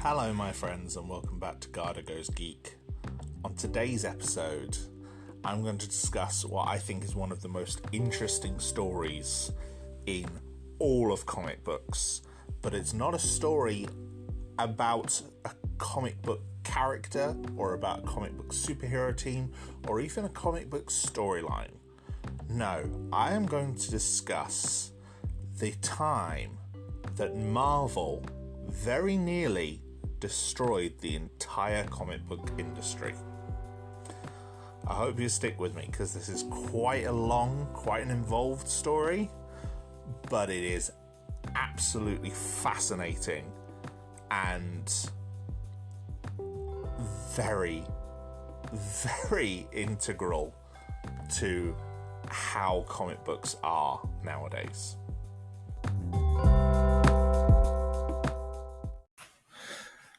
Hello, my friends, and welcome back to Garhdo Goes Geek. On today's episode, I'm going to discuss what I think is one of the most interesting stories in all of comic books. But it's not a story about a comic book character, or about a comic book superhero team, or even a comic book storyline. No, I am going to discuss the time that Marvel very nearly destroyed the entire comic book industry. I hope you stick with me because this is quite a long, quite an involved story, but it is absolutely fascinating and very, very integral to how comic books are nowadays.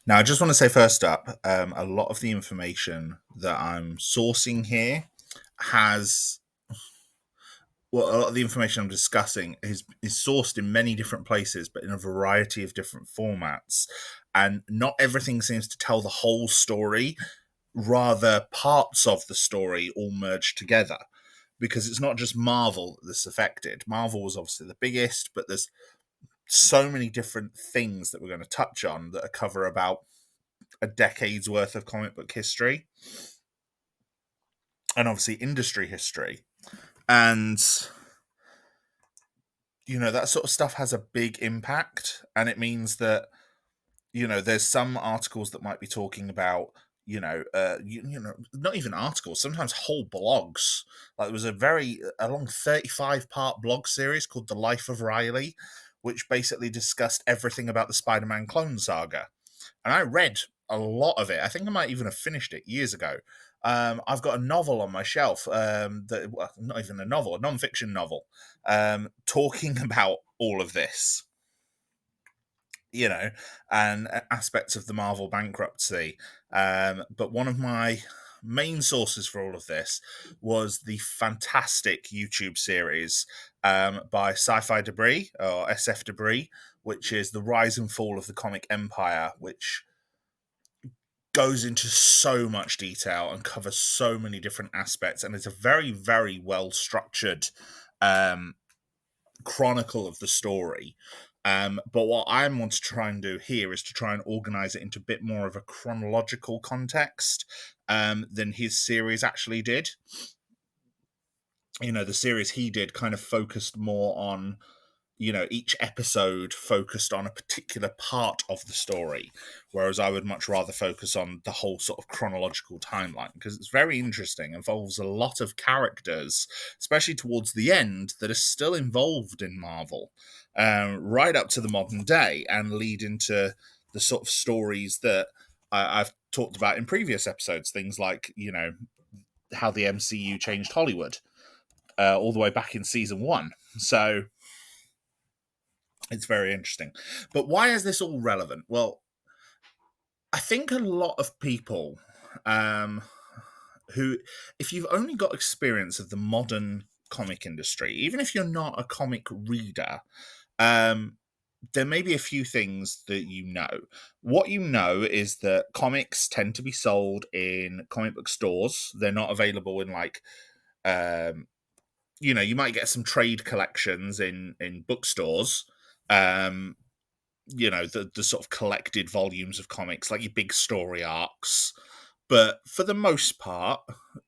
Now, I just want to say first up, a lot of the information that I'm sourcing here a lot of the information I'm discussing is sourced in many different places, but in a variety of different formats. And not everything seems to tell the whole story, rather parts of the story all merged together. Because it's not just Marvel that's affected. Marvel was obviously the biggest, but there's so many different things that we're going to touch on that cover about a decade's worth of comic book history and obviously industry history. And, that sort of stuff has a big impact. And it means that, there's some articles that might be talking about, not even articles, sometimes whole blogs. Like there was a long 35-part blog series called The Life of Riley, which basically discussed everything about the Spider-Man clone saga. And I read a lot of it. I think I might even have finished it years ago. I've got a novel on my shelf, not even a novel, a non-fiction novel, talking about all of this, and aspects of the Marvel bankruptcy. But one of my main sources for all of this was the fantastic YouTube series by SFDebris, or SFDebris, which is the rise and fall of the comic empire, which goes into so much detail and covers so many different aspects, and it's a very, very well structured chronicle of the story. But what I want to try and do here is to try and organize it into a bit more of a chronological context than his series actually did. The series he did kind of focused more on, each episode focused on a particular part of the story, whereas I would much rather focus on the whole sort of chronological timeline, because it's very interesting, involves a lot of characters, especially towards the end, that are still involved in Marvel, right up to the modern day, and lead into the sort of stories that I've talked about in previous episodes, things like, how the MCU changed Hollywood, all the way back in season 1. So it's very interesting. But why is this all relevant? Well, I think a lot of people who, if you've only got experience of the modern comic industry, even if you're not a comic reader, there may be a few things that you know. What you know is that comics tend to be sold in comic book stores. They're not available in you might get some trade collections in bookstores. The sort of collected volumes of comics, like your big story arcs. But for the most part,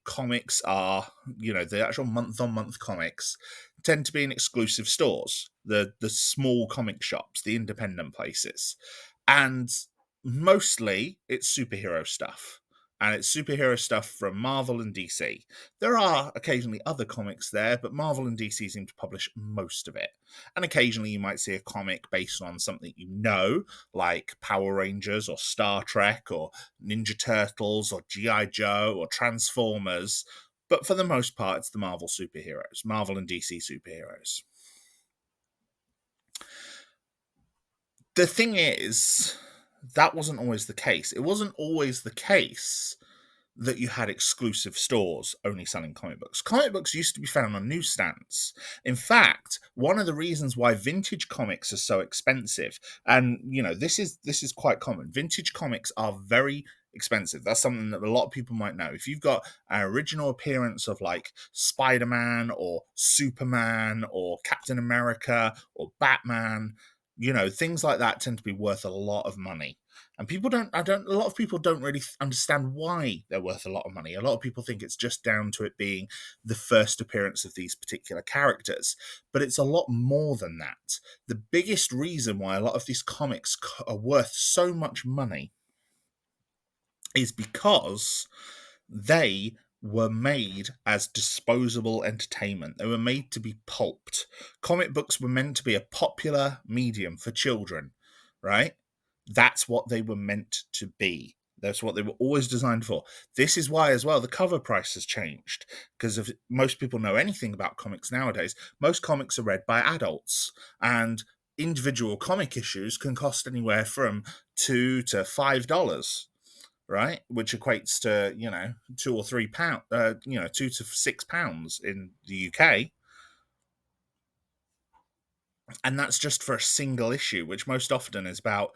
comics are, the actual month-on-month comics tend to be in exclusive stores, the small comic shops, the independent places. And mostly it's superhero stuff. And it's superhero stuff from Marvel and DC. There are occasionally other comics there, but Marvel and DC seem to publish most of it. And occasionally you might see a comic based on something like Power Rangers or Star Trek or Ninja Turtles or G.I. Joe or Transformers. But for the most part, it's the Marvel superheroes, Marvel and DC superheroes. The thing is, that wasn't always the case. It wasn't always the case that you had exclusive stores only selling comic books. Comic books used to be found on newsstands. In fact, one of the reasons why vintage comics are so expensive, and this is quite common. Vintage comics are very expensive. That's something that a lot of people might know. If you've got an original appearance of like Spider-Man or Superman or Captain America or Batman, things like that tend to be worth a lot of money. And a lot of people don't really understand why they're worth a lot of money. A lot of people think it's just down to it being the first appearance of these particular characters, but it's a lot more than that. The biggest reason why a lot of these comics are worth so much money is because they were made as disposable entertainment. They were made to be pulped. Comic books were meant to be a popular medium for children, right? That's what they were meant to be. That's what they were always designed for. This is why, as well, the cover price has changed. Because if most people know anything about comics nowadays, most comics are read by adults. And individual comic issues can cost anywhere from $2 to $5, right? Which equates to, £2 or £3, £2 to £6 in the UK. And that's just for a single issue, which most often is about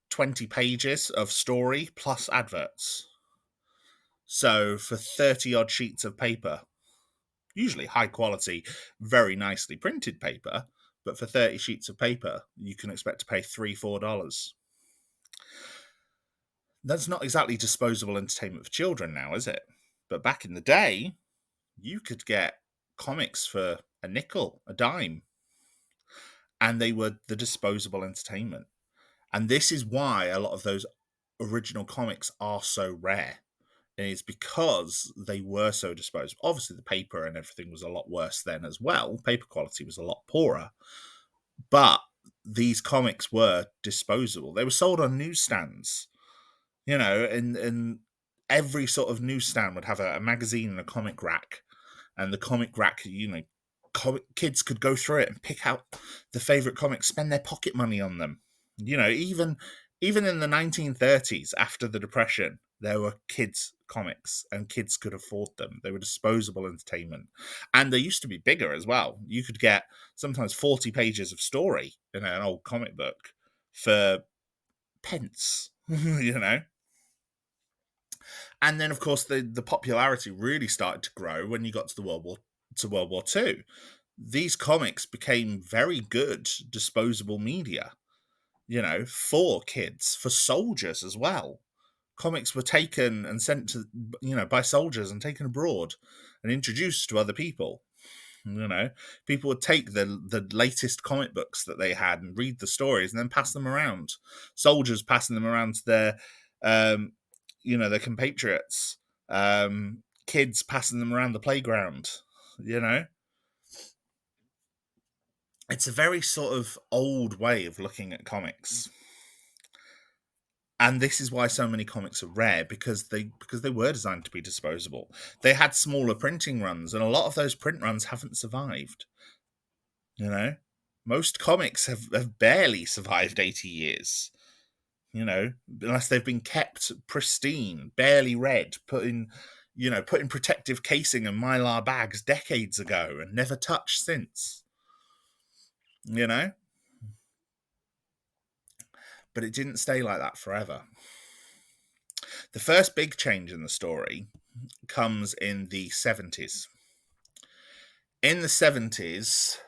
20 pages of story plus adverts. So for 30 odd sheets of paper, usually high quality, very nicely printed paper, but for 30 sheets of paper, you can expect to pay $3-4. That's not exactly disposable entertainment for children now, is it? But back in the day, you could get comics for a nickel, a dime, and they were the disposable entertainment. And this is why a lot of those original comics are so rare. And it's because they were so disposable. Obviously, the paper and everything was a lot worse then as well. Paper quality was a lot poorer. But these comics were disposable. They were sold on newsstands, and every sort of newsstand would have a magazine and a comic rack, and the comic rack, kids could go through it and pick out the favorite comics, spend their pocket money on them. Even in the 1930s, after the Depression, there were kids comics and kids could afford them. They were disposable entertainment, and they used to be bigger as well. You could get sometimes 40 pages of story in an old comic book for pence. And then, of course, the popularity really started to grow when you got to World War II. These comics became very good disposable media, for kids, for soldiers as well. Comics were taken and sent to, by soldiers and taken abroad and introduced to other people. People would take the latest comic books that they had and read the stories and then pass them around. Soldiers passing them around to um, their compatriots. Kids passing them around the playground. It's a very sort of old way of looking at comics. And this is why so many comics are rare, because they were designed to be disposable. They had smaller printing runs, and a lot of those print runs haven't survived. Most comics have barely survived 80 years. Unless they've been kept pristine, barely read, put in protective casing and mylar bags decades ago and never touched since. But it didn't stay like that forever. The first big change in the story comes in the 70s. In the 70s,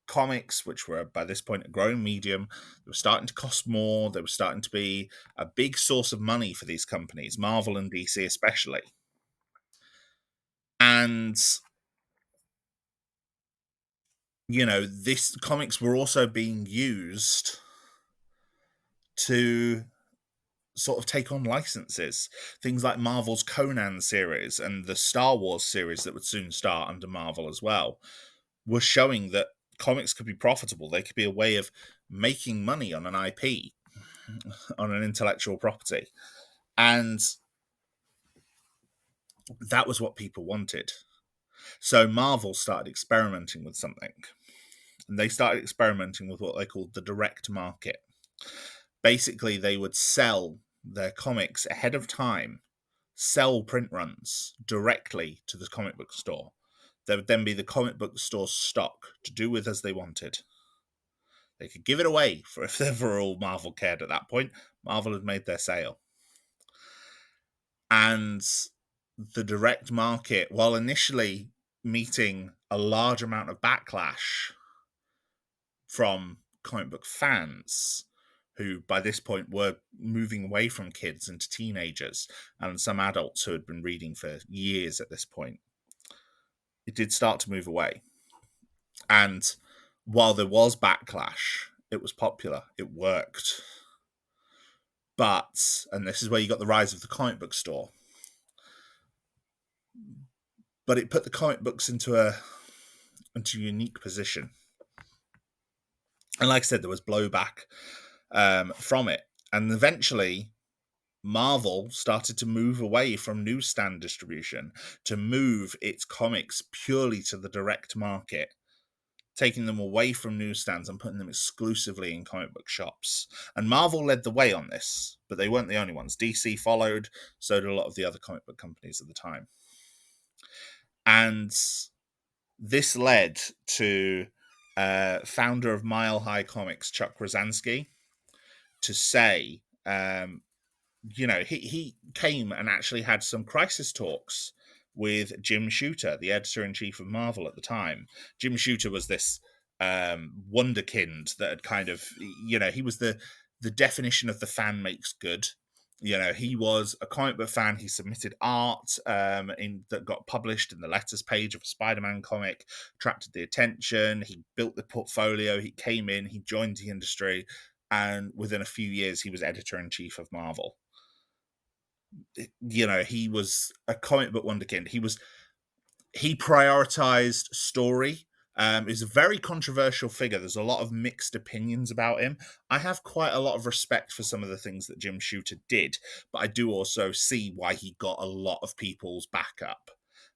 comics, which were by this point a growing medium, they were starting to cost more. They were starting to be a big source of money for these companies, Marvel and DC especially. And, this comics were also being used to sort of take on licenses. Things like Marvel's Conan series and the Star Wars series that would soon start under Marvel as well were showing that comics could be profitable. They could be a way of making money on an IP, on an intellectual property. And that was what people wanted. So Marvel started experimenting with something. And they started experimenting with what they called the direct market. Basically, they would sell their comics ahead of time sell print runs directly to the comic book store. There would then be the comic book store's stock to do with as they wanted. They could give it away for if ever all Marvel cared at that point. Marvel had made their sale. And the direct market, while initially meeting a large amount of backlash from comic book fans, who by this point were moving away from kids into teenagers and some adults who had been reading for years at this point, it did start to move away. And while there was backlash, it was popular, it worked. But, and this is where you got the rise of the comic book store, but it put the comic books into a unique position. And like I said, there was blowback from it. And eventually, Marvel started to move away from newsstand distribution to move its comics purely to the direct market, taking them away from newsstands and putting them exclusively in comic book shops. And Marvel led the way on this, but they weren't the only ones. DC followed, so did a lot of the other comic book companies at the time. And this led to founder of Mile High Comics, Chuck Rosansky, to say, he came and actually had some crisis talks with Jim Shooter, the editor-in-chief of Marvel at the time. Jim Shooter was this wonderkind that had kind of, he was the definition of the fan makes good. He was a comic book fan. He submitted art that got published in the letters page of a Spider-Man comic, attracted the attention. He built the portfolio. He came in, he joined the industry, and within a few years, he was editor-in-chief of Marvel. He was a comic book wonderkind. He prioritized story. He's a very controversial figure. There's a lot of mixed opinions about him. I have quite a lot of respect for some of the things that Jim Shooter did, but I do also see why he got a lot of people's backup.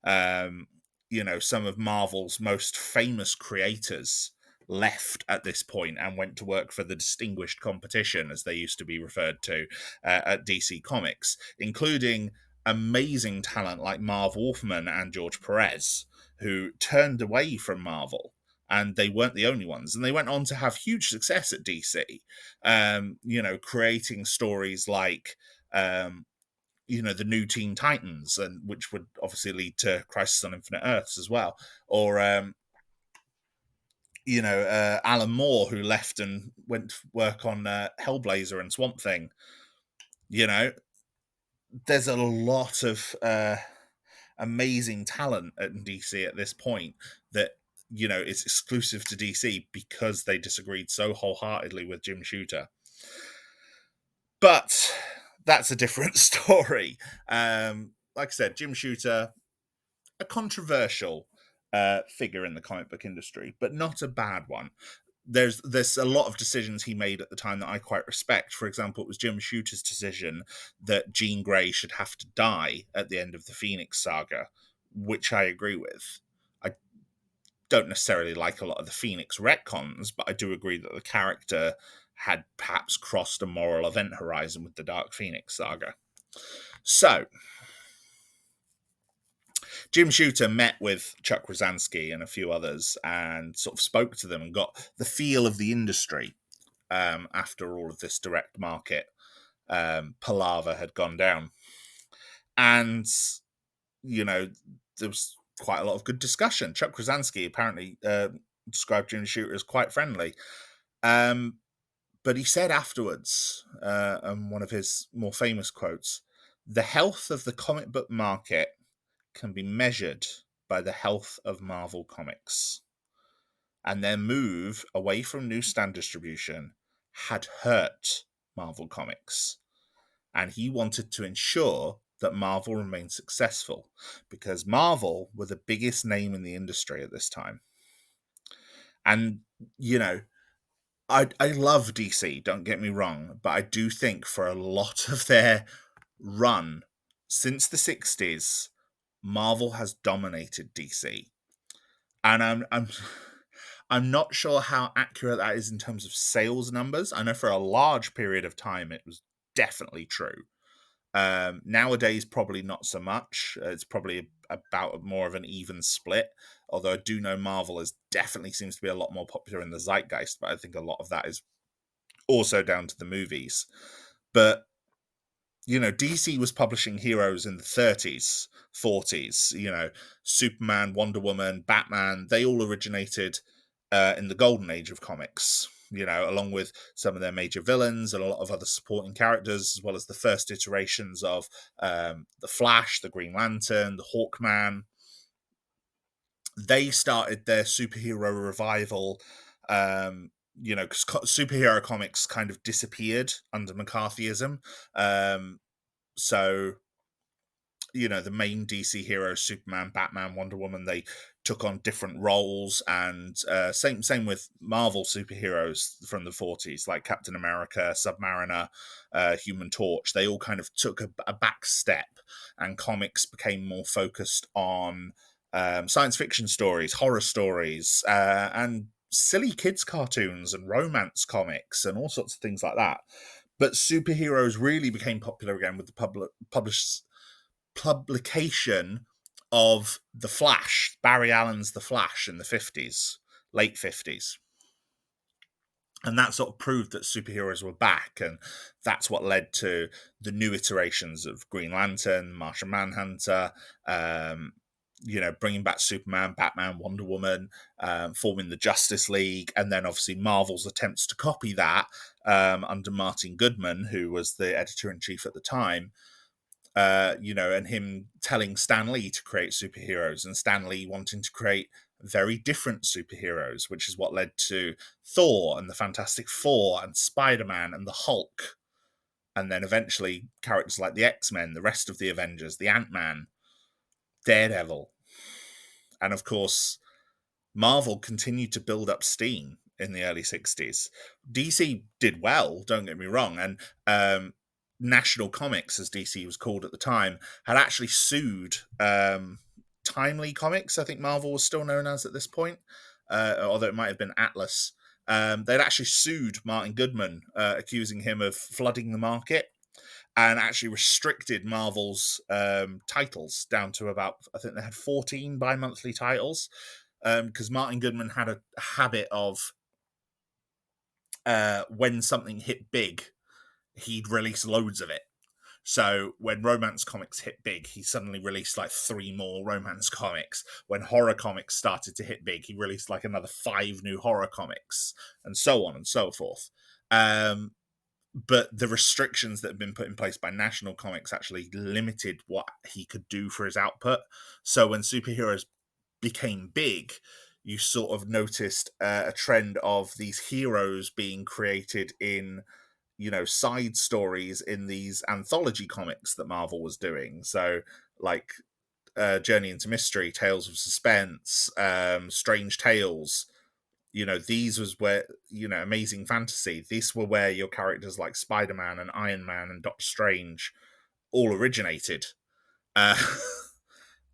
Some of Marvel's most famous creators left at this point and went to work for the distinguished competition, as they used to be referred to at DC Comics, including amazing talent like Marv Wolfman and George Perez, who turned away from Marvel. And they weren't the only ones. And they went on to have huge success at DC, creating stories like, the new Teen Titans, and which would obviously lead to Crisis on Infinite Earths as well. Or, Alan Moore, who left and went to work on Hellblazer and Swamp Thing. There's a lot of amazing talent at DC at this point that is exclusive to DC because they disagreed so wholeheartedly with Jim Shooter. But that's a different story. Like I said, Jim Shooter, a controversial figure in the comic book industry, but not a bad one. There's a lot of decisions he made at the time that I quite respect. For example, it was Jim Shooter's decision that Jean Grey should have to die at the end of the Phoenix saga, which I agree with. I don't necessarily like a lot of the Phoenix retcons, but I do agree that the character had perhaps crossed a moral event horizon with the Dark Phoenix saga. So, Jim Shooter met with Chuck Rosansky and a few others and sort of spoke to them and got the feel of the industry after all of this direct market palaver had gone down. And, there was quite a lot of good discussion. Chuck Rosansky apparently described Jim Shooter as quite friendly. But he said afterwards, one of his more famous quotes, "The health of the comic book market can be measured by the health of Marvel Comics. And their move away from newsstand distribution had hurt Marvel Comics. And he wanted to ensure that Marvel remained successful because Marvel were the biggest name in the industry at this time." And, I love DC, don't get me wrong, but I do think for a lot of their run since the 60s, Marvel has dominated DC. And I'm not sure how accurate that is in terms of sales numbers. I know for a large period of time it was definitely true. Nowadays, probably not so much. It's probably about more of an even split. Although I do know Marvel is definitely seems to be a lot more popular in the zeitgeist, but I think a lot of that is also down to the movies. But DC was publishing heroes in the 30s, 40s. Superman, Wonder Woman, Batman, they all originated in the golden age of comics, along with some of their major villains and a lot of other supporting characters, as well as the first iterations of the Flash, the Green Lantern, the Hawkman. They started their superhero revival. Because superhero comics kind of disappeared under McCarthyism. So the main DC heroes, Superman, Batman, Wonder Woman, they took on different roles, and same with Marvel superheroes from the 40s, like Captain America, Submariner, Human Torch. They all kind of took a back step, and comics became more focused on science fiction stories, horror stories, and silly kids cartoons and romance comics and all sorts of things like that. But superheroes really became popular again with the publication of The Flash, Barry Allen's The Flash in the 50s, late 50s. And that sort of proved that superheroes were back. And that's what led to the new iterations of Green Lantern, Martian Manhunter, bringing back Superman, Batman, Wonder Woman, forming the Justice League. And then obviously Marvel's attempts to copy that under Martin Goodman, who was the editor in chief at the time. And him telling Stan Lee to create superheroes, and Stan Lee wanting to create very different superheroes, which is what led to Thor and the Fantastic Four and Spider-Man and the Hulk, and then eventually characters like the X-Men, the rest of the Avengers, the Ant-Man, Daredevil, and of course Marvel continued to build up steam in the early 60s. DC did well, don't get me wrong, and National Comics, as DC was called at the time, had actually sued Timely Comics, I think Marvel was still known as at this point, although it might have been Atlas. They'd actually sued Martin Goodman, accusing him of flooding the market, and actually restricted Marvel's titles down to about, I think they had 14 bi-monthly titles, because Martin Goodman had a habit of when something hit big, he'd release loads of it. So when romance comics hit big, he suddenly released like 3 more romance comics. When horror comics started to hit big, he released like another 5 new horror comics, and so on and so forth. But the restrictions that had been put in place by National Comics actually limited what he could do for his output. So when superheroes became big, you sort of noticed a trend of these heroes being created in side stories in these anthology comics that Marvel was doing. So like Journey into Mystery, Tales of Suspense, Strange Tales. These was where, Amazing Fantasy, these were where your characters like Spider-Man and Iron Man and Doctor Strange all originated. uh,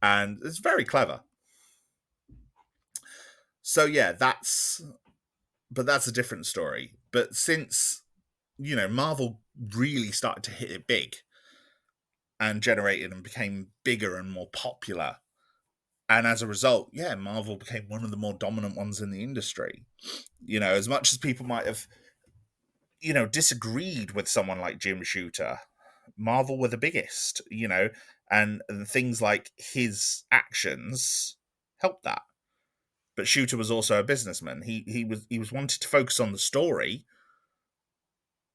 and it's very clever. So yeah, that's a different story. But since Marvel really started to hit it big and generated and became bigger and more popular, and as a result, yeah, Marvel became one of the more dominant ones in the industry. As much as people might have disagreed with someone like Jim Shooter, Marvel were the biggest. And things like his actions helped that. But Shooter was also a businessman. He was wanted to focus on the story,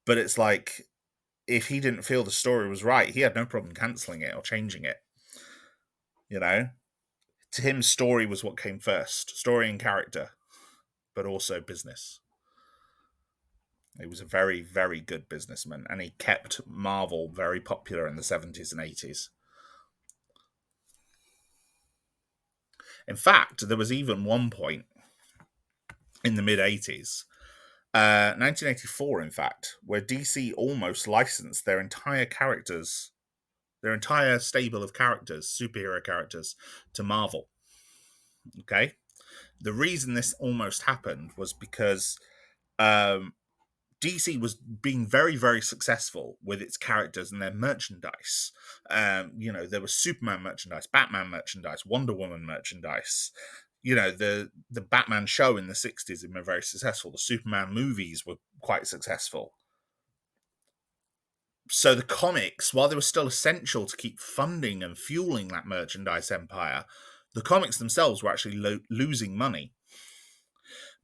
but it's like, if he didn't feel the story was right, he had no problem canceling it or changing it. To him, story was what came first, story and character, but also business. He was a very, very good businessman, and he kept Marvel very popular in the 70s and 80s. In fact, there was even one point in the mid 80s, 1984, in fact, where DC almost licensed their entire stable of characters, superhero characters, to Marvel. Okay? The reason this almost happened was because DC was being very, very successful with its characters and their merchandise. There was Superman merchandise, Batman merchandise, Wonder Woman merchandise. The Batman show in the 60s had been very successful. The Superman movies were quite successful. So the comics, while they were still essential to keep funding and fueling that merchandise empire, the comics themselves were actually losing money.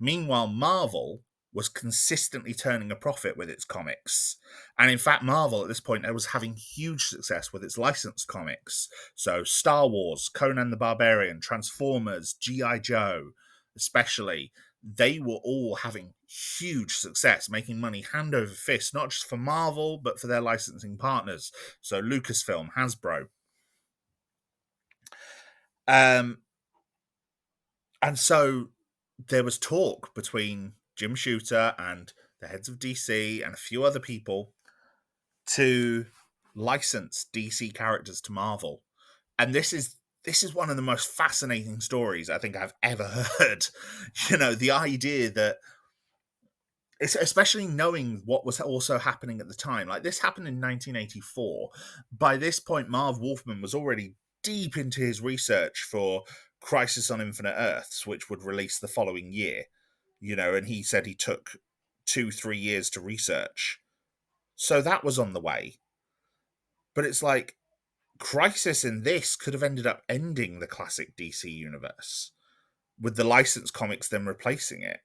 Meanwhile, Marvel was consistently turning a profit with its comics. And in fact, Marvel at this point was having huge success with its licensed comics. So Star Wars, Conan the Barbarian, Transformers, G.I. Joe, especially, they were all having huge success, making money hand over fist, not just for Marvel, but for their licensing partners. So Lucasfilm, Hasbro. And so there was talk between Jim Shooter and the heads of DC and a few other people to license DC characters to Marvel. And this is one of the most fascinating stories I think I've ever heard. The idea that, especially knowing what was also happening at the time, like this happened in 1984. By this point, Marv Wolfman was already deep into his research for Crisis on Infinite Earths, which would release the following year. And he said he took 2-3 years to research. So that was on the way. But it's like, Crisis in this could have ended up ending the classic DC universe, with the licensed comics then replacing it.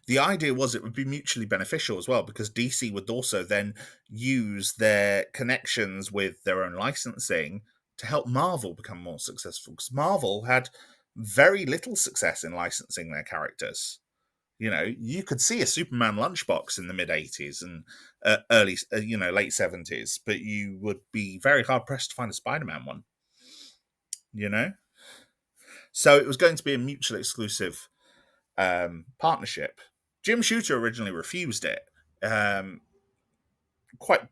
The idea was it would be mutually beneficial as well, because DC would also then use their connections with their own licensing to help Marvel become more successful, because Marvel had very little success in licensing their characters. You could see a Superman lunchbox in the mid 80s and early, late 70s, but you would be very hard pressed to find a Spider-Man one. So it was going to be a mutually exclusive partnership. Jim Shooter originally refused it, quite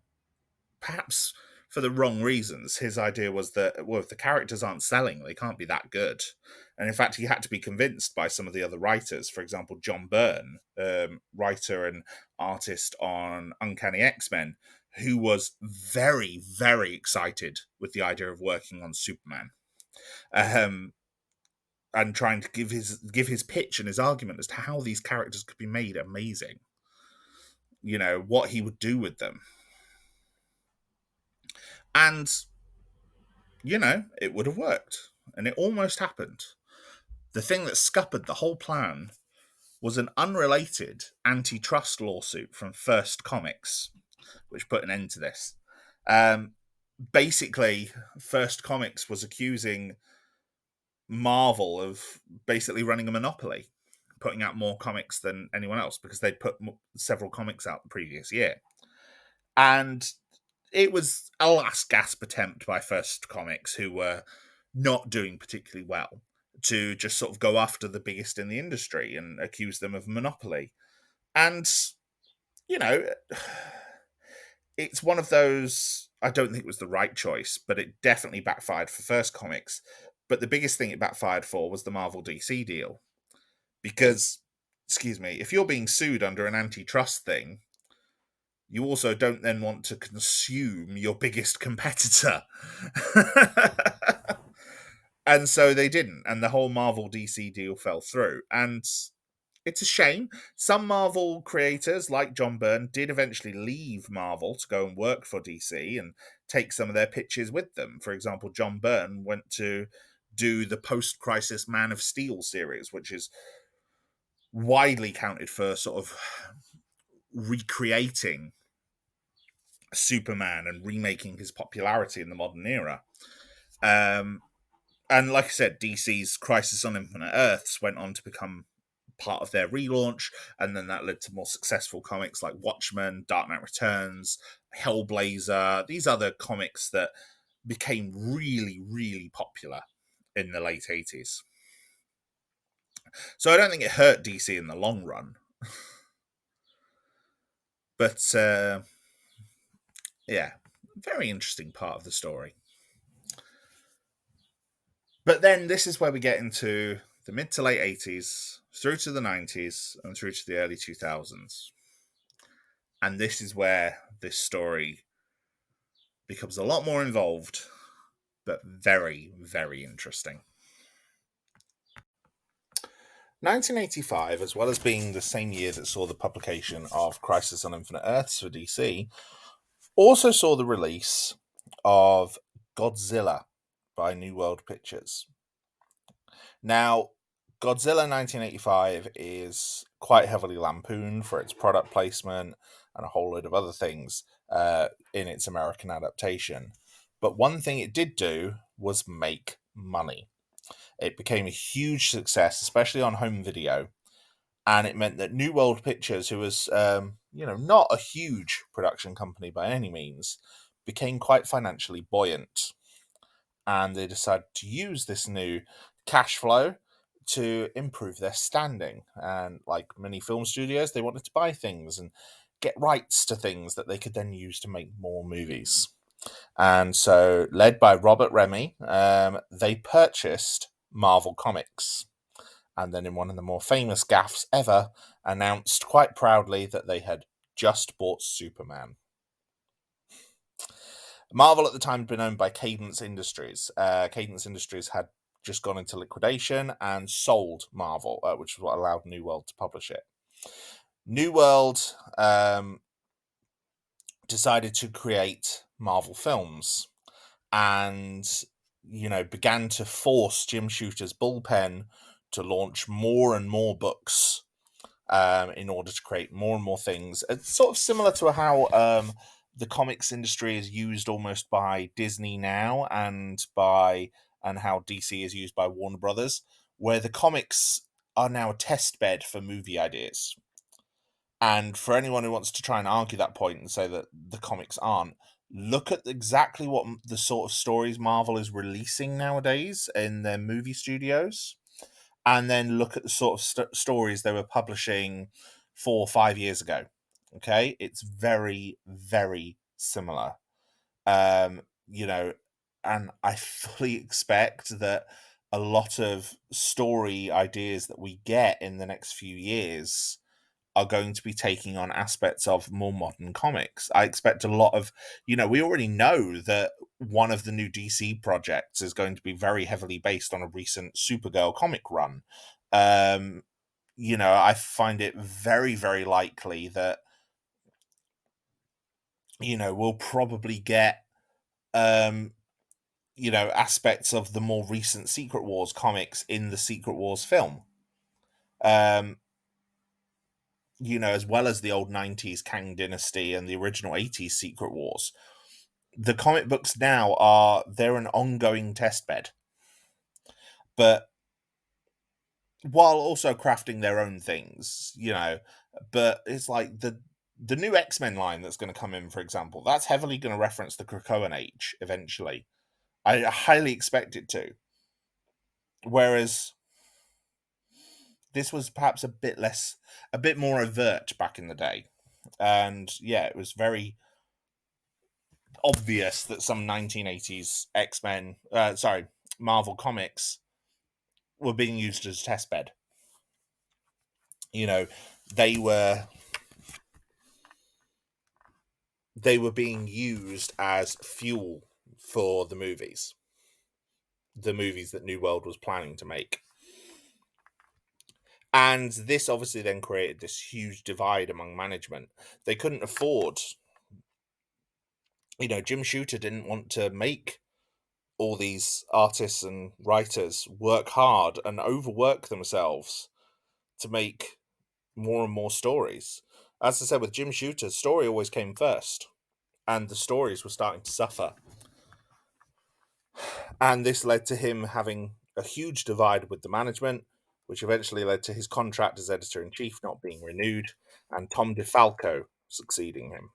perhaps for the wrong reasons. His idea was that, well, if the characters aren't selling, they can't be that good. And in fact, he had to be convinced by some of the other writers. For example, John Byrne, writer and artist on Uncanny X-Men, who was very, very excited with the idea of working on Superman. And trying to give his pitch and his argument as to how these characters could be made amazing. What he would do with them. And, it would have worked. And it almost happened. The thing that scuppered the whole plan was an unrelated antitrust lawsuit from First Comics, which put an end to this. Basically, First Comics was accusing Marvel of basically running a monopoly, putting out more comics than anyone else, because they'd put several comics out the previous year. And it was a last gasp attempt by First Comics, who were not doing particularly well, to just sort of go after the biggest in the industry and accuse them of monopoly. And, it's one of those, I don't think it was the right choice, but it definitely backfired for First Comics. But the biggest thing it backfired for was the Marvel DC deal. Because, if you're being sued under an antitrust thing, you also don't then want to consume your biggest competitor. And so they didn't, and the whole Marvel DC deal fell through. And it's a shame. Some Marvel creators, like John Byrne, did eventually leave Marvel to go and work for DC and take some of their pitches with them. For example, John Byrne went to do the post-crisis Man of Steel series, which is widely counted for sort of recreating Superman and remaking his popularity in the modern era. And like I said, DC's Crisis on Infinite Earths went on to become part of their relaunch, and then that led to more successful comics like Watchmen, Dark Knight Returns, Hellblazer, these other comics that became really, really popular in the late 80s. So I don't think it hurt DC in the long run. But, yeah, very interesting part of the story. But then this is where we get into the mid to late 80s, through to the 90s and through to the early 2000s. And this is where this story becomes a lot more involved, but very, very interesting. 1985, as well as being the same year that saw the publication of Crisis on Infinite Earths for DC, also saw the release of Godzilla by New World Pictures. Now, Godzilla 1985 is quite heavily lampooned for its product placement and a whole load of other things in its American adaptation. But one thing it did do was make money. It became a huge success, especially on home video. And it meant that New World Pictures, who was, not a huge production company by any means, became quite financially buoyant. And they decided to use this new cash flow to improve their standing. And like many film studios, they wanted to buy things and get rights to things that they could then use to make more movies. And so, led by Robert Remy, they purchased Marvel Comics. And then, in one of the more famous gaffes ever, announced quite proudly that they had just bought Superman. Marvel at the time had been owned by Cadence Industries. Cadence Industries had just gone into liquidation and sold Marvel, which is what allowed New World to publish it. New World decided to create Marvel films and, began to force Jim Shooter's bullpen to launch more and more books in order to create more and more things. It's sort of similar to how the comics industry is used almost by Disney now and how DC is used by Warner Brothers, where the comics are now a test bed for movie ideas. And for anyone who wants to try and argue that point and say that the comics aren't, look at exactly what the sort of stories Marvel is releasing nowadays in their movie studios, and then look at the sort of stories they were publishing 4 or 5 years ago. Okay, it's very, very similar. Um, you know, and I fully expect that a lot of story ideas that we get in the next few years are going to be taking on aspects of more modern comics. I expect a lot of, we already know that one of the new DC projects is going to be very heavily based on a recent Supergirl comic run. I find it very, very likely that, we'll probably get, aspects of the more recent Secret Wars comics in the Secret Wars film. As well as the old 90s Kang Dynasty and the original 80s Secret Wars. The comic books now they're an ongoing test bed. But while also crafting their own things, but it's like the new X-Men line that's going to come in, for example, that's heavily going to reference the Krakoan Age eventually. I highly expect it to. Whereas this was perhaps a bit more overt back in the day. And yeah, it was very obvious that some 1980s Marvel comics were being used as a test bed. They were being used as fuel for the movies that New World was planning to make. And this obviously then created this huge divide among management. They couldn't afford, Jim Shooter didn't want to make all these artists and writers work hard and overwork themselves to make more and more stories. As I said, with Jim Shooter, story always came first, and the stories were starting to suffer. And this led to him having a huge divide with the management, which eventually led to his contract as editor-in-chief not being renewed, and Tom DeFalco succeeding him.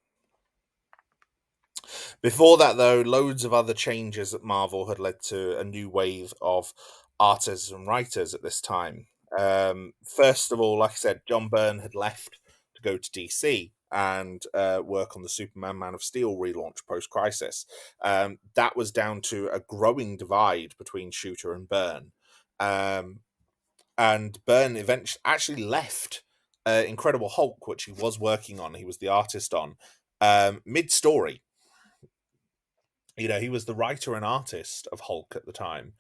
Before that, though, loads of other changes at Marvel had led to a new wave of artists and writers at this time. First of all, like I said, John Byrne had left to go to DC and work on the Superman Man of Steel relaunch post-Crisis. That was down to a growing divide between Shooter and Byrne. And Byrne eventually actually left Incredible Hulk, which he was working on. He was the artist on mid-story. He was the writer and artist of Hulk at the time,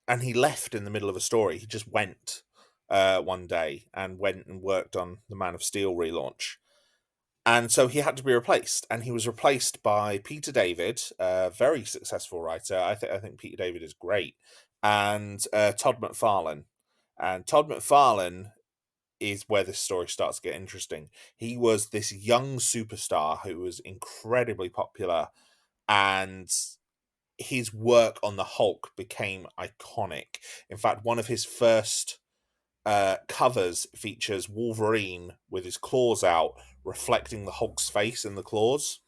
and he left in the middle of a story. He just went one day and went and worked on the Man of Steel relaunch. And so he had to be replaced, and he was replaced by Peter David, a very successful writer. I think Peter David is great, and Todd McFarlane. And Todd McFarlane is where this story starts to get interesting. He was this young superstar who was incredibly popular, and his work on the Hulk became iconic. In fact, one of his first covers features Wolverine with his claws out, reflecting the Hulk's face in the claws.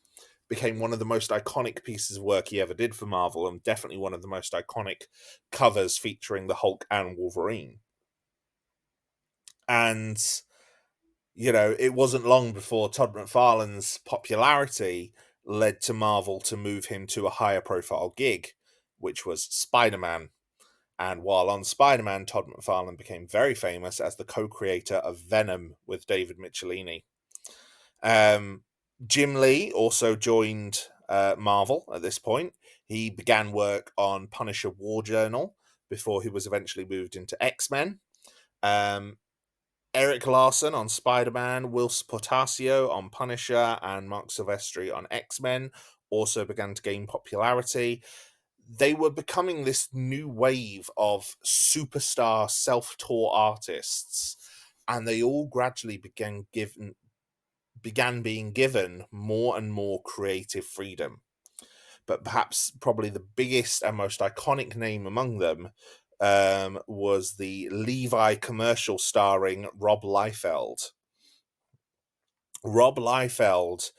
Became one of the most iconic pieces of work he ever did for Marvel, and definitely one of the most iconic covers featuring the Hulk and Wolverine. And it wasn't long before Todd McFarlane's popularity led to Marvel to move him to a higher profile gig, which was Spider-Man. And while on Spider-Man, Todd McFarlane became very famous as the co-creator of Venom with David Michelinie. Jim Lee also joined Marvel at this point. He began work on Punisher War Journal before he was eventually moved into X-Men. Eric Larson on Spider-Man, Whilce Portacio on Punisher, and Mark Silvestri on X-Men also began to gain popularity. They were becoming this new wave of superstar self-taught artists, and they all gradually began being given more and more creative freedom. But perhaps probably the biggest and most iconic name among them was the Levi commercial starring Rob Liefeld. Rob Liefeld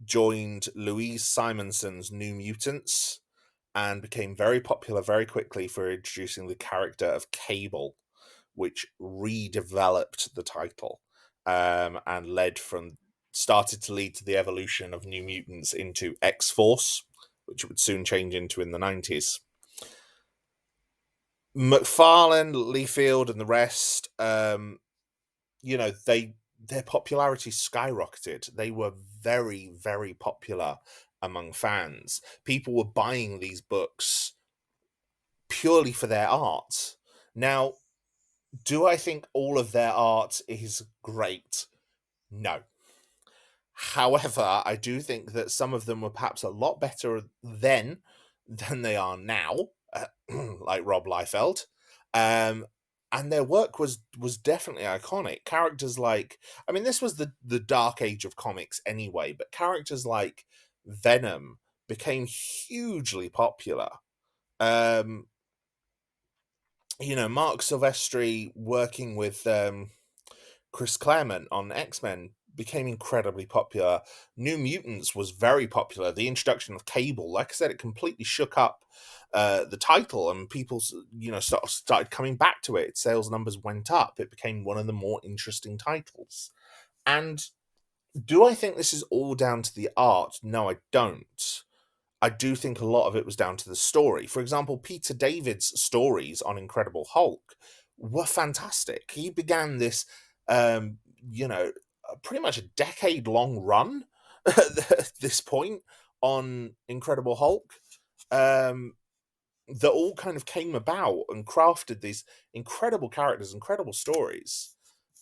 joined Louise Simonson's New Mutants and became very popular very quickly for introducing the character of Cable, which redeveloped the title and started to lead to the evolution of New Mutants into X-Force, which it would soon change into in the 90s. McFarlane, Liefeld, and the rest, their popularity skyrocketed. They were very, very popular among fans. People were buying these books purely for their art. Now, do I think all of their art is great? No. However, I do think that some of them were perhaps a lot better then than they are now, like Rob Liefeld. And their work was definitely iconic. Characters like, I mean, this was the dark age of comics anyway, but characters like Venom became hugely popular. Mark Silvestri working with Chris Claremont on X-Men became incredibly popular. New Mutants was very popular. The introduction of Cable, like I said, it completely shook up the title, and people, started coming back to it. Its sales numbers went up. It became one of the more interesting titles. And do I think this is all down to the art? No, I don't. I do think a lot of it was down to the story. For example, Peter David's stories on Incredible Hulk were fantastic. He began this, um, pretty much a decade-long run at this point on Incredible Hulk, that all kind of came about and crafted these incredible characters, incredible stories,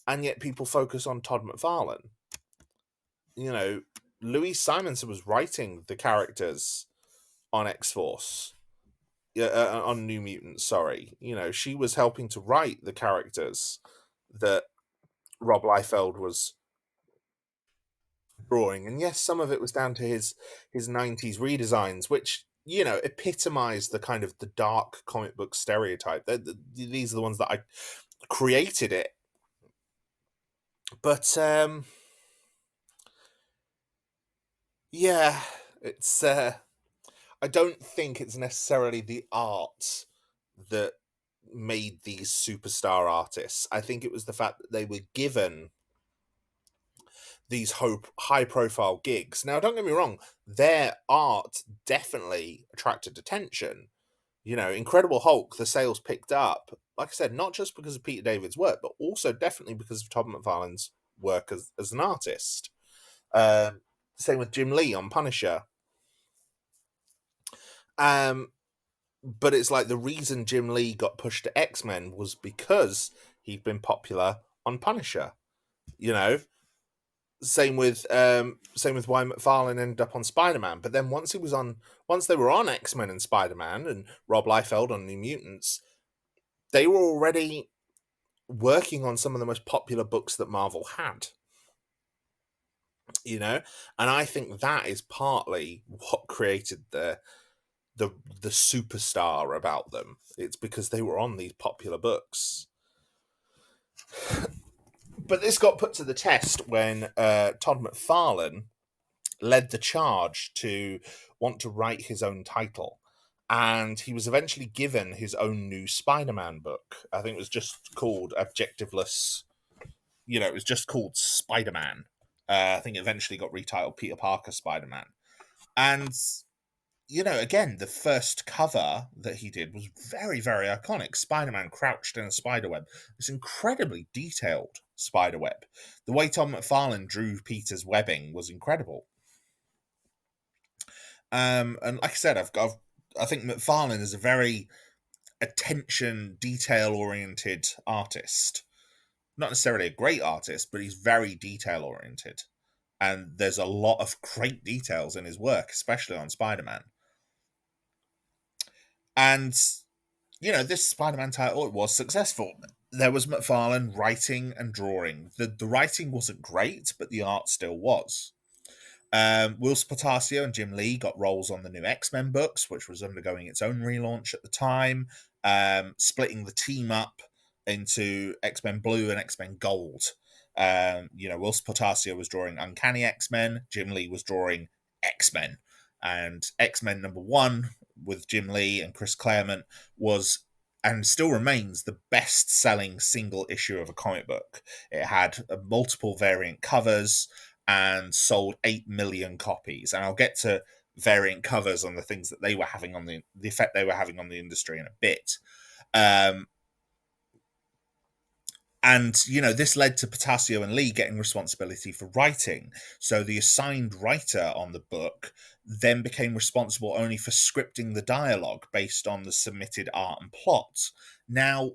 and yet people focus on Todd McFarlane. Louise Simonson was writing the characters on X-Force, on New Mutants, sorry. She was helping to write the characters that Rob Liefeld was drawing. And yes, some of it was down to his 90s redesigns, which, epitomized the kind of the dark comic book stereotype. These are the ones that I created it. But, yeah, it's... I don't think it's necessarily the art that made these superstar artists. I think it was the fact that they were given these high profile gigs. Now, don't get me wrong, their art definitely attracted attention. Incredible Hulk, the sales picked up, like I said, not just because of Peter David's work, but also definitely because of Todd McFarlane's work as an artist. Same with Jim Lee on Punisher. But it's like the reason Jim Lee got pushed to X-Men was because he'd been popular on Punisher. Same with why McFarlane ended up on Spider-Man. But then once they were on X-Men and Spider-Man and Rob Liefeld on New Mutants, they were already working on some of the most popular books that Marvel had. And I think that is partly what created the superstar about them. It's because they were on these popular books. But this got put to the test when Todd McFarlane led the charge to want to write his own title. And he was eventually given his own new Spider-Man book. I think it was just called Objectiveless. It was just called Spider-Man. I think it eventually got retitled Peter Parker Spider-Man. And, again, the first cover that he did was very, very iconic. Spider-Man crouched in a spiderweb. This incredibly detailed spiderweb. The way Tom McFarlane drew Peter's webbing was incredible. And like I said, I think McFarlane is a very attention, detail-oriented artist. Not necessarily a great artist, but he's very detail-oriented. And there's a lot of great details in his work, especially on Spider-Man. And, this Spider-Man title, it was successful. There was McFarlane writing and drawing. The writing wasn't great, but the art still was. Will Spartasio and Jim Lee got roles on the new X-Men books, which was undergoing its own relaunch at the time, splitting the team up into X-Men Blue and X-Men Gold. Will Spartasio was drawing Uncanny X-Men, Jim Lee was drawing X-Men. And X-Men #1 with Jim Lee and Chris Claremont was, and still remains, the best-selling single issue of a comic book. It had multiple variant covers and sold 8 million copies. And I'll get to variant covers on the things that they were having on the effect they were having on the industry in a bit. And, this led to Spartasio and Lee getting responsibility for writing. So the assigned writer on the book then became responsible only for scripting the dialogue based on the submitted art and plot. Now,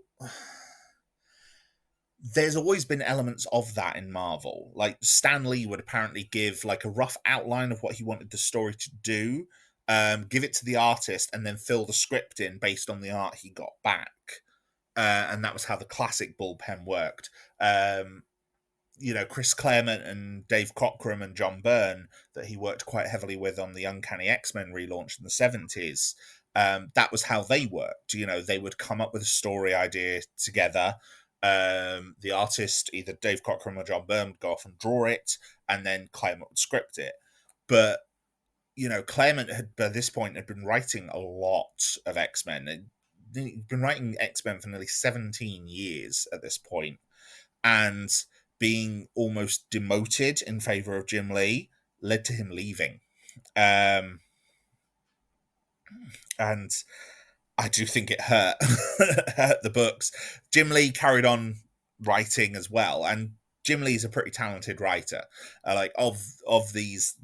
there's always been elements of that in Marvel. Like, Stan Lee would apparently give like a rough outline of what he wanted the story to do, give it to the artist, and then fill the script in based on the art he got back. And that was how the classic bullpen worked. Chris Claremont and Dave Cockrum and John Byrne, that he worked quite heavily with on the Uncanny X-Men relaunch in the 70s, that was how they worked. They would come up with a story idea together. The artist, either Dave Cockrum or John Byrne, would go off and draw it, and then Claremont would script it. But, Claremont had, by this point, had been writing a lot of X-Men. He'd been writing X-Men for nearly 17 years at this point, and being almost demoted in favor of Jim Lee led to him leaving. And I do think it hurt the books. Jim Lee carried on writing as well, and Jim Lee's a pretty talented writer. Of these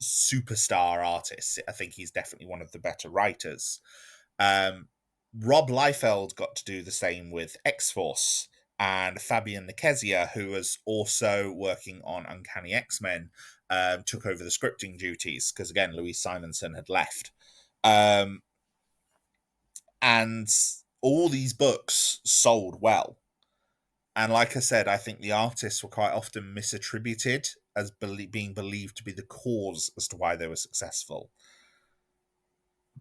superstar artists, I think he's definitely one of the better writers. Rob Liefeld got to do the same with X-Force, and Fabian Nicieza, who was also working on Uncanny X-Men, took over the scripting duties because, again, Louise Simonson had left. And all these books sold well. And like I said, I think the artists were quite often misattributed as being believed to be the cause as to why they were successful.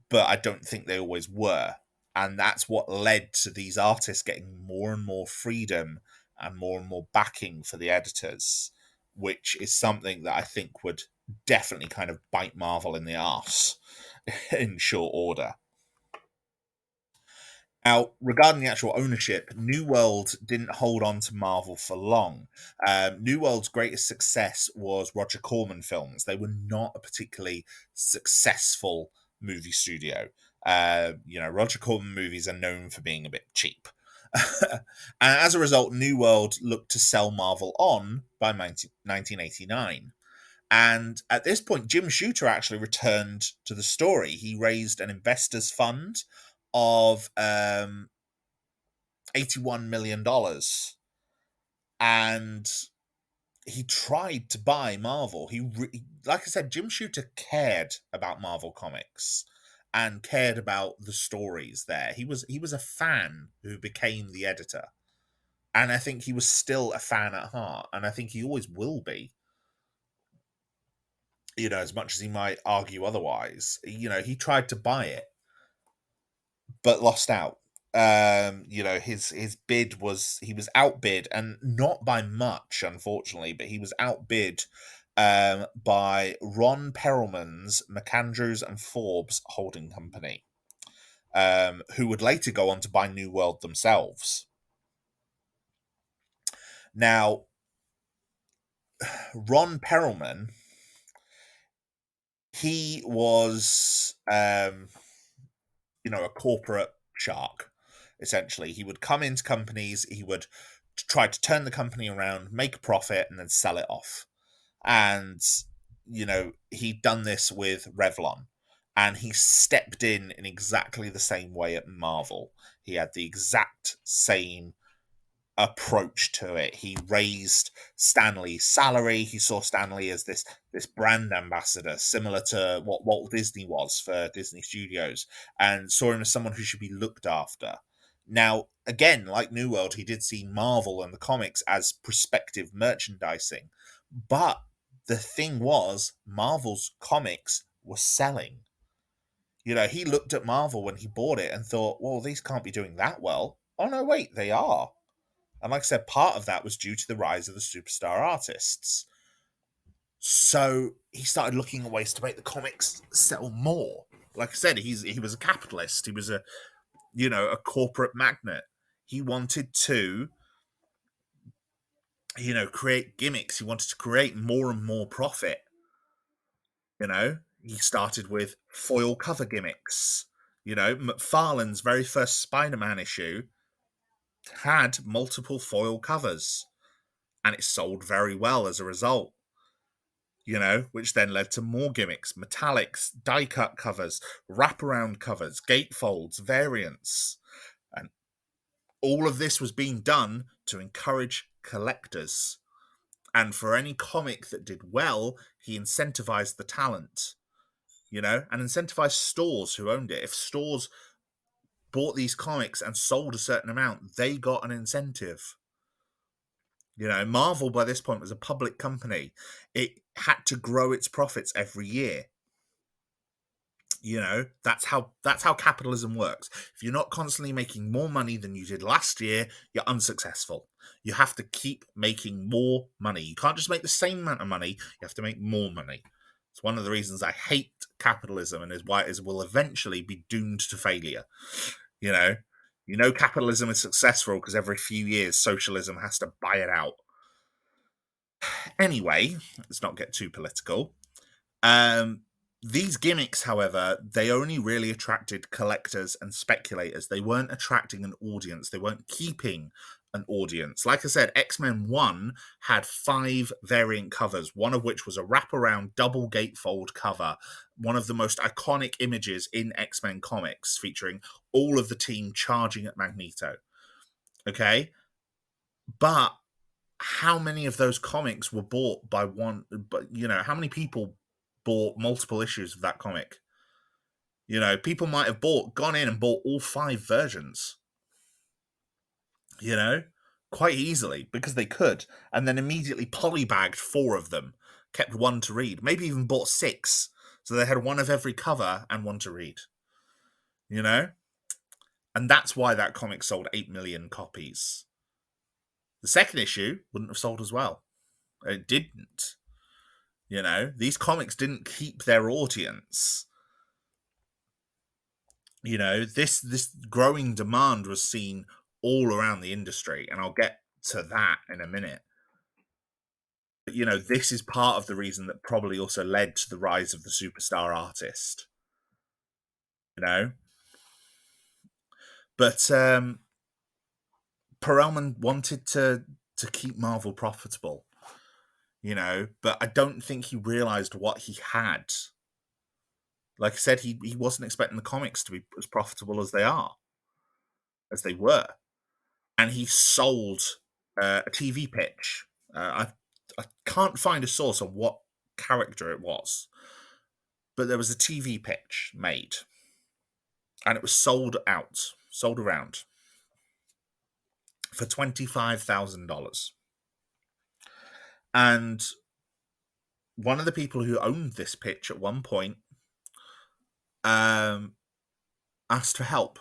But I don't think they always were. And that's what led to these artists getting more and more freedom and more backing for the editors, which is something that I think would definitely kind of bite Marvel in the arse in short order. Now, regarding the actual ownership, New World didn't hold on to Marvel for long. New World's greatest success was Roger Corman Films. They were not a particularly successful movie studio. Roger Corman movies are known for being a bit cheap. And as a result, New World looked to sell Marvel on by 1989. And at this point, Jim Shooter actually returned to the story. He raised an investors fund of $81 million dollars, and he tried to buy Marvel. Like I said, Jim Shooter cared about Marvel Comics and cared about the stories there. He was a fan who became the editor. And I think he was still a fan at heart, and I think he always will be. As much as he might argue otherwise, he tried to buy it but lost out. His bid was he was outbid, and not by much, unfortunately, but he was outbid by Ron Perelman's McAndrews and Forbes holding company, who would later go on to buy New World themselves. Now, Ron Perelman, he was a corporate shark. Essentially, he would come into companies, he would try to turn the company around, make a profit, and then sell it off. And he'd done this with Revlon, and he stepped in exactly the same way at Marvel. He had the exact same approach to it. He raised Stanley's salary. He saw Stanley as this brand ambassador, similar to what Walt Disney was for Disney Studios, and saw him as someone who should be looked after. Now, again, like New World, he did see Marvel and the comics as prospective merchandising. But the thing was, Marvel's comics were selling. He looked at Marvel when he bought it and thought, well, these can't be doing that well. Oh, no, wait, they are. And like I said, part of that was due to the rise of the superstar artists. So he started looking at ways to make the comics sell more. Like I said, he was a capitalist. He was a corporate magnate. He wanted to create gimmicks. He wanted to create more and more profit. He started with foil cover gimmicks. McFarlane's very first Spider-Man issue had multiple foil covers, and it sold very well as a result. Which then led to more gimmicks, metallics, die cut covers, wraparound covers, gatefolds, variants. And all of this was being done to encourage collectors. And for any comic that did well, he incentivized the talent, and incentivized stores who owned it. If stores bought these comics and sold a certain amount, they got an incentive. Marvel by this point was a public company. It had to grow its profits every year. That's how capitalism works. If you're not constantly making more money than you did last year, you're unsuccessful. You have to keep making more money. You can't just make the same amount of money. You have to make more money. It's one of the reasons I hate capitalism, and is why it will eventually be doomed to failure. Capitalism is successful because every few years socialism has to buy it out. Anyway, let's not get too political. These gimmicks, however, they only really attracted collectors and speculators. They weren't attracting an audience. They weren't keeping an audience. Like I said, X-Men 1 had 5 variant covers, one of which was a wraparound double gatefold cover, one of the most iconic images in X-Men comics, featuring all of the team charging at Magneto. Okay? But how many of those comics were bought by one? But how many people bought multiple issues of that comic? People might have gone in and bought all 5 versions. Quite easily, because they could, and then immediately polybagged 4 of them, kept 1 to read, maybe even bought 6, so they had 1 of every cover and 1 to read. And that's why that comic sold 8 million copies. The second issue wouldn't have sold as well. It didn't. These comics didn't keep their audience. This growing demand was seen all around the industry, and I'll get to that in a minute. But, this is part of the reason that probably also led to the rise of the superstar artist. But Perelman wanted to keep Marvel profitable, but I don't think he realized what he had. Like I said, he wasn't expecting the comics to be as profitable as they were, and he sold a TV pitch. I can't find a source on what character it was, but there was a TV pitch made, and it was sold around for $25,000. And one of the people who owned this pitch at one point asked for help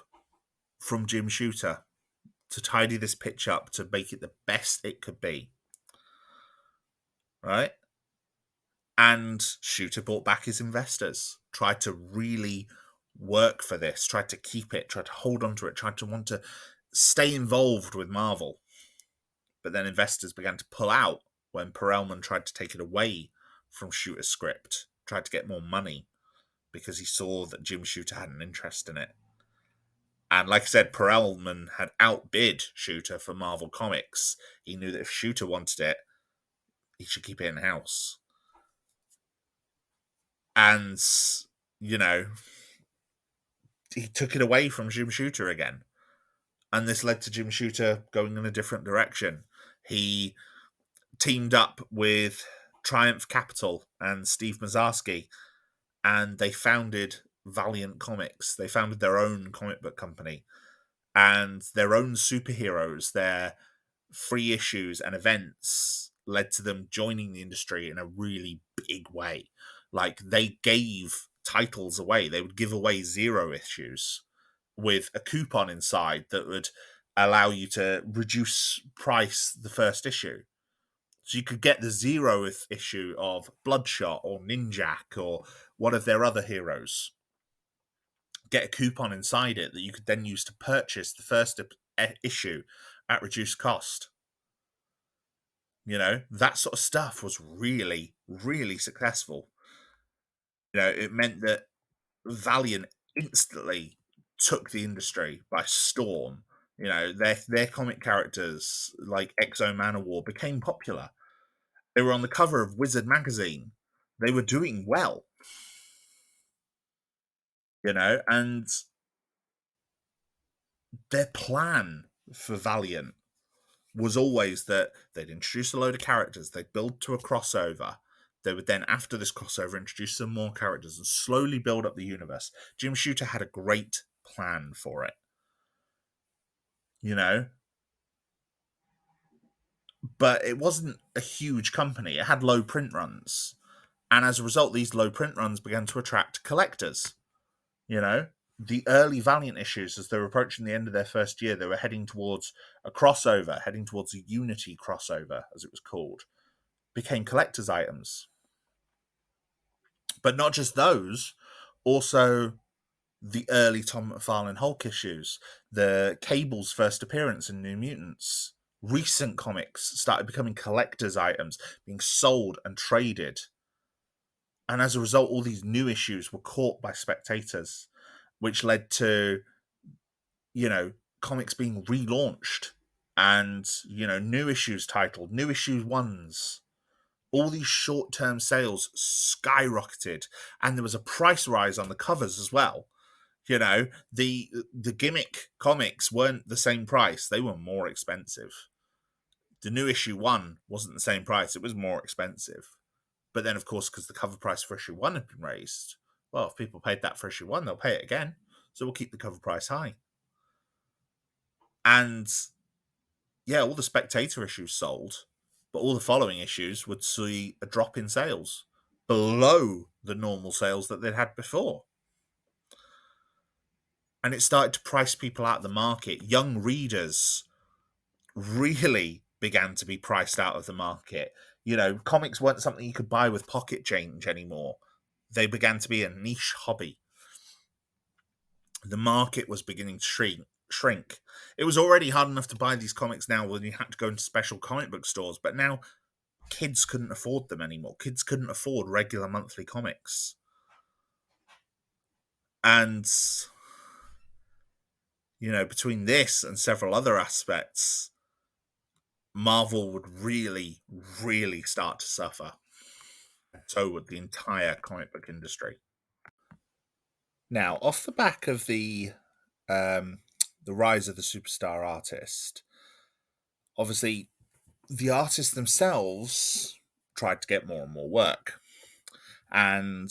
from Jim Shooter to tidy this pitch up to make it the best it could be. Right? And Shooter brought back his investors, tried to really work for this, tried to keep it, tried to hold on to it, tried to want to stay involved with Marvel. But then investors began to pull out when Perelman tried to take it away from Shooter's script, tried to get more money because he saw that Jim Shooter had an interest in it. And like I said, Perelman had outbid Shooter for Marvel Comics. He knew that if Shooter wanted it, he should keep it in-house. And, he took it away from Jim Shooter again. And this led to Jim Shooter going in a different direction. He teamed up with Triumph Capital and Steve Mazzarski, and they founded Valiant Comics. They founded their own comic book company and their own superheroes. Their free issues and events led to them joining the industry in a really big way. Like, they gave titles away. They would give away 0 issues with a coupon inside that would allow you to reduce price the first issue. So you could get the 0th issue of Bloodshot or Ninjak or one of their other heroes. Get a coupon inside it that you could then use to purchase the first issue at reduced cost. That sort of stuff was really, really successful. It meant that Valiant instantly took the industry by storm. Their comic characters like Exo Manowar became popular. They were on the cover of Wizard magazine. They were doing well. And their plan for Valiant was always that they'd introduce a load of characters, they'd build to a crossover. They would then, after this crossover, introduce some more characters and slowly build up the universe. Jim Shooter had a great plan for it. But it wasn't a huge company. It had low print runs. And as a result, these low print runs began to attract collectors. The early Valiant issues, as they were approaching the end of their first year, they were heading towards a crossover, heading towards a Unity crossover, as it was called, became collector's items. But not just those, also the early Tom McFarlane Hulk issues, the Cable's first appearance in New Mutants. Recent comics started becoming collector's items, being sold and traded. And as a result, all these new issues were caught by spectators, which led to, comics being relaunched and, new issues titled, new issues ones. All these short-term sales skyrocketed, and there was a price rise on the covers as well. The gimmick comics weren't the same price. They were more expensive. The new issue 1 wasn't the same price. It was more expensive. But then, of course, because the cover price for issue 1 had been raised, well, if people paid that for issue 1, they'll pay it again. So we'll keep the cover price high. And, yeah, all the Spectator issues sold, but all the following issues would see a drop in sales below the normal sales that they'd had before. And it started to price people out of the market. Young readers really began to be priced out of the market. Comics weren't something you could buy with pocket change anymore. They began to be a niche hobby. The market was beginning to shrink. It was already hard enough to buy these comics now when you had to go into special comic book stores, but now kids couldn't afford them anymore. Kids couldn't afford regular monthly comics. And between this and several other aspects, Marvel would really, really start to suffer. So would the entire comic book industry. Now, off the back of the rise of the superstar artist, obviously the artists themselves tried to get more and more work. And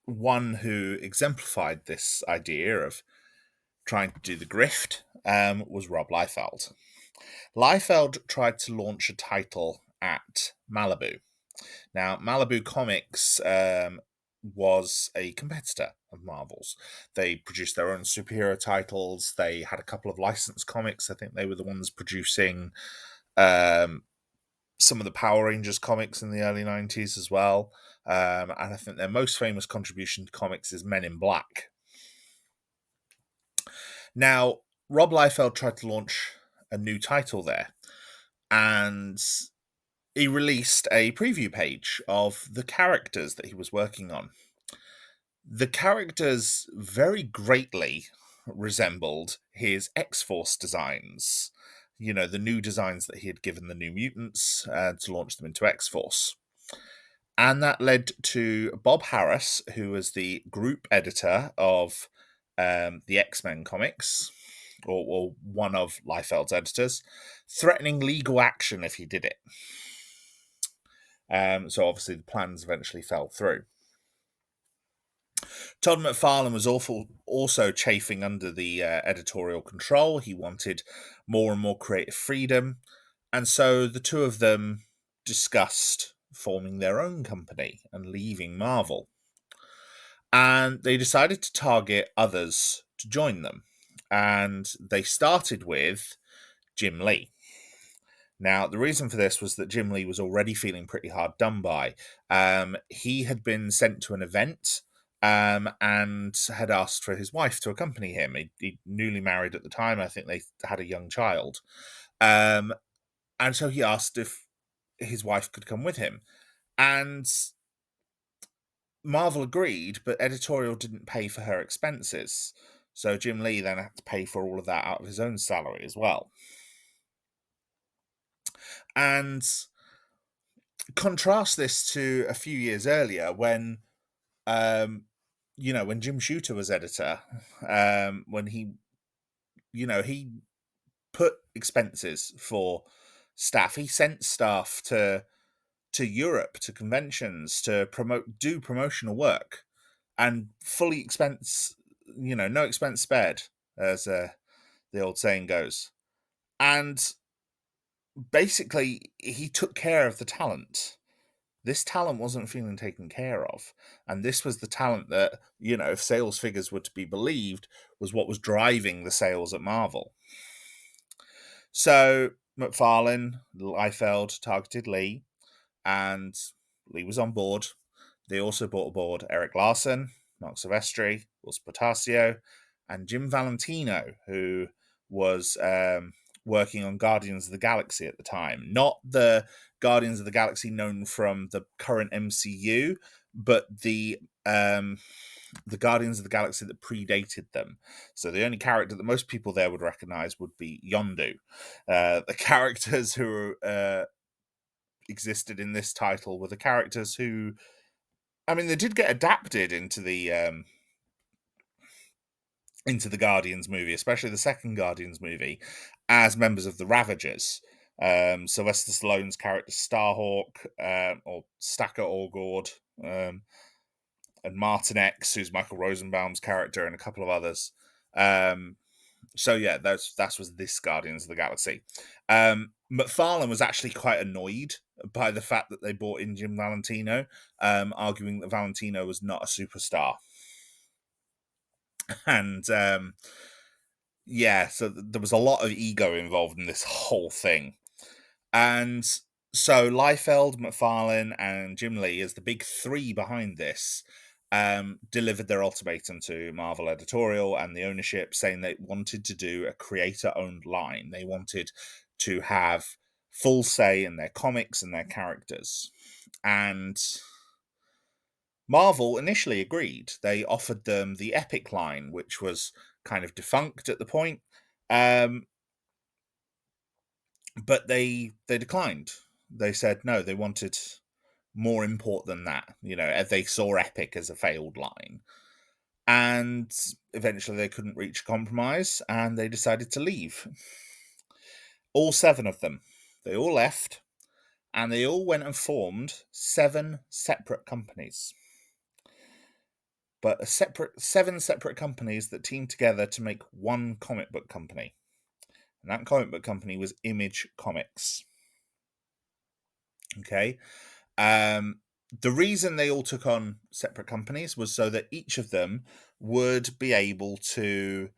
one who exemplified this idea of trying to do the grift was Rob Liefeld. Liefeld tried to launch a title at Malibu. Now, Malibu Comics was a competitor of Marvel's. They produced their own superhero titles. They had a couple of licensed comics. I think they were the ones producing some of the Power Rangers comics in the early 90s as well. And I think their most famous contribution to comics is Men in Black. Now, Rob Liefeld tried to launch a new title there, and he released a preview page of the characters that he was working on. The characters very greatly resembled his X-Force designs. The new designs that he had given the New Mutants to launch them into X-Force. And that led to Bob Harris, who was the group editor of the X-Men comics, or one of Liefeld's editors, threatening legal action if he did it. So obviously the plans eventually fell through. Todd McFarlane was also chafing under the editorial control. He wanted more and more creative freedom. And so the two of them discussed forming their own company and leaving Marvel. And they decided to target others to join them. And they started with Jim Lee. Now, the reason for this was that Jim Lee was already feeling pretty hard done by. He had been sent to an event and had asked for his wife to accompany him. He'd newly married at the time. I think they had a young child. And so he asked if his wife could come with him. And Marvel agreed, but editorial didn't pay for her expenses. So Jim Lee then had to pay for all of that out of his own salary as well. And contrast this to a few years earlier when when Jim Shooter was editor, when he put expenses for staff. He sent staff to Europe, to conventions, to do promotional work, and fully expense, no expense spared, as the old saying goes. And basically, he took care of the talent. This talent wasn't feeling taken care of. And this was the talent that, if sales figures were to be believed, was what was driving the sales at Marvel. So McFarlane, Liefeld targeted Lee, and Lee was on board. They also brought aboard Eric Larson, Mark Silvestri, Will Portasio, and Jim Valentino, who was working on Guardians of the Galaxy at the time. Not the Guardians of the Galaxy known from the current MCU, but the Guardians of the Galaxy that predated them. So the only character that most people there would recognize would be Yondu. The characters who existed in this title were the characters who, they did get adapted into the Guardians movie, especially the second Guardians movie, as members of the Ravagers. Sylvester Stallone's character Starhawk, or Stacker Orgord, and Martin X, who's Michael Rosenbaum's character, and a couple of others. So yeah, that was this Guardians of the Galaxy. McFarlane was actually quite annoyed by the fact that they brought in Jim Valentino, arguing that Valentino was not a superstar. And so there was a lot of ego involved in this whole thing. And so Liefeld, McFarlane, and Jim Lee, as the big three behind this, delivered their ultimatum to Marvel editorial and the ownership, saying they wanted to do a creator-owned line. They wanted to have full say in their comics and their characters. And Marvel initially agreed. They offered them the Epic line, which was kind of defunct at the point. Um, but they declined. They said no, they wanted more import than that. They saw Epic as a failed line. And eventually they couldn't reach a compromise and they decided to leave. All 7 of them. They all left and they all went and formed 7 separate companies. But 7 separate companies that teamed together to make one comic book company. And that comic book company was Image Comics. Okay. The reason they all took on separate companies was so that each of them would be able to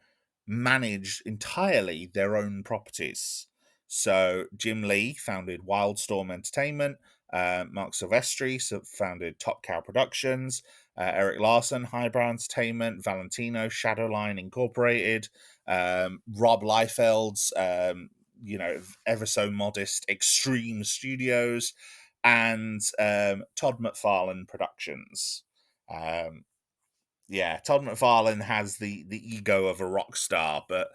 manage entirely their own properties. So Jim Lee founded Wildstorm Entertainment, Mark Silvestri founded Top Cow Productions, Eric Larson, Highbrow Entertainment, Valentino, Shadowline Incorporated, Rob Liefeld's, ever so modest Extreme Studios, and Todd McFarlane Productions. Todd McFarlane has the ego of a rock star, but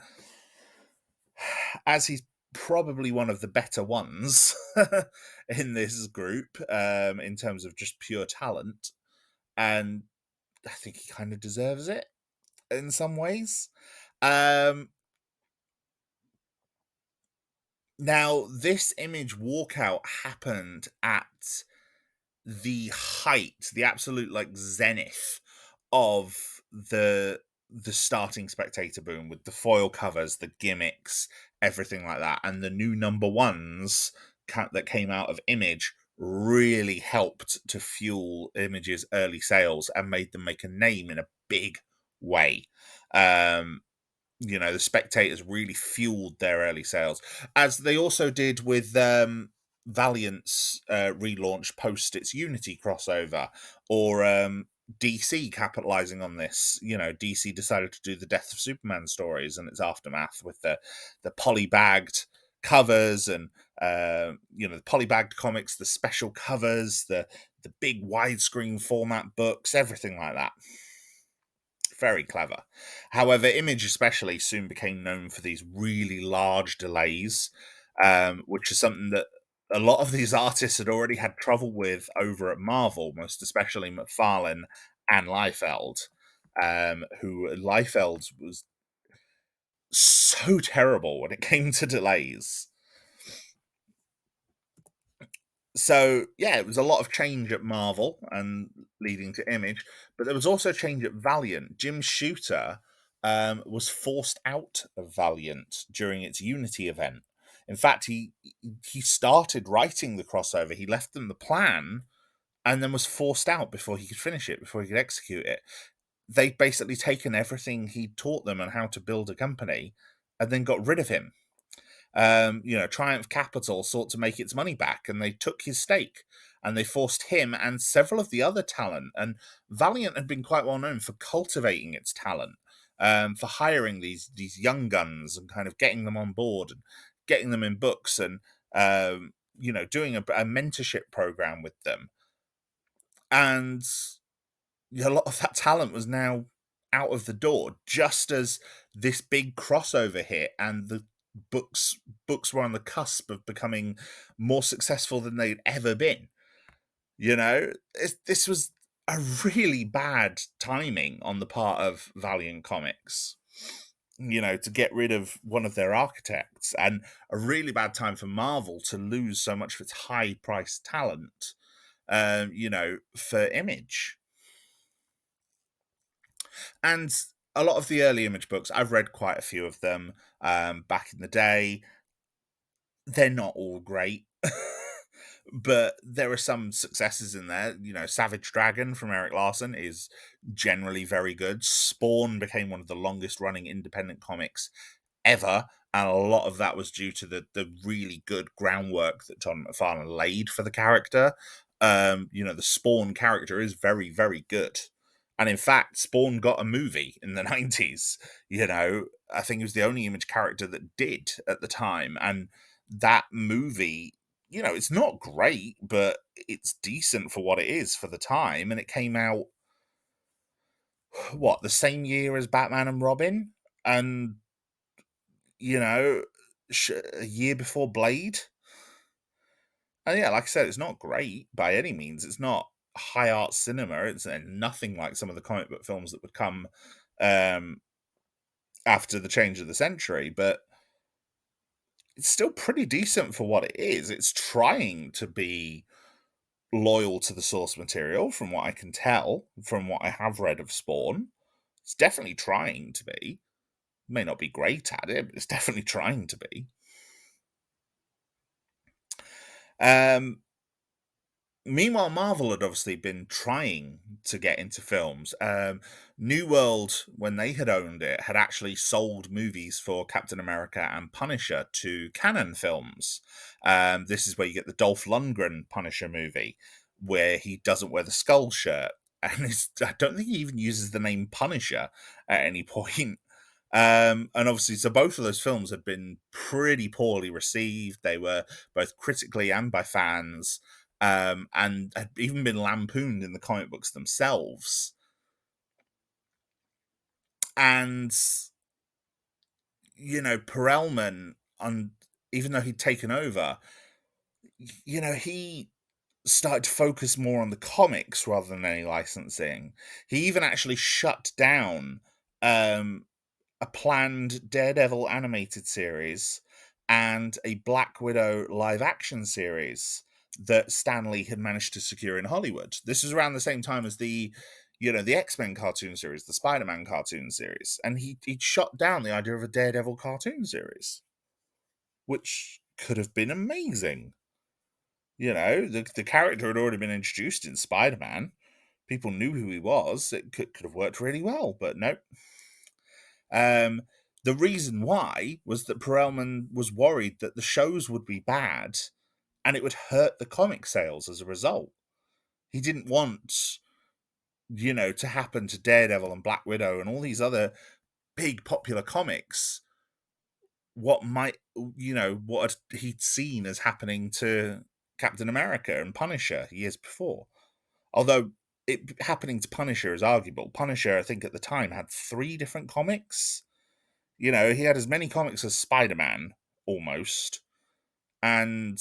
as he's probably one of the better ones in this group, in terms of just pure talent, and I think he kind of deserves it in some ways. Now, this Image walkout happened at the height, the absolute zenith of the starting Spectator boom, with the foil covers, the gimmicks, everything like that, and the new number ones that came out of Image really helped to fuel Image's early sales and made them make a name in a big way. The Spectators really fueled their early sales, as they also did with Valiant's relaunch post its Unity crossover, or DC capitalizing on this. DC decided to do the Death of Superman stories and its aftermath with the polybagged covers and the polybagged comics, the special covers, the big widescreen format books, everything like that. Very clever. However, Image especially soon became known for these really large delays, which is something that a lot of these artists had already had trouble with over at Marvel, most especially McFarlane and Liefeld, who Liefeld was so terrible when it came to delays. So yeah, it was a lot of change at Marvel and leading to Image, but there was also change at Valiant. Jim Shooter was forced out of Valiant during its Unity event. In fact, he started writing the crossover. He left them the plan, and then was forced out before he could finish it, before he could execute it. They'd basically taken everything he taught them on how to build a company, and then got rid of him. Triumph Capital sought to make its money back, and they took his stake, and they forced him and several of the other talent. And Valiant had been quite well known for cultivating its talent, for hiring these young guns and kind of getting them on board and getting them in books, and doing a mentorship program with them. And a lot of that talent was now out of the door just as this big crossover hit, and the books were on the cusp of becoming more successful than they'd ever been. This was a really bad timing on the part of Valiant Comics, to get rid of one of their architects, and a really bad time for Marvel to lose so much of its high priced talent, for Image. And a lot of the early Image books, I've read quite a few of them back in the day. They're not all great, but there are some successes in there. Savage Dragon from Eric Larson is generally very good. Spawn became one of the longest running independent comics ever, and a lot of that was due to the really good groundwork that Todd McFarlane laid for the character. The Spawn character is very, very good. And in fact, Spawn got a movie in the 90s. I think it was the only Image character that did at the time. And that movie, it's not great, but it's decent for what it is for the time. And it came out, the same year as Batman and Robin? and you know, a year before Blade. And yeah, like I said, it's not great by any means. It's not high art cinema. It's nothing like some of the comic book films that would come um, after the change of the century, but it's still pretty decent for what it is. It's trying to be loyal to the source material, from what I can tell, from what I have read of Spawn. It's definitely trying to be. May not be great at it, but it's definitely trying to be. Um, Meanwhile, Marvel had obviously been trying to get into films. New World, when they had owned it, had actually sold movies for Captain America and Punisher to Canon Films. This is where you get the Dolph Lundgren Punisher movie, where he doesn't wear the skull shirt. And I don't think he even uses the name Punisher at any point. And obviously, so both of those films had been pretty poorly received. They were both critically and by fans, and had even been lampooned in the comic books themselves. And Perelman, even though he'd taken over, he started to focus more on the comics rather than any licensing. He even actually shut down um, a planned Daredevil animated series and a Black Widow live action series that Stan Lee had managed to secure in Hollywood. This was around the same time as the X-Men cartoon series, the Spider-Man cartoon series, and he'd shot down the idea of a Daredevil cartoon series, which could have been amazing. The character had already been introduced in Spider-Man. People knew who he was. It could have worked really well, but nope. Um, the reason why was that Perelman was worried that the shows would be bad and it would hurt the comic sales as a result. He didn't want, to happen to Daredevil and Black Widow and all these other big popular comics. What he'd seen as happening to Captain America and Punisher years before. Although it happening to Punisher is arguable. Punisher, I think at the time, had 3 different comics. He had as many comics as Spider-Man, almost. And,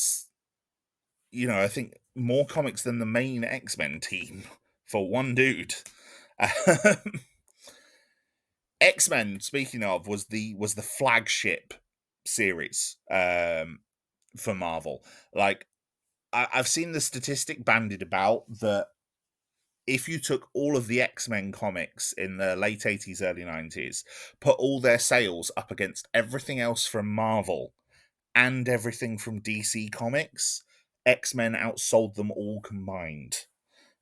I think more comics than the main X-Men team for one dude. X-Men, speaking of, was the flagship series for Marvel. Like, I've seen the statistic bandied about that if you took all of the X-Men comics in the late 80s, early 90s, put all their sales up against everything else from Marvel and everything from DC Comics, X-Men outsold them all combined.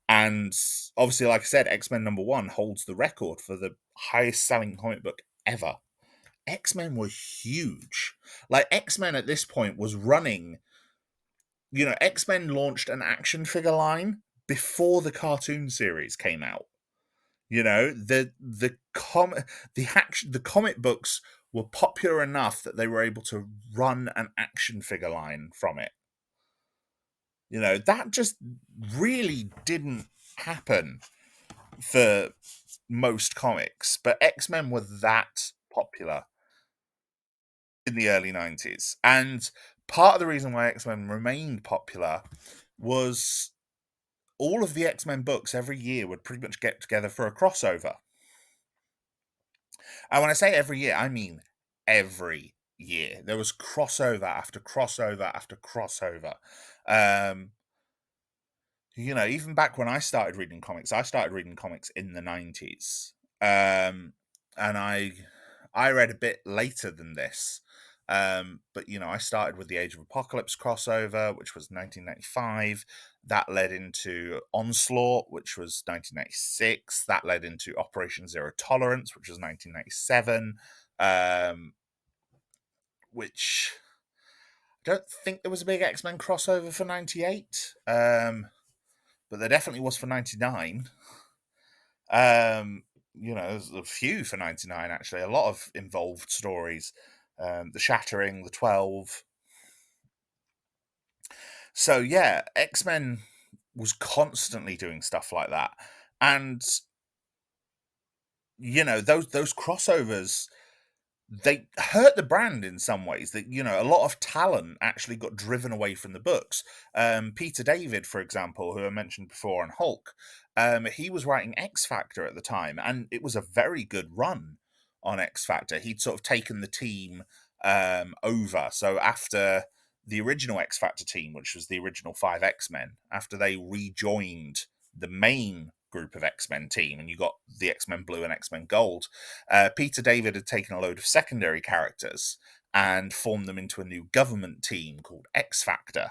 And obviously, like I said, X-Men #1 holds the record for the highest selling comic book ever. X-Men were huge. Like, X-Men at this point was running, X-Men launched an action figure line before the cartoon series came out. The comic books were popular enough that they were able to run an action figure line from it. That just really didn't happen for most comics, but X-Men were that popular in the early 90s. And part of the reason why X-Men remained popular was all of the X-Men books every year would pretty much get together for a crossover. And when I say every year, I mean every year. There was crossover after crossover after crossover. Even back when I started reading comics in the 90s. And I read a bit later than this. But I started with the Age of Apocalypse crossover, which was 1995. That led into Onslaught, which was 1996. That led into Operation Zero Tolerance, which was 1997. Which I don't think there was a big X-Men crossover for 98. But there definitely was for 99. There's a few for 99, actually. A lot of involved stories. The Shattering, the 12. So, yeah, X-Men was constantly doing stuff like that. And, those crossovers, they hurt the brand in some ways. That, a lot of talent actually got driven away from the books. Peter David, for example, who I mentioned before on Hulk, he was writing X Factor at the time, and it was a very good run on X Factor. He'd sort of taken the team over. So after the original X Factor team, which was the original five X-Men, after they rejoined the main group of X-Men team, and you got the X-Men Blue and X-Men Gold, Peter David had taken a load of secondary characters and formed them into a new government team called X Factor.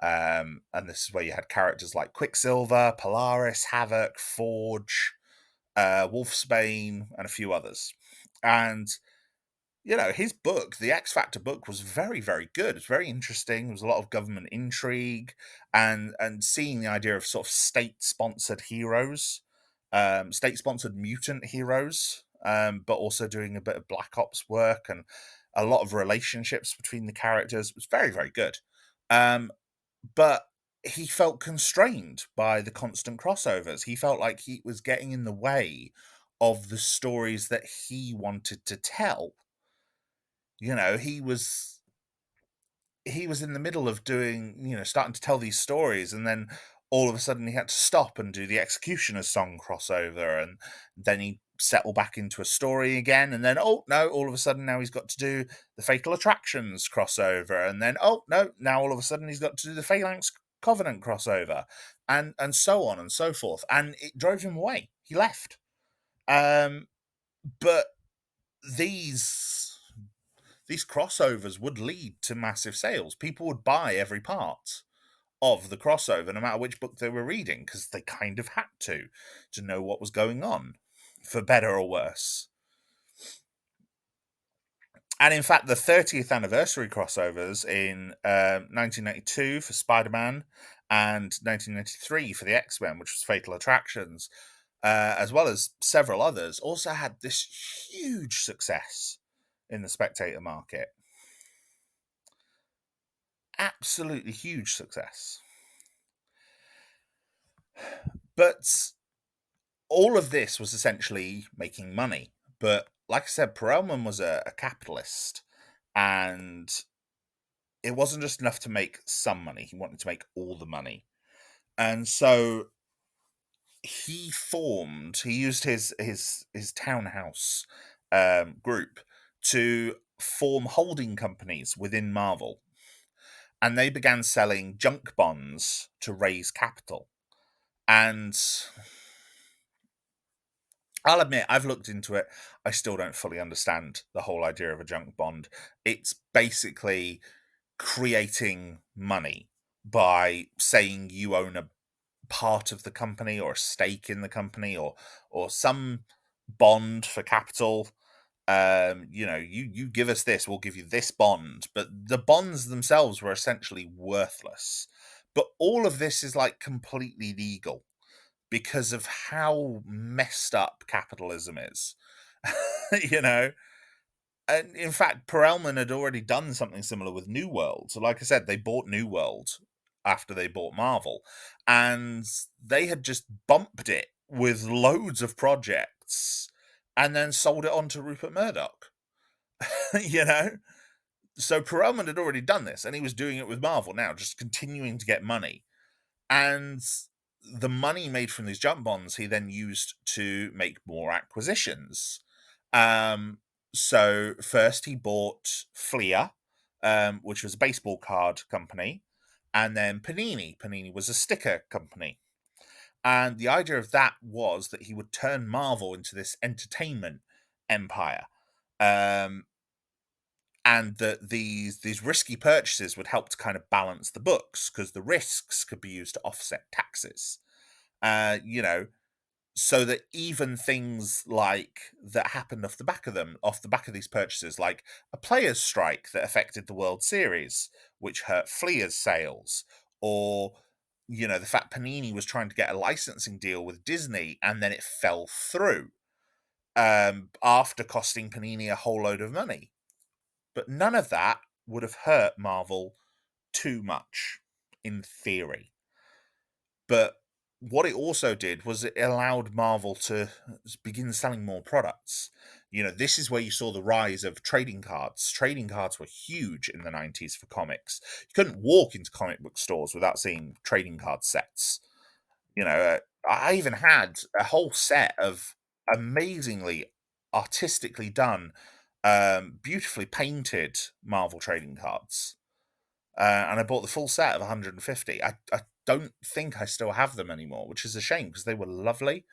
And this is where you had characters like Quicksilver, Polaris, Havoc, Forge, Wolfsbane, and a few others. And his book, the X Factor book, was very, very good. It's very interesting. There was a lot of government intrigue, and seeing the idea of sort of state-sponsored heroes, state-sponsored mutant heroes, but also doing a bit of Black Ops work and a lot of relationships between the characters. It was very, very good. But he felt constrained by the constant crossovers. He felt like he was getting in the way of the stories that he wanted to tell. He was in the middle of doing, starting to tell these stories, and then all of a sudden he had to stop and do the Executioner's Song crossover, and then he settle back into a story again, and then, oh no, all of a sudden now he's got to do the Fatal Attractions crossover, and then, oh no, now all of a sudden he's got to do the Phalanx Covenant crossover, and so on and so forth, and it drove him away. He left. But these crossovers would lead to massive sales. People would buy every part of the crossover, no matter which book they were reading, because they kind of had to know what was going on, for better or worse. And in fact, the 30th anniversary crossovers in 1992 for Spider-Man and 1993 for the X-Men, which was Fatal Attractions, as well as several others, also had this huge success in the Spectator market. Absolutely huge success. But all of this was essentially making money. But like I said, Perelman was a capitalist, and it wasn't just enough to make some money. He wanted to make all the money. And so he used his townhouse group to form holding companies within Marvel. And they began selling junk bonds to raise capital. And I'll admit, I've looked into it. I still don't fully understand the whole idea of a junk bond. It's basically creating money by saying you own a part of the company or a stake in the company, or some bond for capital. You give us this, we'll give you this bond. But the bonds themselves were essentially worthless. But all of this is like completely legal because of how messed up capitalism is. you know and in fact, Perelman had already done something similar with New World. So like I said, they bought New World after they bought Marvel, and they had just bumped it with loads of projects and then sold it on to Rupert Murdoch. you know so Perelman had already done this, and he was doing it with Marvel now, just continuing to get money. And the money made from these jump bonds he then used to make more acquisitions. So first he bought Fleer, which was a baseball card company, and then Panini. Panini was a sticker company. And the idea of that was that he would turn Marvel into this entertainment empire. And that these risky purchases would help to kind of balance the books, because the risks could be used to offset taxes. Uh, you know, so that even things like that happened off the back of these purchases, like a players' strike that affected the World Series, which hurt Fleer's sales, or the fact Panini was trying to get a licensing deal with Disney and then it fell through, after costing Panini a whole load of money. But none of that would have hurt Marvel too much, in theory. But what it also did was it allowed Marvel to begin selling more products. This is where you saw the rise of trading cards. Trading cards were huge in the 90s for comics. You couldn't walk into comic book stores without seeing trading card sets. I even had a whole set of amazingly artistically done, beautifully painted Marvel trading cards. And I bought the full set of 150. I don't think I still have them anymore, which is a shame because they were lovely.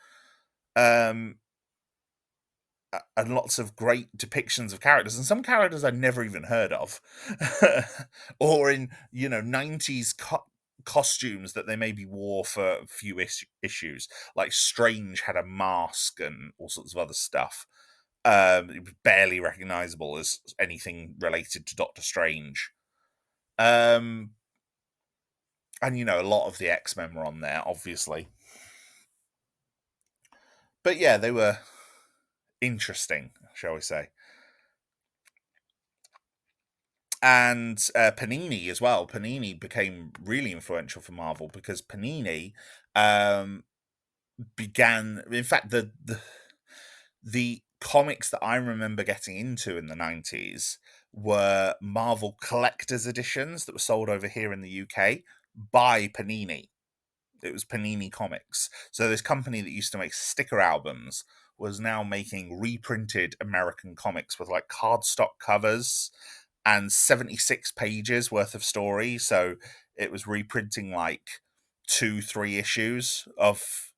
Um, and lots of great depictions of characters, and some characters I'd never even heard of, or in 90s costumes that they maybe wore for a few issues. Like Strange had a mask and all sorts of other stuff. It was barely recognizable as anything related to Doctor Strange. Um, and a lot of the X-Men were on there, obviously. But yeah, they were interesting, shall we say. And Panini as well. Panini became really influential for Marvel because Panini um, began. In fact, the comics that I remember getting into in the 90s were Marvel collector's editions that were sold over here in the UK by Panini. It was Panini Comics. So this company that used to make sticker albums was now making reprinted American comics with like cardstock covers and 76 pages worth of story. So it was reprinting like 2, 3 issues of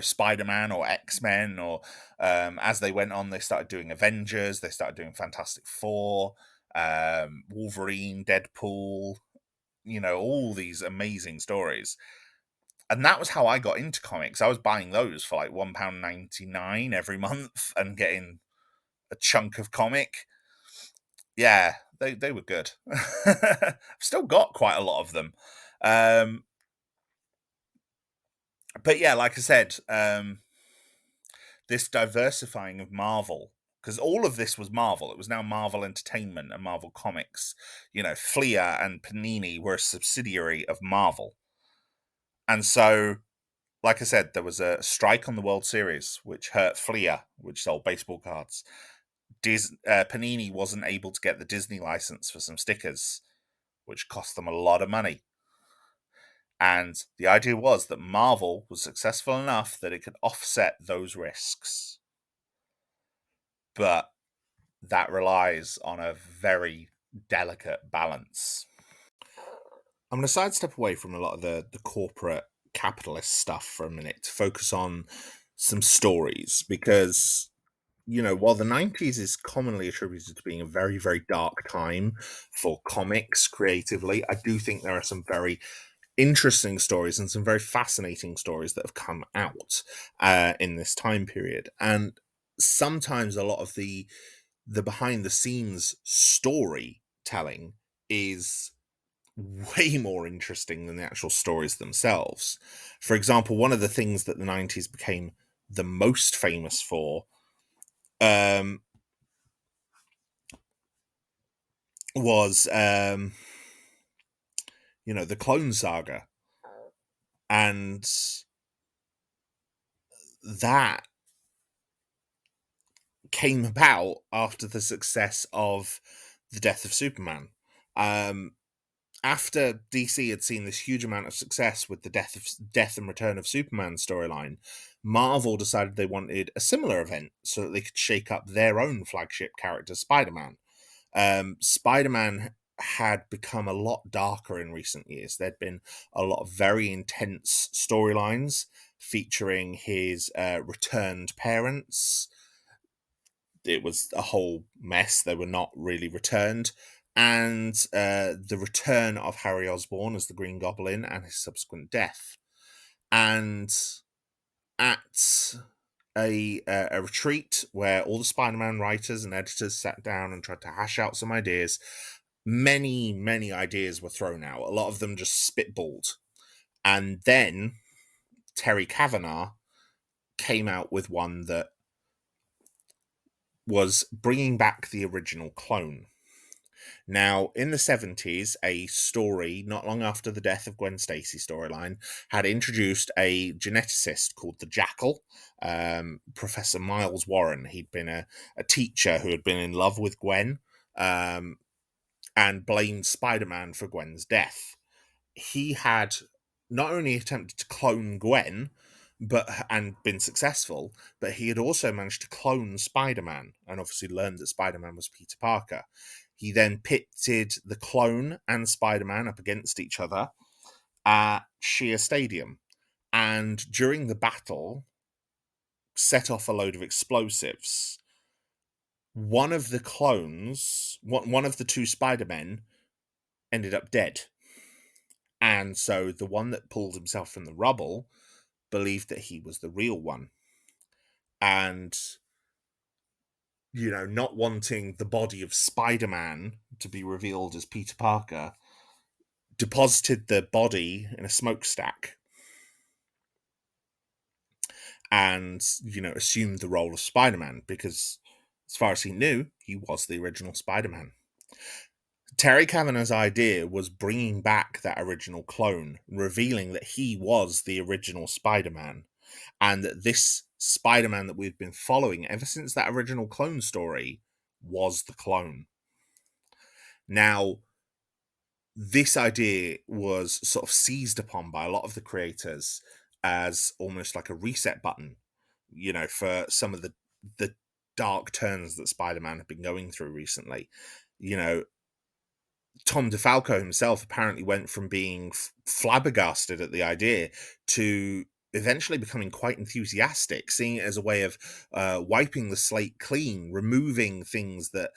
Spider-Man or X-Men, or as they went on, they started doing Avengers, they started doing Fantastic Four, Wolverine, Deadpool, all these amazing stories. And that was how I got into comics. I was buying those for like £1.99 every month and getting a chunk of comic. Yeah, they were good. I've still got quite a lot of them. Um, but yeah, like I said, this diversifying of Marvel, because all of this was Marvel. It was now Marvel Entertainment and Marvel Comics. Fleer and Panini were a subsidiary of Marvel. And so, like I said, there was a strike on the World Series, which hurt Fleer, which sold baseball cards. Panini wasn't able to get the Disney license for some stickers, which cost them a lot of money. And the idea was that Marvel was successful enough that it could offset those risks. But that relies on a very delicate balance. I'm going to sidestep away from a lot of the corporate capitalist stuff for a minute to focus on some stories because while the 90s is commonly attributed to being a very, very dark time for comics creatively, I do think there are some very interesting stories and some very fascinating stories that have come out in this time period. And sometimes a lot of the behind the scenes storytelling is way more interesting than the actual stories themselves. For example, one of the things that the 90s became the most famous for um, was the Clone Saga, and that came about after the success of the death of Superman. Um, After DC had seen this huge amount of success with the death and return of Superman storyline, Marvel decided they wanted a similar event so that they could shake up their own flagship character, Spider-Man. Spider-Man had become a lot darker in recent years. There'd been a lot of very intense storylines featuring his returned parents. It was a whole mess. They were not really returned. And the return of Harry Osborn as the Green Goblin and his subsequent death. And at a retreat where all the Spider-Man writers and editors sat down and tried to hash out some ideas, many ideas were thrown out. A lot of them just spitballed. And then Terry Kavanagh came out with one that was bringing back the original clone. Now, in the 70s, a story not long after the death of Gwen Stacy storyline had introduced a geneticist called the Jackal, Professor Miles Warren. He'd been a teacher who had been in love with Gwen, and blamed Spider-Man for Gwen's death. He had not only attempted to clone Gwen, and been successful, but he had also managed to clone Spider-Man, and obviously learned that Spider-Man was Peter Parker. He then pitted the clone and Spider-Man up against each other at Shea Stadium, and during the battle, set off a load of explosives. One of the clones, one of the two Spider-Men, ended up dead. And so the one that pulled himself from the rubble believed that he was the real one. And, not wanting the body of Spider-Man to be revealed as Peter Parker, deposited the body in a smokestack and, assumed the role of Spider-Man because, as far as he knew, he was the original Spider-Man. Terry Kavanagh's idea was bringing back that original clone, revealing that he was the original Spider-Man, and that this Spider-Man that we've been following ever since that original clone story was the clone. Now, this idea was sort of seized upon by a lot of the creators as almost like a reset button, for some of the dark turns that Spider-Man had been going through recently. Tom DeFalco himself apparently went from being flabbergasted at the idea to eventually becoming quite enthusiastic, seeing it as a way of wiping the slate clean, removing things that,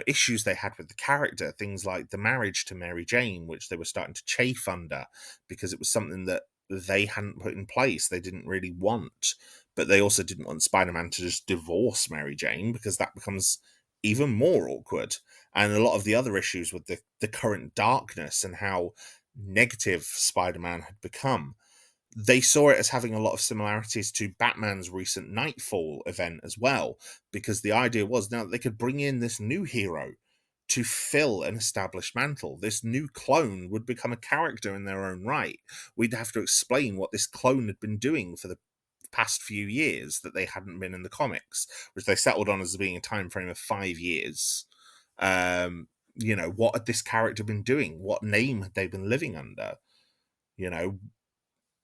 issues they had with the character, things like the marriage to Mary Jane, which they were starting to chafe under because it was something that they hadn't put in place, they didn't really want. But they also didn't want Spider-Man to just divorce Mary Jane because that becomes even more awkward. And a lot of the other issues with the current darkness and how negative Spider-Man had become, they saw it as having a lot of similarities to Batman's recent Nightfall event as well, because the idea was now that they could bring in this new hero to fill an established mantle. This new clone would become a character in their own right. We'd have to explain what this clone had been doing for the past few years that they hadn't been in the comics, which they settled on as being a time frame of 5 years. What had this character been doing? What name had they been living under?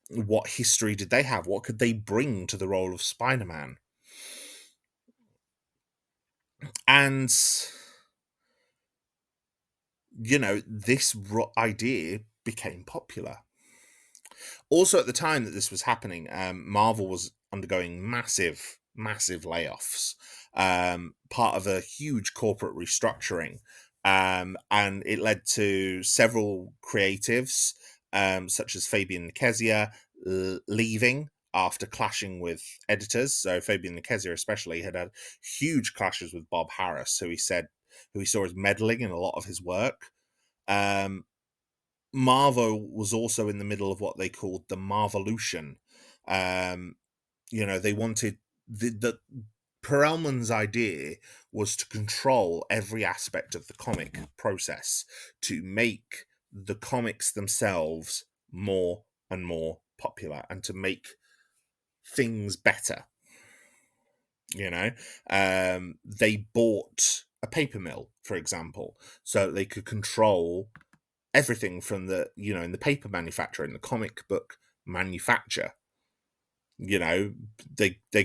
What history did they have? What could they bring to the role of Spider-Man? And, this idea became popular. Also, at the time that this was happening, Marvel was undergoing massive, massive layoffs, part of a huge corporate restructuring. And it led to several creatives, such as Fabian Nicieza, leaving after clashing with editors. So Fabian Nicieza especially had huge clashes with Bob Harris, who he saw as meddling in a lot of his work. Marvel was also in the middle of what they called the Marvolution. They wanted the Perelman's idea was to control every aspect of the comic process, to make the comics themselves more and more popular, and to make things better. They bought a paper mill, for example, so they could control everything from in the paper manufacturer, in the comic book manufacture. They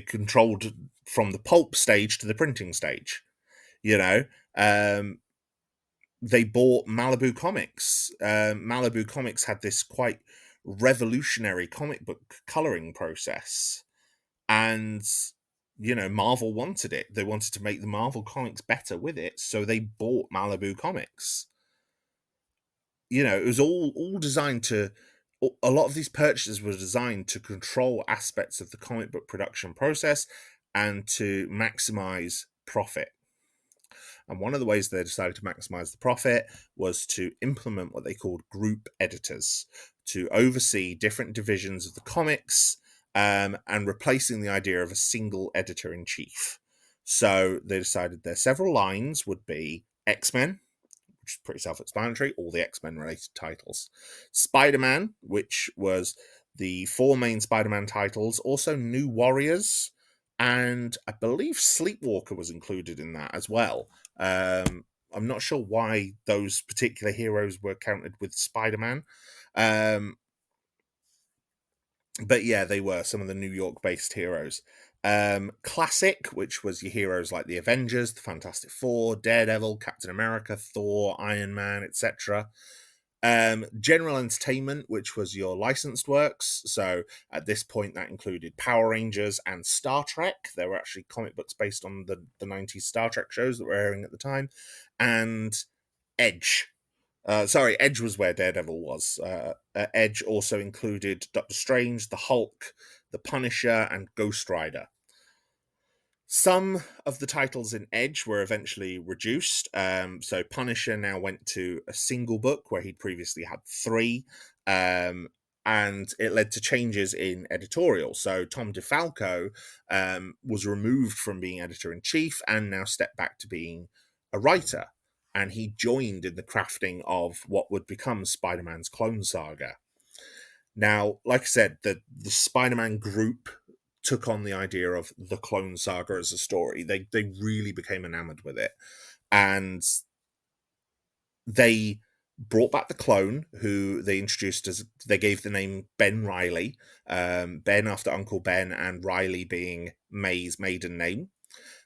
controlled from the pulp stage to the printing stage. They bought Malibu Comics. Malibu Comics had this quite revolutionary comic book coloring process, and Marvel wanted it. They wanted to make the Marvel comics better with it, so they bought Malibu Comics. It was all designed to. A lot of these purchases were designed to control aspects of the comic book production process and to maximize profit. And one of the ways they decided to maximize the profit was to implement what they called group editors to oversee different divisions of the comics, and replacing the idea of a single editor in chief. So they decided their several lines would be X-Men, which is pretty self-explanatory, all the X-Men related titles. Spider-Man, which was the 4 main Spider-Man titles, also New Warriors, and I believe Sleepwalker was included in that as well. I'm not sure why those particular heroes were counted with Spider-Man. But yeah, they were some of the New York-based heroes. Classic, which was your heroes like the Avengers, the Fantastic Four, Daredevil, Captain America, Thor, Iron Man, etc. General Entertainment, which was your licensed works. So at this point, that included Power Rangers and Star Trek. There were actually comic books based on the 90s Star Trek shows that were airing at the time. And Edge. Sorry, Edge was where Daredevil was. Edge also included Doctor Strange, the Hulk, the Punisher, and Ghost Rider. Some of the titles in Edge were eventually reduced. So Punisher now went to a single book where he'd previously had 3. And it led to changes in editorial. So Tom DeFalco was removed from being editor-in-chief and now stepped back to being a writer. And he joined in the crafting of what would become Spider-Man's Clone Saga. Now, like I said, the Spider-Man group took on the idea of the Clone Saga as a story. They really became enamored with it. And they brought back the clone, who they introduced as, they gave the name Ben Reilly. Ben after Uncle Ben, and Riley being May's maiden name.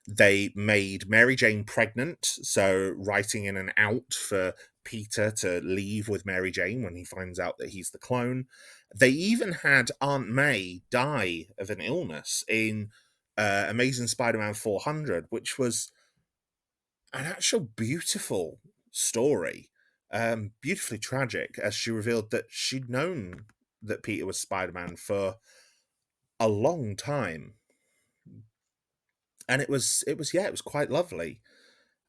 They made Mary Jane pregnant, so writing in an out for Peter to leave with Mary Jane when he finds out that he's the clone. They even had Aunt May die of an illness in Amazing Spider-Man 400, which was an actual beautiful story, beautifully tragic, as she revealed that she'd known that Peter was Spider-Man for a long time. And it was quite lovely.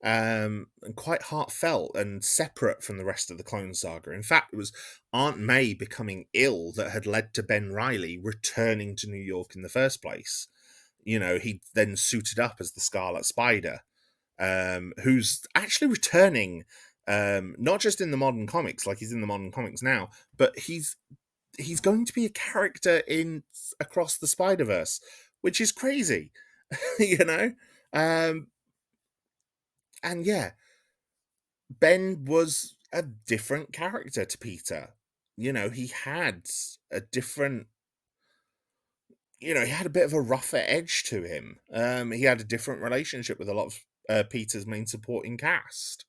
And quite heartfelt and separate from the rest of the Clone Saga. In fact, it was Aunt May becoming ill that had led to Ben Reilly returning to New York in the first place. You know, he then suited up as the Scarlet Spider, who's actually returning, not just in the modern comics, like he's in the modern comics now, but he's going to be a character in Across the Spider-Verse, which is crazy, you know? And yeah, Ben was a different character to Peter. You know, he had a different, he had a bit of a rougher edge to him. He had a different relationship with a lot of Peter's main supporting cast.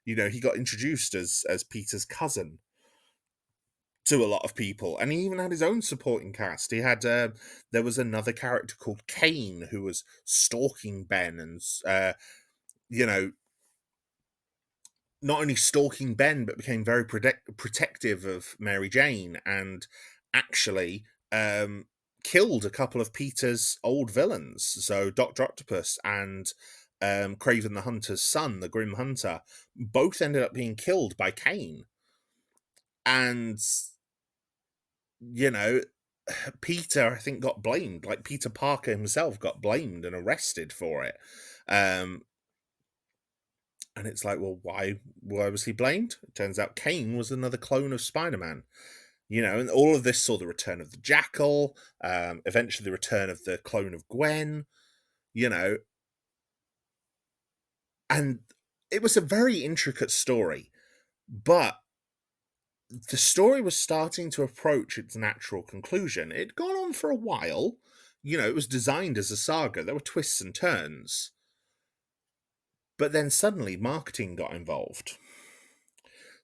You know, he got introduced as Peter's cousin to a lot of people, and he even had his own supporting cast. He had there was another character called Kane who was stalking Ben, and you know, not only stalking Ben, but became very protective of Mary Jane, and actually killed a couple of Peter's old villains. So Dr. Octopus and Kraven the Hunter's son, the Grim Hunter, both ended up being killed by Kane. And, you know, Peter, I think, got blamed. Like, Peter Parker himself got blamed and arrested for it. And it's like, well, why was he blamed? It turns out Kane was another clone of Spider-Man. You know, and all of this saw the return of the Jackal, eventually the return of the clone of Gwen, you know. And it was a very intricate story, but the story was starting to approach its natural conclusion. It'd gone on for a while. You know, it was designed as a saga. There were twists and turns. But then suddenly marketing got involved.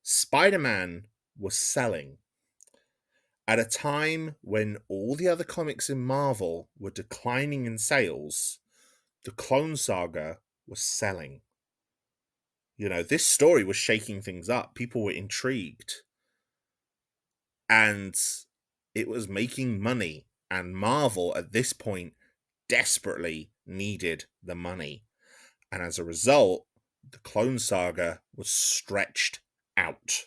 Spider-Man was selling at a time when all the other comics in Marvel were declining in sales. The Clone Saga was selling. You know, this story was shaking things up. People were intrigued. And it was making money. And Marvel, at this point, desperately needed the money. And as a result, the Clone Saga was stretched out.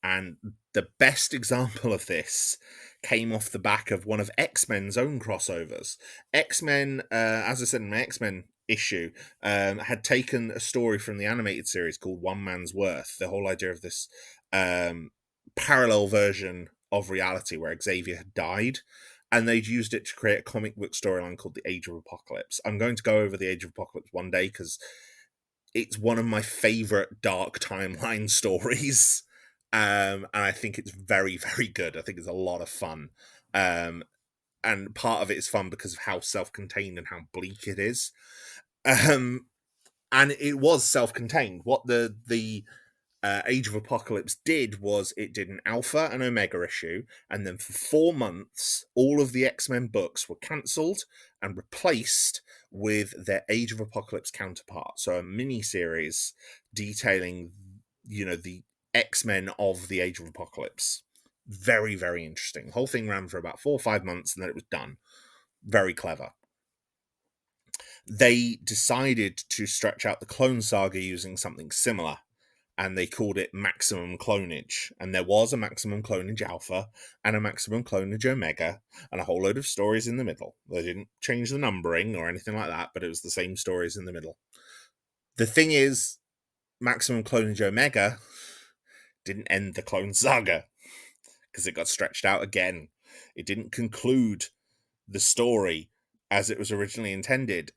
And the best example of this came off the back of one of X-Men's own crossovers. X-Men, as I said in my X-Men issue, had taken a story from the animated series called One Man's Worth. The whole idea of this um, parallel version of reality where Xavier had died, and they'd used it to create a comic book storyline called the Age of Apocalypse. I'm going to go over the Age of Apocalypse one day because it's one of my favorite dark timeline stories. And I think it's very, very good. I think it's a lot of fun. And part of it is fun because of how self-contained and how bleak it is. Um, and it was self-contained. What the Age of Apocalypse did was it did an alpha and omega issue, and then for 4 months, all of the X-Men books were cancelled and replaced with their Age of Apocalypse counterpart. So a mini series detailing, the X-Men of the Age of Apocalypse. Very, very interesting. The whole thing ran for about 4 or 5 months, and then it was done. Very clever. They decided to stretch out the Clone Saga using something similar, and they called it Maximum Clonage. And there was a Maximum Clonage Alpha and a Maximum Clonage Omega, and a whole load of stories in the middle. They didn't change the numbering or anything like that, but it was the same stories in the middle. The thing is, Maximum Clonage Omega didn't end the Clone Saga because it got stretched out again. It didn't conclude the story as it was originally intended.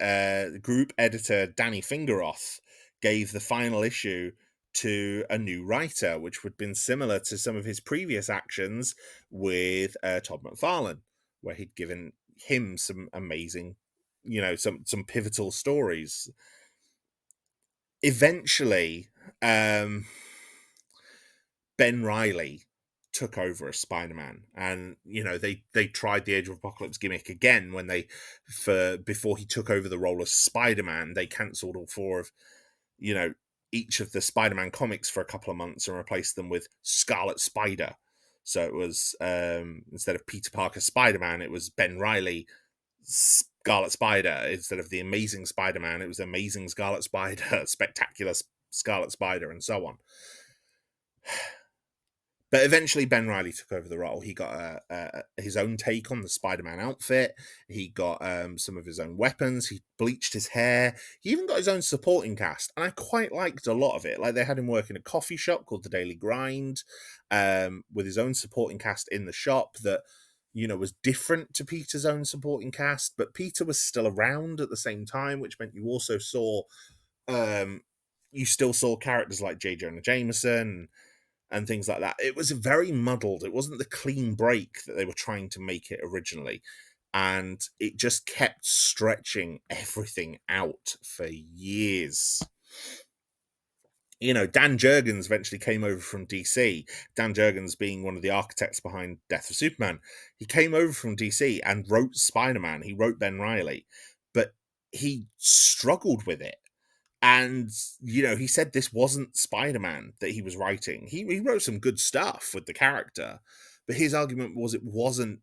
Group editor Danny Fingeroth gave the final issue to a new writer, which would have been similar to some of his previous actions with Todd McFarlane, where he'd given him some amazing, some pivotal stories. Eventually, Ben Reilly took over as Spider-Man, and they tried the Age of Apocalypse gimmick again when before he took over the role of Spider-Man. They cancelled all four of each of the Spider-Man comics for a couple of months and replaced them with Scarlet Spider. So it was instead of Peter Parker Spider-Man, it was Ben Reilly Scarlet Spider. Instead of the Amazing Spider-Man, it was Amazing Scarlet Spider, Spectacular Scarlet Spider, and so on. But eventually, Ben Reilly took over the role. He got his own take on the Spider-Man outfit. He got some of his own weapons. He bleached his hair. He even got his own supporting cast, and I quite liked a lot of it. Like, they had him work in a coffee shop called the Daily Grind, with his own supporting cast in the shop that was different to Peter's own supporting cast. But Peter was still around at the same time, which meant you also saw, you still saw characters like J. Jonah Jameson and things like that. It was very muddled. It wasn't the clean break that they were trying to make it originally. And it just kept stretching everything out for years. Dan Jurgens eventually came over from DC. Dan Jurgens being one of the architects behind Death of Superman. He came over from DC and wrote Spider-Man. He wrote Ben Reilly, but he struggled with it. And he said this wasn't Spider-Man that he was writing. He wrote some good stuff with the character, but his argument was it wasn't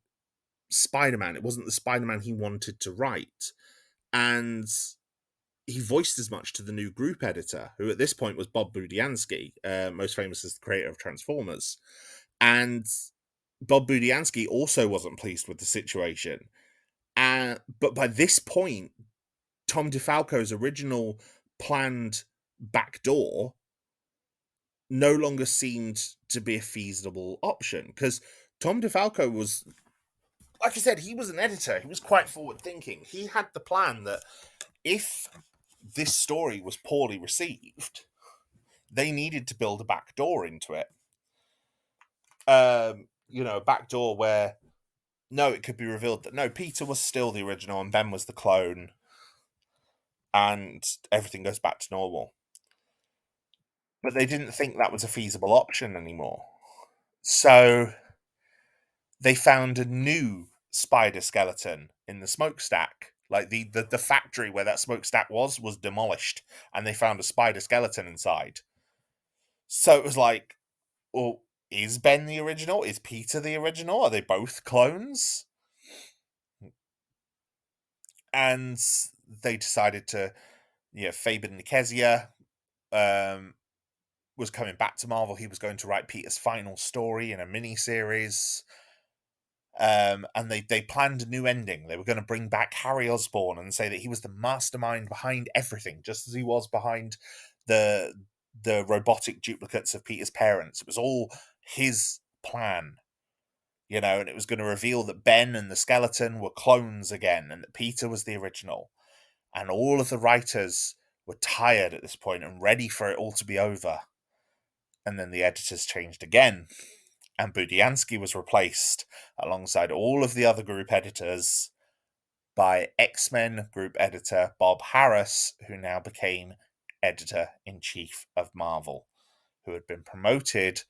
Spider-Man. It wasn't the Spider-Man he wanted to write. And he voiced as much to the new group editor, who at this point was Bob Budiansky, most famous as the creator of Transformers. And Bob Budiansky also wasn't pleased with the situation. But by this point, Tom DeFalco's original planned backdoor no longer seemed to be a feasible option, because Tom DeFalco was, like I said, he was an editor. He was quite forward thinking. He had the plan that if this story was poorly received, they needed to build a backdoor into it. A backdoor where it could be revealed that no, Peter was still the original and Ben was the clone, and everything goes back to normal. But they didn't think that was a feasible option anymore. So they found a new spider skeleton in the smokestack. Like the factory where that smokestack was demolished, and they found a spider skeleton inside. So it was like, well, is Ben the original? Is Peter the original? Are they both clones? And they decided to, Faber Nikezia was coming back to Marvel. He was going to write Peter's final story in a mini-series. And they planned a new ending. They were going to bring back Harry Osborn and say that he was the mastermind behind everything, just as he was behind the robotic duplicates of Peter's parents. It was all his plan, and it was going to reveal that Ben and the skeleton were clones again, and that Peter was the original. And all of the writers were tired at this point and ready for it all to be over. And then the editors changed again, and Budiansky was replaced alongside all of the other group editors by X-Men group editor Bob Harras, who now became editor-in-chief of Marvel, who had been promoted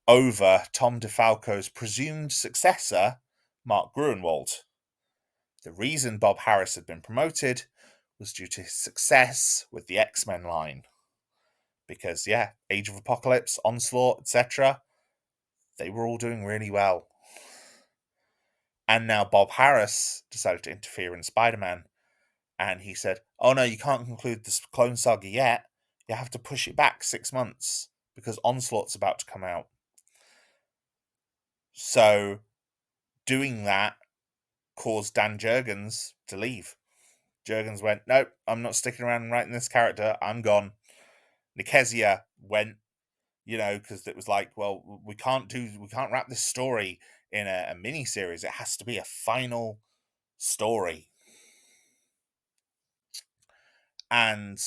over Tom DeFalco's presumed successor, Mark Gruenwald. The reason Bob Harras had been promoted was due to his success with the X-Men line. Because, Age of Apocalypse, Onslaught, etc., they were all doing really well. And now Bob Harras decided to interfere in Spider-Man. And he said, oh no, you can't conclude this Clone Saga yet. You have to push it back 6 months because Onslaught's about to come out. So doing that caused Dan Jurgens to leave. Jurgens went, nope, I'm not sticking around and writing this character. I'm gone. Nikezia went, because it was like, well, we can't wrap this story in a mini series. It has to be a final story. And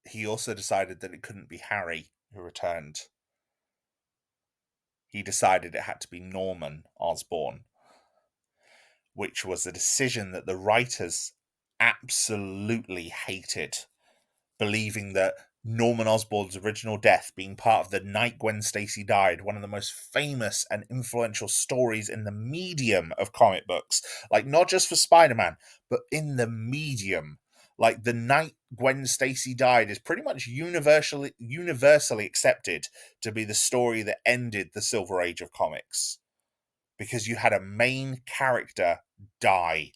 he also decided that it couldn't be Harry who returned. He decided it had to be Norman Osborn, which was a decision that the writers absolutely hated, believing that Norman Osborn's original death being part of the night Gwen Stacy died, one of the most famous and influential stories in the medium of comic books, like not just for Spider-Man, but in the medium. Like the night Gwen Stacy died is pretty much universally accepted to be the story that ended the Silver Age of comics, because you had a main character die.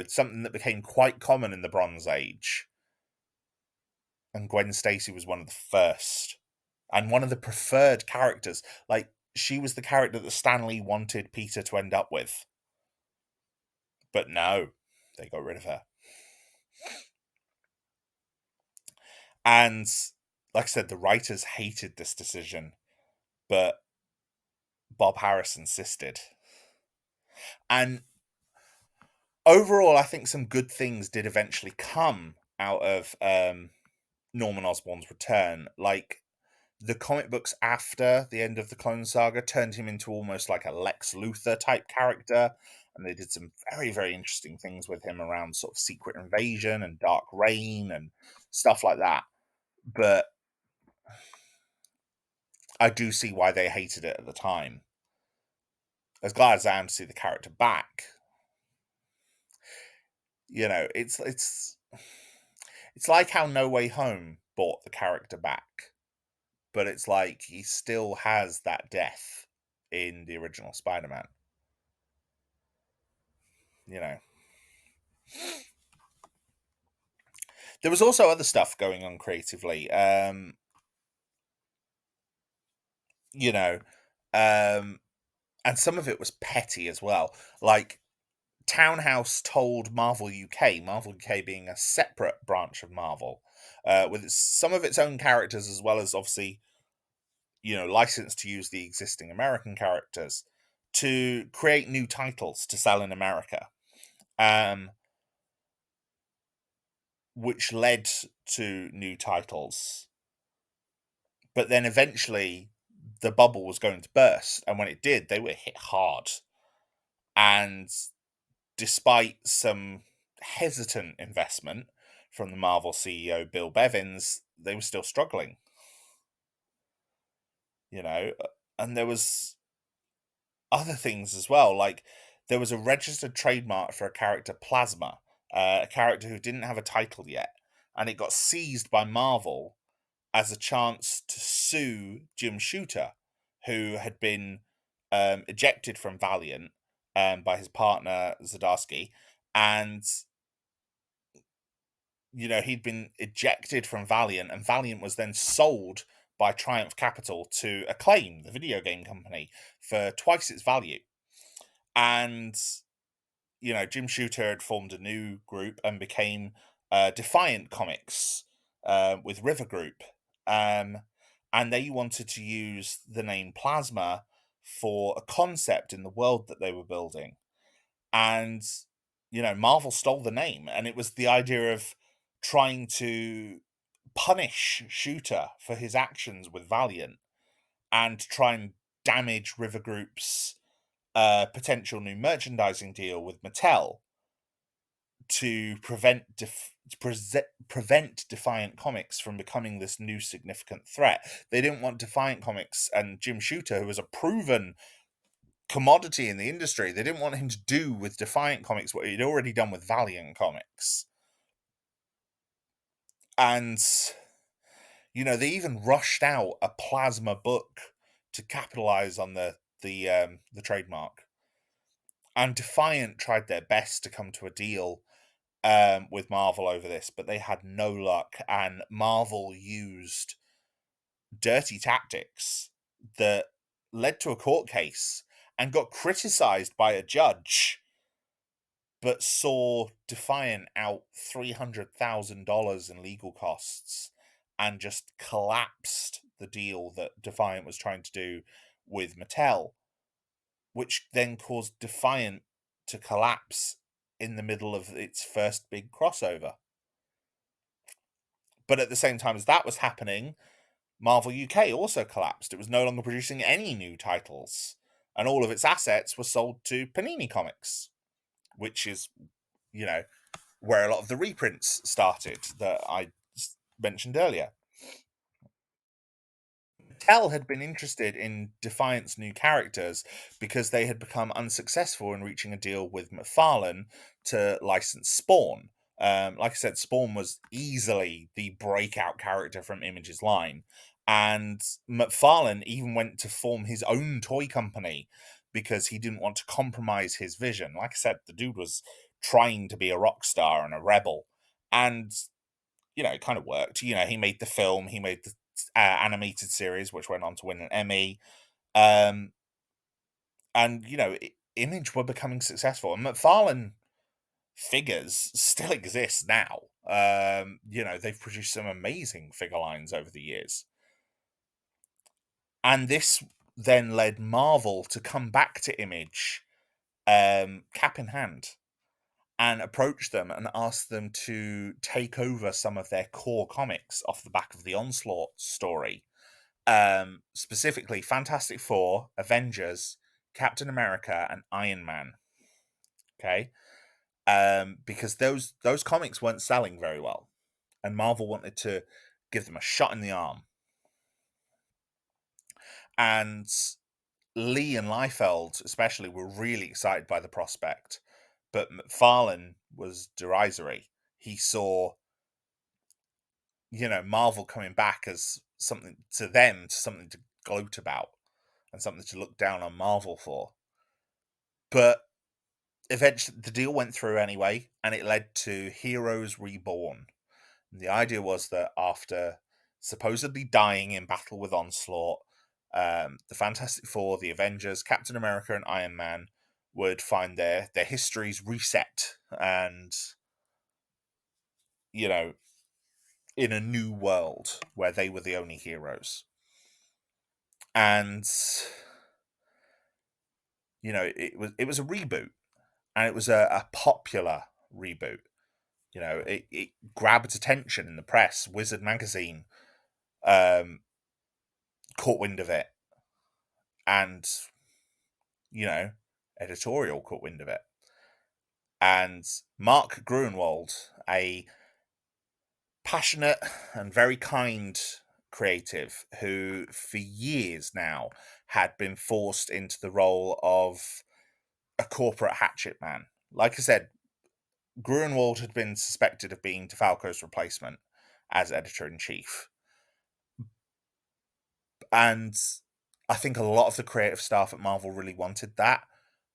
Something that became quite common in the Bronze Age. And Gwen Stacy was one of the first. And one of the preferred characters. Like, she was the character that Stan Lee wanted Peter to end up with. But no, they got rid of her. And, like I said, the writers hated this decision. But Bob Harras insisted. And overall, I think some good things did eventually come out of Norman Osborn's return. Like, the comic books after the end of the Clone Saga turned him into almost like a Lex Luthor type character, and they did some very, very interesting things with him around sort of Secret Invasion and Dark Reign and stuff like that. But I do see why they hated it at the time. As glad as I am to see the character back, it's like how No Way Home brought the character back, but it's like he still has that death in the original Spider-Man. There was also other stuff going on creatively. And some of it was petty as well. Like, Townhouse told Marvel UK being a separate branch of Marvel, with some of its own characters, as well as obviously, licensed to use the existing American characters, to create new titles to sell in America. Which led to new titles. But then eventually the bubble was going to burst, and when it did, they were hit hard. And despite some hesitant investment from the Marvel CEO Bill Bevins, they were still struggling. And there was other things as well. Like, there was a registered trademark for a character, Plasma, a character who didn't have a title yet, and it got seized by Marvel as a chance to sue Jim Shooter, who had been ejected from Valiant by his partner Zdarsky, and he'd been ejected from Valiant, and Valiant was then sold by Triumph Capital to Acclaim, the video game company, for twice its value. And Jim Shooter had formed a new group and became Defiant Comics with River Group. And they wanted to use the name Plasma for a concept in the world that they were building. And, Marvel stole the name. And it was the idea of trying to punish Shooter for his actions with Valiant and try and damage River Group's potential new merchandising deal with Mattel to prevent Defiant Comics from becoming this new significant threat. They didn't want Defiant Comics and Jim Shooter, who was a proven commodity in the industry, they didn't want him to do with Defiant Comics what he'd already done with Valiant Comics. And they even rushed out a Plasma book to capitalize on the trademark. And Defiant tried their best to come to a deal with Marvel over this, but they had no luck, and Marvel used dirty tactics that led to a court case and got criticized by a judge, but saw Defiant out $300,000 in legal costs and just collapsed the deal that Defiant was trying to do with Mattel, which then caused Defiant to collapse in the middle of its first big crossover. But at the same time as that was happening, Marvel UK also collapsed. It was no longer producing any new titles, and all of its assets were sold to Panini Comics, which is, where a lot of the reprints started that I mentioned earlier. Mattel had been interested in Defiant's new characters because they had become unsuccessful in reaching a deal with McFarlane to license Spawn. Like I said, Spawn was easily the breakout character from Image's line. And McFarlane even went to form his own toy company because he didn't want to compromise his vision. Like I said, the dude was trying to be a rock star and a rebel. And, it kind of worked. He made the film, he made the animated series, which went on to win an Emmy. And, Image were becoming successful. And McFarlane figures still exist now. They've produced some amazing figure lines over the years. And this then led Marvel to come back to Image, cap in hand, and approach them and ask them to take over some of their core comics off the back of the Onslaught story. Specifically Fantastic Four, Avengers, Captain America, and Iron Man. Okay. Because those comics weren't selling very well, and Marvel wanted to give them a shot in the arm. And Lee and Liefeld, especially, were really excited by the prospect, but McFarlane was derisory. He saw, Marvel coming back as something to them, something to gloat about, and something to look down on Marvel for. But eventually, the deal went through anyway, and it led to Heroes Reborn. And the idea was that after supposedly dying in battle with Onslaught, the Fantastic Four, the Avengers, Captain America, and Iron Man would find their histories reset and, in a new world where they were the only heroes. And, it was a reboot, and it was a popular reboot. It grabbed attention in the press. Wizard magazine caught wind of it, and editorial caught wind of it. And Mark Gruenwald, a passionate and very kind creative who for years now had been forced into the role of a corporate hatchet man. Like I said, Gruenwald had been suspected of being DeFalco's replacement as editor-in-chief. And I think a lot of the creative staff at Marvel really wanted that,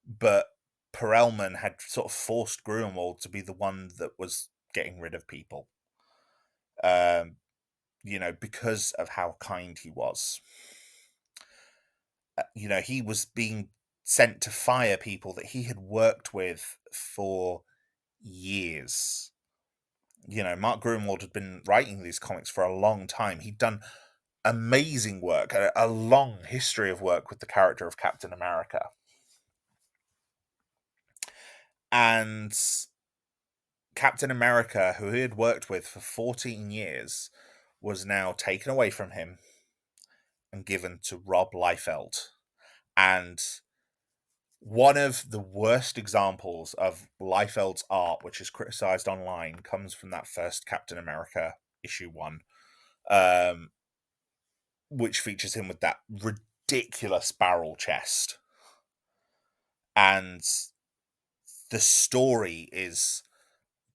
but Perelman had sort of forced Gruenwald to be the one that was getting rid of people. because of how kind he was. He was being sent to fire people that he had worked with for years. Mark Gruenwald had been writing these comics for a long time. He'd done amazing work, a long history of work with the character of Captain America. And Captain America, who he had worked with for 14 years, was now taken away from him and given to Rob Liefeld. And one of the worst examples of Liefeld's art, which is criticized online, comes from that first Captain America issue 1, which features him with that ridiculous barrel chest. And the story is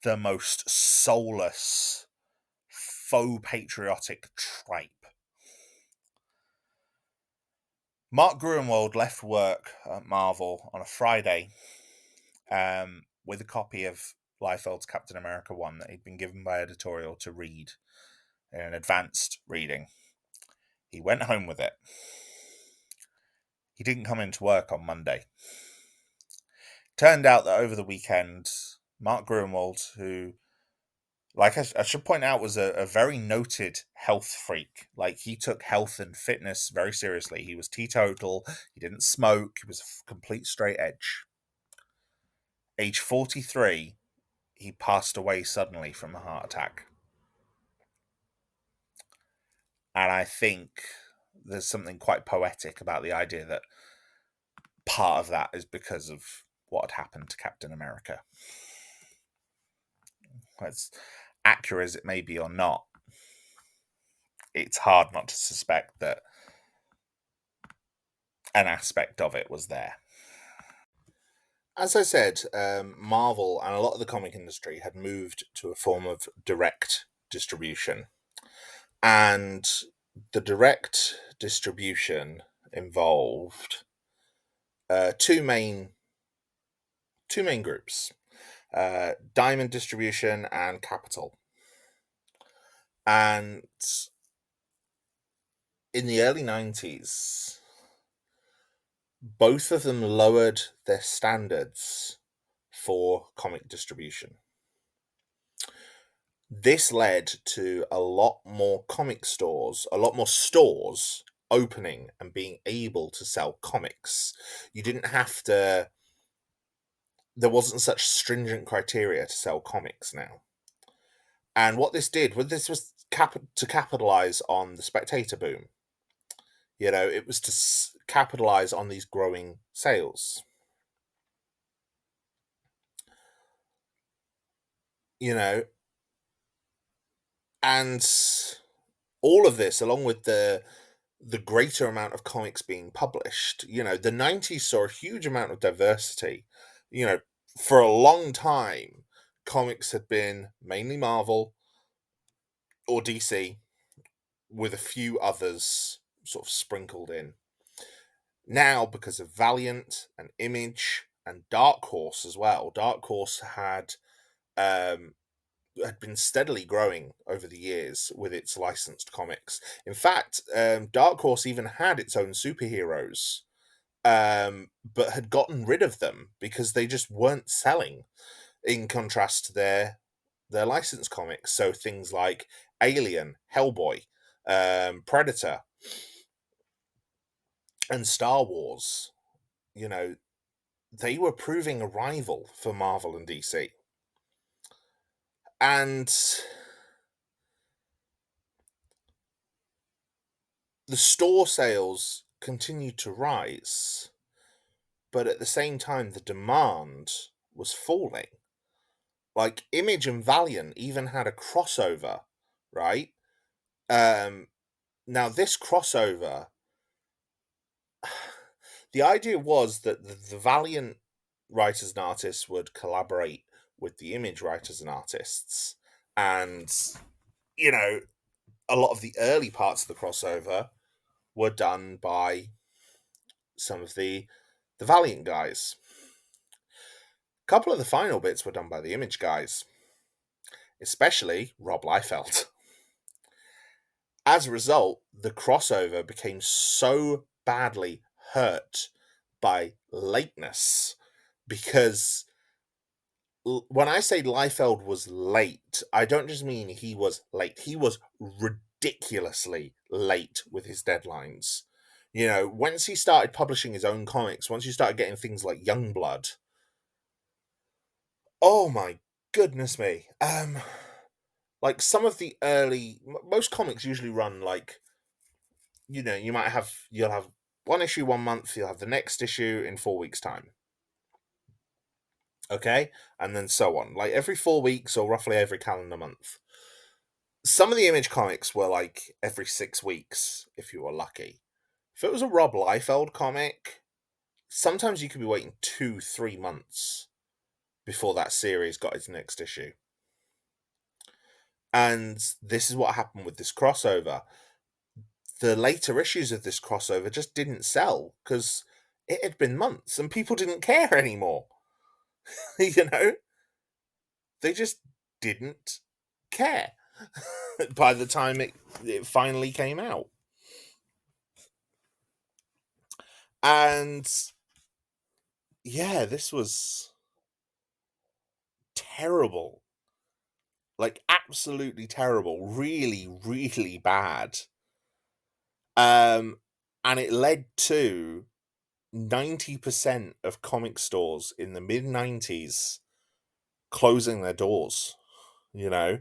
the most soulless, faux patriotic tripe. Mark Gruenwald left work at Marvel on a Friday with a copy of Liefeld's Captain America 1 that he'd been given by editorial to read in an advanced reading. He went home with it. He didn't come into work on Monday. Turned out that over the weekend, Mark Gruenwald, who, like I should point out, was a very noted health freak. Like, he took health and fitness very seriously. He was teetotal. He didn't smoke. He was a complete straight edge. Age 43, he passed away suddenly from a heart attack. And I think there's something quite poetic about the idea that part of that is because of what had happened to Captain America. As accurate as it may be or not, it's hard not to suspect that an aspect of it was there. As I said, Marvel and a lot of the comic industry had moved to a form of direct distribution. And the direct distribution involved two main groups, Diamond Distribution and Capital. And in the early 90s, both of them lowered their standards for comic distribution. This led to a lot more comic stores, a lot more stores opening and being able to sell comics. You didn't have to, there wasn't such stringent criteria to sell comics now. And what this did, this was to capitalize on the Spectator boom. It was to capitalize on these growing sales. And all of this, along with the greater amount of comics being published, the 90s saw a huge amount of diversity. For a long time, comics had been mainly Marvel or DC, with a few others sort of sprinkled in. Now, because of Valiant and Image and Dark Horse as well, Dark Horse had been steadily growing over the years with its licensed comics. In fact, Dark Horse even had its own superheroes, but had gotten rid of them because they just weren't selling, in contrast to their licensed comics. So things like Alien, Hellboy, Predator, and Star Wars, they were proving a rival for Marvel and DC. And the store sales continued to rise, but at the same time, the demand was falling. Like, Image and Valiant even had a crossover, right? Now, this crossover, the idea was that the Valiant writers and artists would collaborate with the Image writers and artists. And, a lot of the early parts of the crossover were done by some of the Valiant guys. A couple of the final bits were done by the Image guys, especially Rob Liefeld. As a result, the crossover became so badly hurt by lateness because when I say Liefeld was late, I don't just mean he was late. He was ridiculously late with his deadlines. You know, once he started publishing his own comics, once you started getting things like Youngblood, oh my goodness me. Like some of the early most comics usually run like, you know, you'll have one issue 1 month, you'll have the next issue in 4 weeks' time. Okay? And then so on. Like every 4 weeks or roughly every calendar month. Some of the Image comics were like every 6 weeks, if you were lucky. If it was a Rob Liefeld comic, sometimes you could be waiting 2-3 months before that series got its next issue. And this is what happened with this crossover. The later issues of this crossover just didn't sell because it had been months and people didn't care anymore. You know? They just didn't care by the time it finally came out. And yeah, this was terrible. Like absolutely terrible, really, really bad. And it led to 90% of comic stores in the mid 90s closing their doors. You know,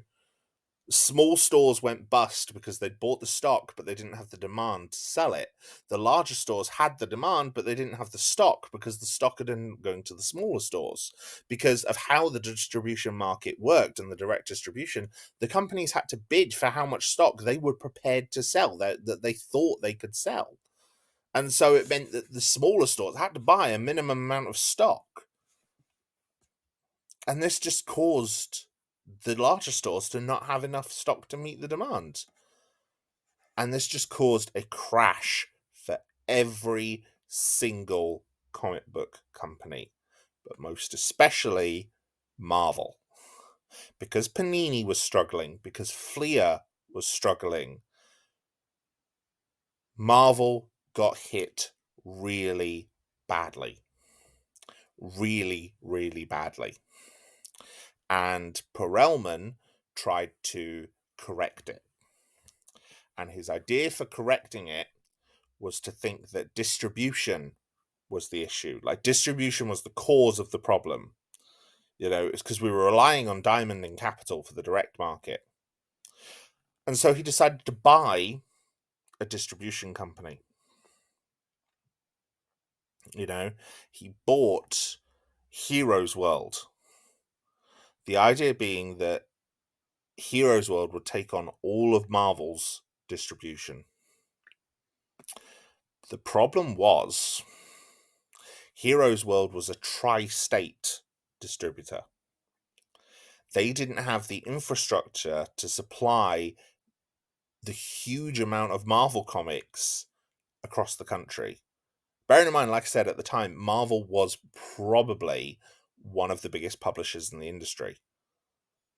small stores went bust because they'd bought the stock, but they didn't have the demand to sell it. The larger stores had the demand, but they didn't have the stock because the stock had been going to the smaller stores. Because of how the distribution market worked and the direct distribution, the companies had to bid for how much stock they were prepared to sell, that they thought they could sell. And so it meant that the smaller stores had to buy a minimum amount of stock. And this just caused the larger stores to not have enough stock to meet the demand. And this just caused a crash for every single comic book company, but most especially Marvel. Because Panini was struggling, because Fleer was struggling, Marvel got hit really badly. Really, really badly. And Perelman tried to correct it. And his idea for correcting it was to think that distribution was the issue. Like distribution was the cause of the problem. You know, it's because we were relying on Diamond and Capital for the direct market. And so he decided to buy a distribution company. You know, he bought Heroes World. The idea being that Heroes World would take on all of Marvel's distribution. The problem was Heroes World was a tri-state distributor. They didn't have the infrastructure to supply the huge amount of Marvel comics across the country. Bearing in mind, like I said at the time, Marvel was probably one of the biggest publishers in the industry.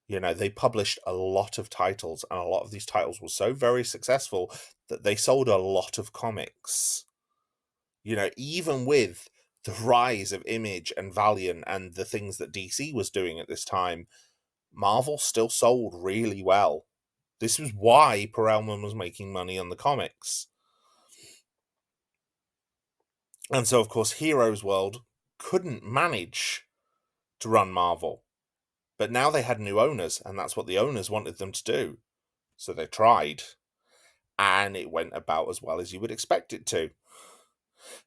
You know, they published a lot of titles, and a lot of these titles were so very successful that they sold a lot of comics. You know, even with the rise of Image and Valiant and the things that DC was doing at this time, Marvel still sold really well. This was why Perelman was making money on the comics. And so, of course, Heroes World couldn't manage to run Marvel. But now they had new owners, and that's what the owners wanted them to do. So they tried, and it went about as well as you would expect it to.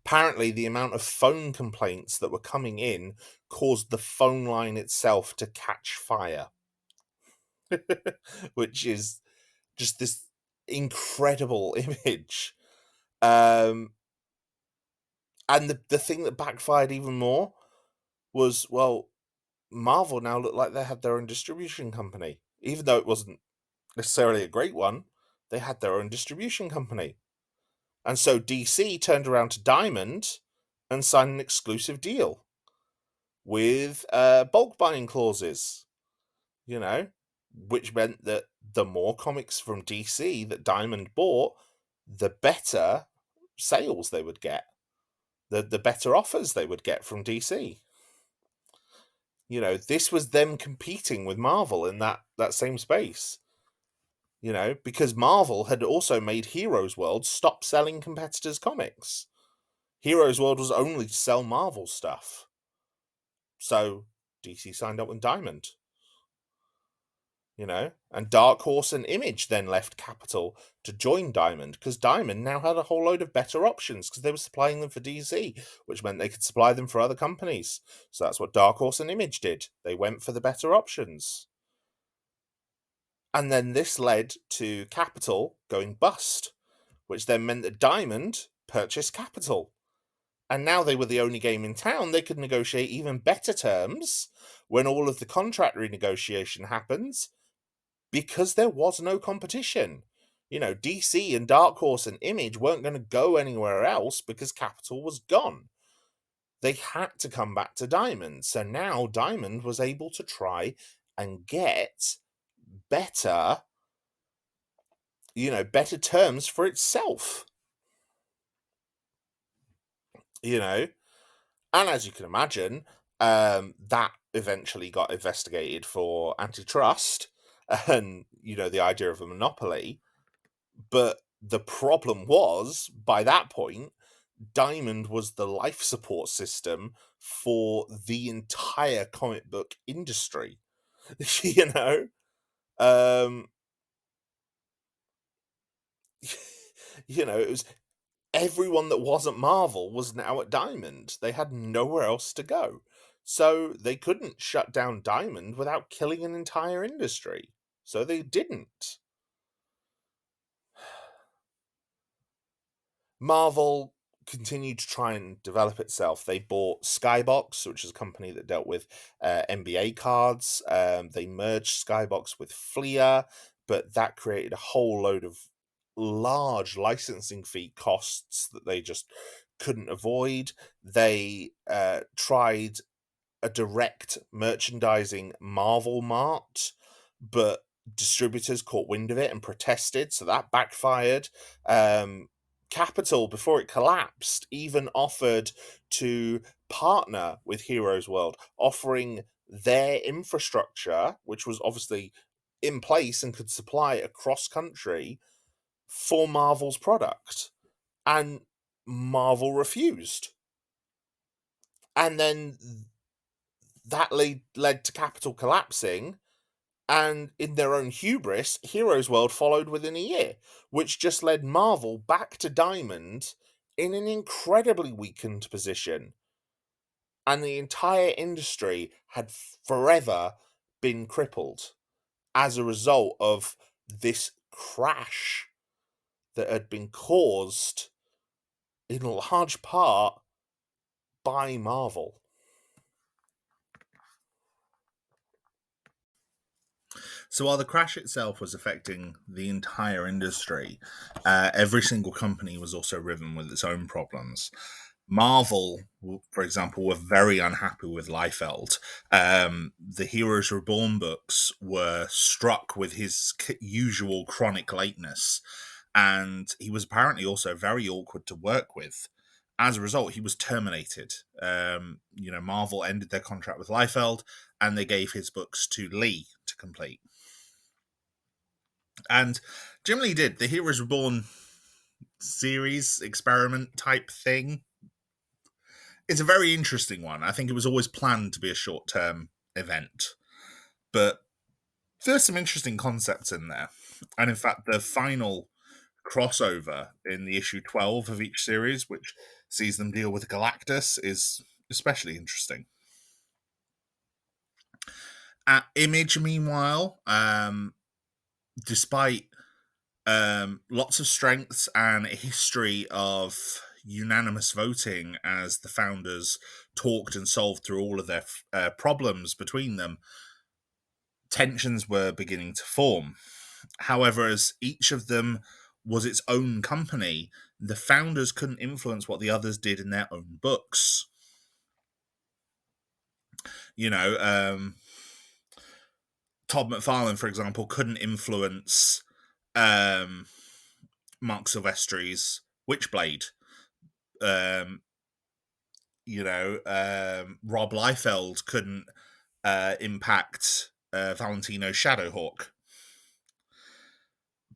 Apparently, the amount of phone complaints that were coming in caused the phone line itself to catch fire, which is just this incredible image. And the thing that backfired even more was, well, Marvel now looked like they had their own distribution company. Even though it wasn't necessarily a great one, they had their own distribution company. And so DC turned around to Diamond and signed an exclusive deal with bulk buying clauses, you know, which meant that the more comics from DC that Diamond bought, the better sales they would get, the better offers they would get from DC. This was them competing with Marvel in that same space. Because Marvel had also made Heroes World stop selling competitors' comics. Heroes World was only to sell Marvel stuff. So DC signed up with Diamond. And Dark Horse and Image then left Capital to join Diamond, because Diamond now had a whole load of better options because they were supplying them for DC, which meant they could supply them for other companies. So that's what Dark Horse and Image did. They went for the better options. And then this led to Capital going bust, which then meant that Diamond purchased Capital. And now they were the only game in town. They could negotiate even better terms when all of the contract renegotiation happens, because there was no competition. DC and Dark Horse and Image weren't going to go anywhere else because Capital was gone. They had to come back to Diamond. So now Diamond was able to try and get better terms for itself. And as you can imagine, that eventually got investigated for antitrust and, the idea of a monopoly. But the problem was, by that point, Diamond was the life support system for the entire comic book industry. It was everyone that wasn't Marvel was now at Diamond. They had nowhere else to go. So they couldn't shut down Diamond without killing an entire industry. So they didn't. Marvel continued to try and develop itself. They bought Skybox, which is a company that dealt with NBA cards. They merged Skybox with Fleer, but that created a whole load of large licensing fee costs that they just couldn't avoid. They tried a direct merchandising Marvel Mart, but distributors caught wind of it and protested, so that backfired. Capital, before it collapsed, even offered to partner with Heroes World, offering their infrastructure, which was obviously in place and could supply across country, for Marvel's product. And Marvel refused. And then that led to Capital collapsing, and in their own hubris, Heroes World followed within a year, which just led Marvel back to Diamond in an incredibly weakened position. And the entire industry had forever been crippled as a result of this crash that had been caused in large part by Marvel. So while the crash itself was affecting the entire industry, every single company was also riven with its own problems. Marvel, for example, were very unhappy with Liefeld. The Heroes Reborn books were struck with his usual chronic lateness, and he was apparently also very awkward to work with. As a result, he was terminated. Marvel ended their contract with Liefeld, and they gave his books to Lee to complete. And Jim Lee did the Heroes Reborn series experiment type thing. It's a very interesting one. I think it was always planned to be a short-term event, but there's some interesting concepts in there. And in fact, the final crossover in the issue 12 of each series, which sees them deal with Galactus, is especially interesting. At Image, meanwhile, despite lots of strengths and a history of unanimous voting as the founders talked and solved through all of their problems between them, tensions were beginning to form. However, as each of them was its own company, the founders couldn't influence what the others did in their own books. Todd McFarlane, for example, couldn't influence um, Mark Silvestri's Witchblade. Um, Rob Liefeld couldn't impact Valentino's Shadowhawk,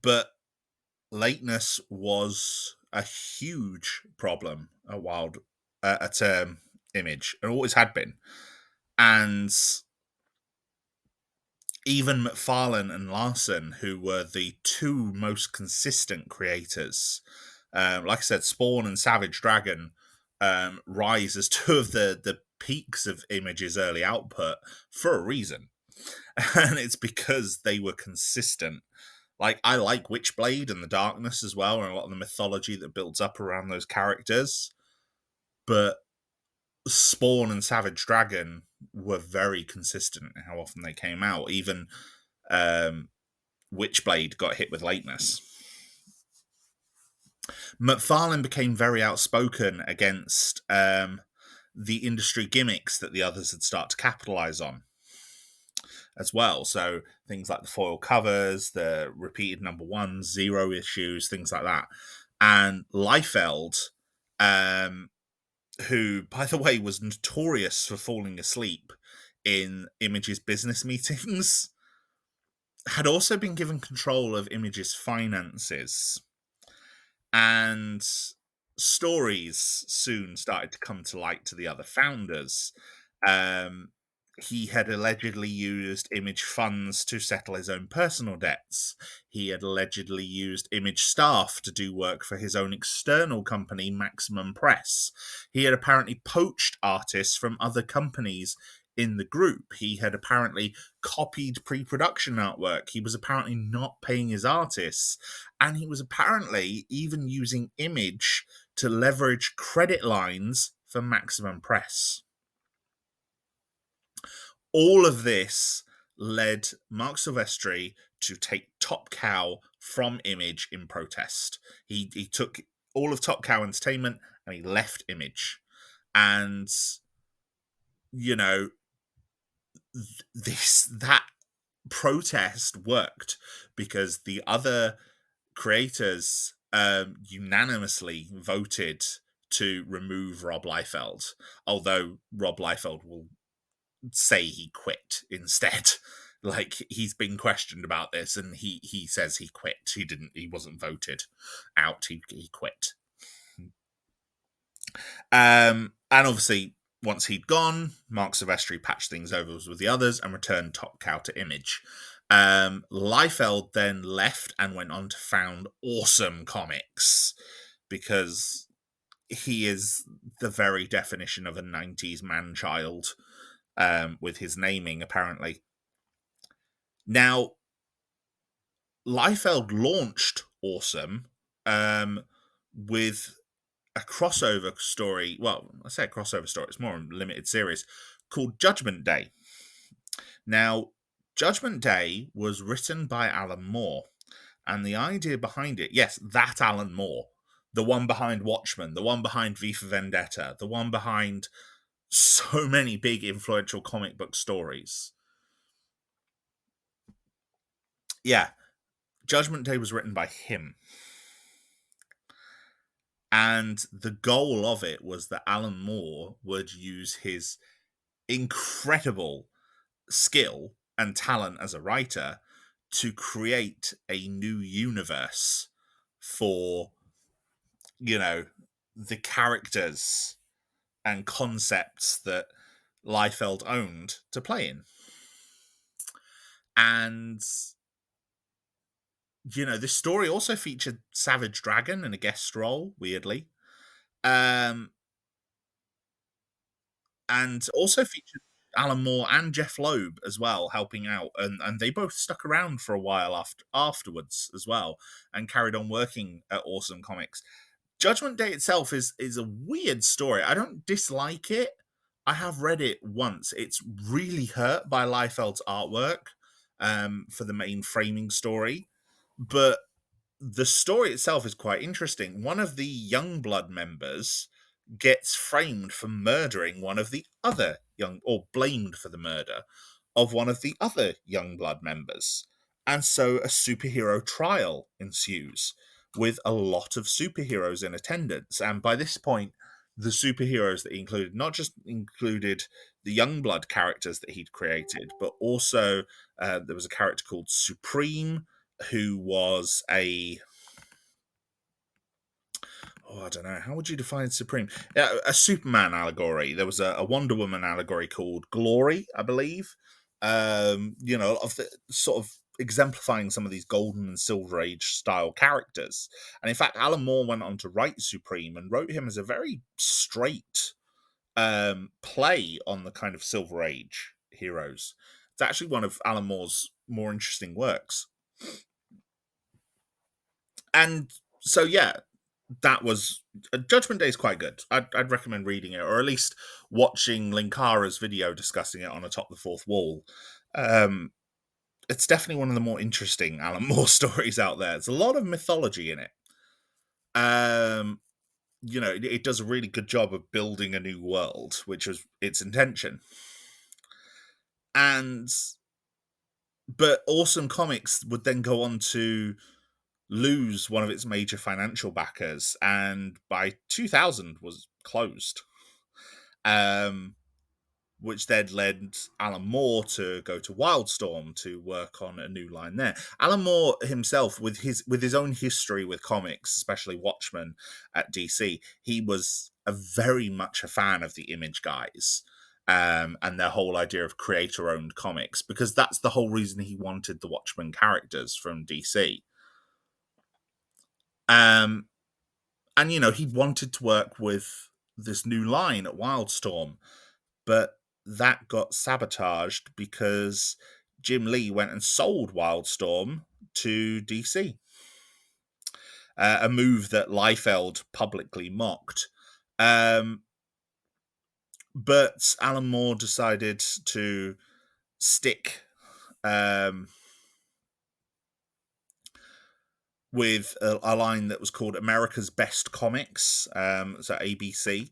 but lateness was a huge problem at Image, and always had been. And even McFarlane and Larson, who were the two most consistent creators, like I said, Spawn and Savage Dragon rise as two of the peaks of Image's early output for a reason. And it's because they were consistent. Like, I like Witchblade and the Darkness as well, and a lot of the mythology that builds up around those characters. But Spawn and Savage Dragon were very consistent in how often they came out. Even Witchblade got hit with lateness. McFarlane became very outspoken against the industry gimmicks that the others had started to capitalize on as well. So things like the foil covers, the repeated number ones, zero issues, things like that. And Liefeld, who, by the way, was notorious for falling asleep in Image's business meetings, had also been given control of Image's finances. And stories soon started to come to light to the other founders. He had allegedly used Image funds to settle his own personal debts. He had allegedly used Image staff to do work for his own external company, Maximum Press. He had apparently poached artists from other companies in the group. He had apparently copied pre-production artwork. He was apparently not paying his artists. And he was apparently even using Image to leverage credit lines for Maximum Press. All of this led Mark Silvestri to take Top Cow from Image in protest. He took all of Top Cow Entertainment and he left Image. And, that protest worked because the other creators unanimously voted to remove Rob Liefeld, although Rob Liefeld will say he quit instead. Like, he's been questioned about this and he says he quit. He wasn't voted out. He quit. And obviously, once he'd gone, Mark Silvestri patched things over with the others and returned Top Cow to Image. Liefeld then left and went on to found Awesome Comics because he is the very definition of a 90s man-child with his naming, apparently. Now, Liefeld launched Awesome with a crossover story. Well, I say a crossover story, it's more a limited series called Judgment Day. Now, Judgment Day was written by Alan Moore, and the idea behind it, yes, that Alan Moore, the one behind Watchmen, the one behind V for Vendetta, the one behind so many big influential comic book stories. Yeah, Judgment Day was written by him. And the goal of it was that Alan Moore would use his incredible skill and talent as a writer to create a new universe for, the characters and concepts that Liefeld owned to play in. And, this story also featured Savage Dragon in a guest role, weirdly. And also featured Alan Moore and Jeff Loeb as well, helping out. And they both stuck around for a while afterwards as well, and carried on working at Awesome Comics. Judgment Day itself is a weird story. I don't dislike it. I have read it once. It's really hurt by Liefeld's artwork for the main framing story. But the story itself is quite interesting. One of the Youngblood members gets framed for murdering one of the other or blamed for the murder of one of the other Youngblood members. And so a superhero trial ensues with a lot of superheroes in attendance. And by this point, the superheroes that he included not just included the Youngblood characters that he'd created, but also there was a character called Supreme, who was I don't know. How would you define Supreme? A Superman allegory. There was a Wonder Woman allegory called Glory, I believe. Of the sort of exemplifying some of these golden and silver age style characters. And in fact, Alan Moore went on to write Supreme and wrote him as a very straight play on the kind of silver age heroes. It's actually one of Alan Moore's more interesting works. And so, yeah, that was Judgment Day is quite good. I'd recommend reading it, or at least watching Linkara's video discussing it on Atop the Fourth Wall. It's definitely one of the more interesting Alan Moore stories out there. There's a lot of mythology in it. It does a really good job of building a new world, which was its intention. But Awesome Comics would then go on to lose one of its major financial backers, and by 2000 was closed. Which then led Alan Moore to go to Wildstorm to work on a new line there. Alan Moore himself, with his own history with comics, especially Watchmen at DC, he was very much a fan of the Image guys. And their whole idea of creator-owned comics, because that's the whole reason he wanted the Watchmen characters from DC. And he wanted to work with this new line at Wildstorm, but that got sabotaged because Jim Lee went and sold Wildstorm to DC. A move that Liefeld publicly mocked. But Alan Moore decided to stick with a line that was called America's Best Comics, so ABC.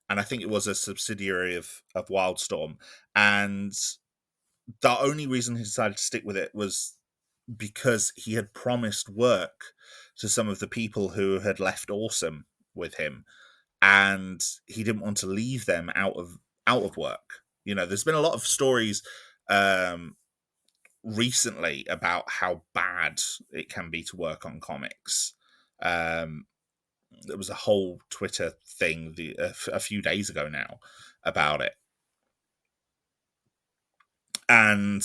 And I think it was a subsidiary of Wildstorm. And the only reason he decided to stick with it was because he had promised work to some of the people who had left Awesome with him, and he didn't want to leave them out of work. There's been a lot of stories recently about how bad it can be to work on comics. There was a whole Twitter thing a few days ago now about it. And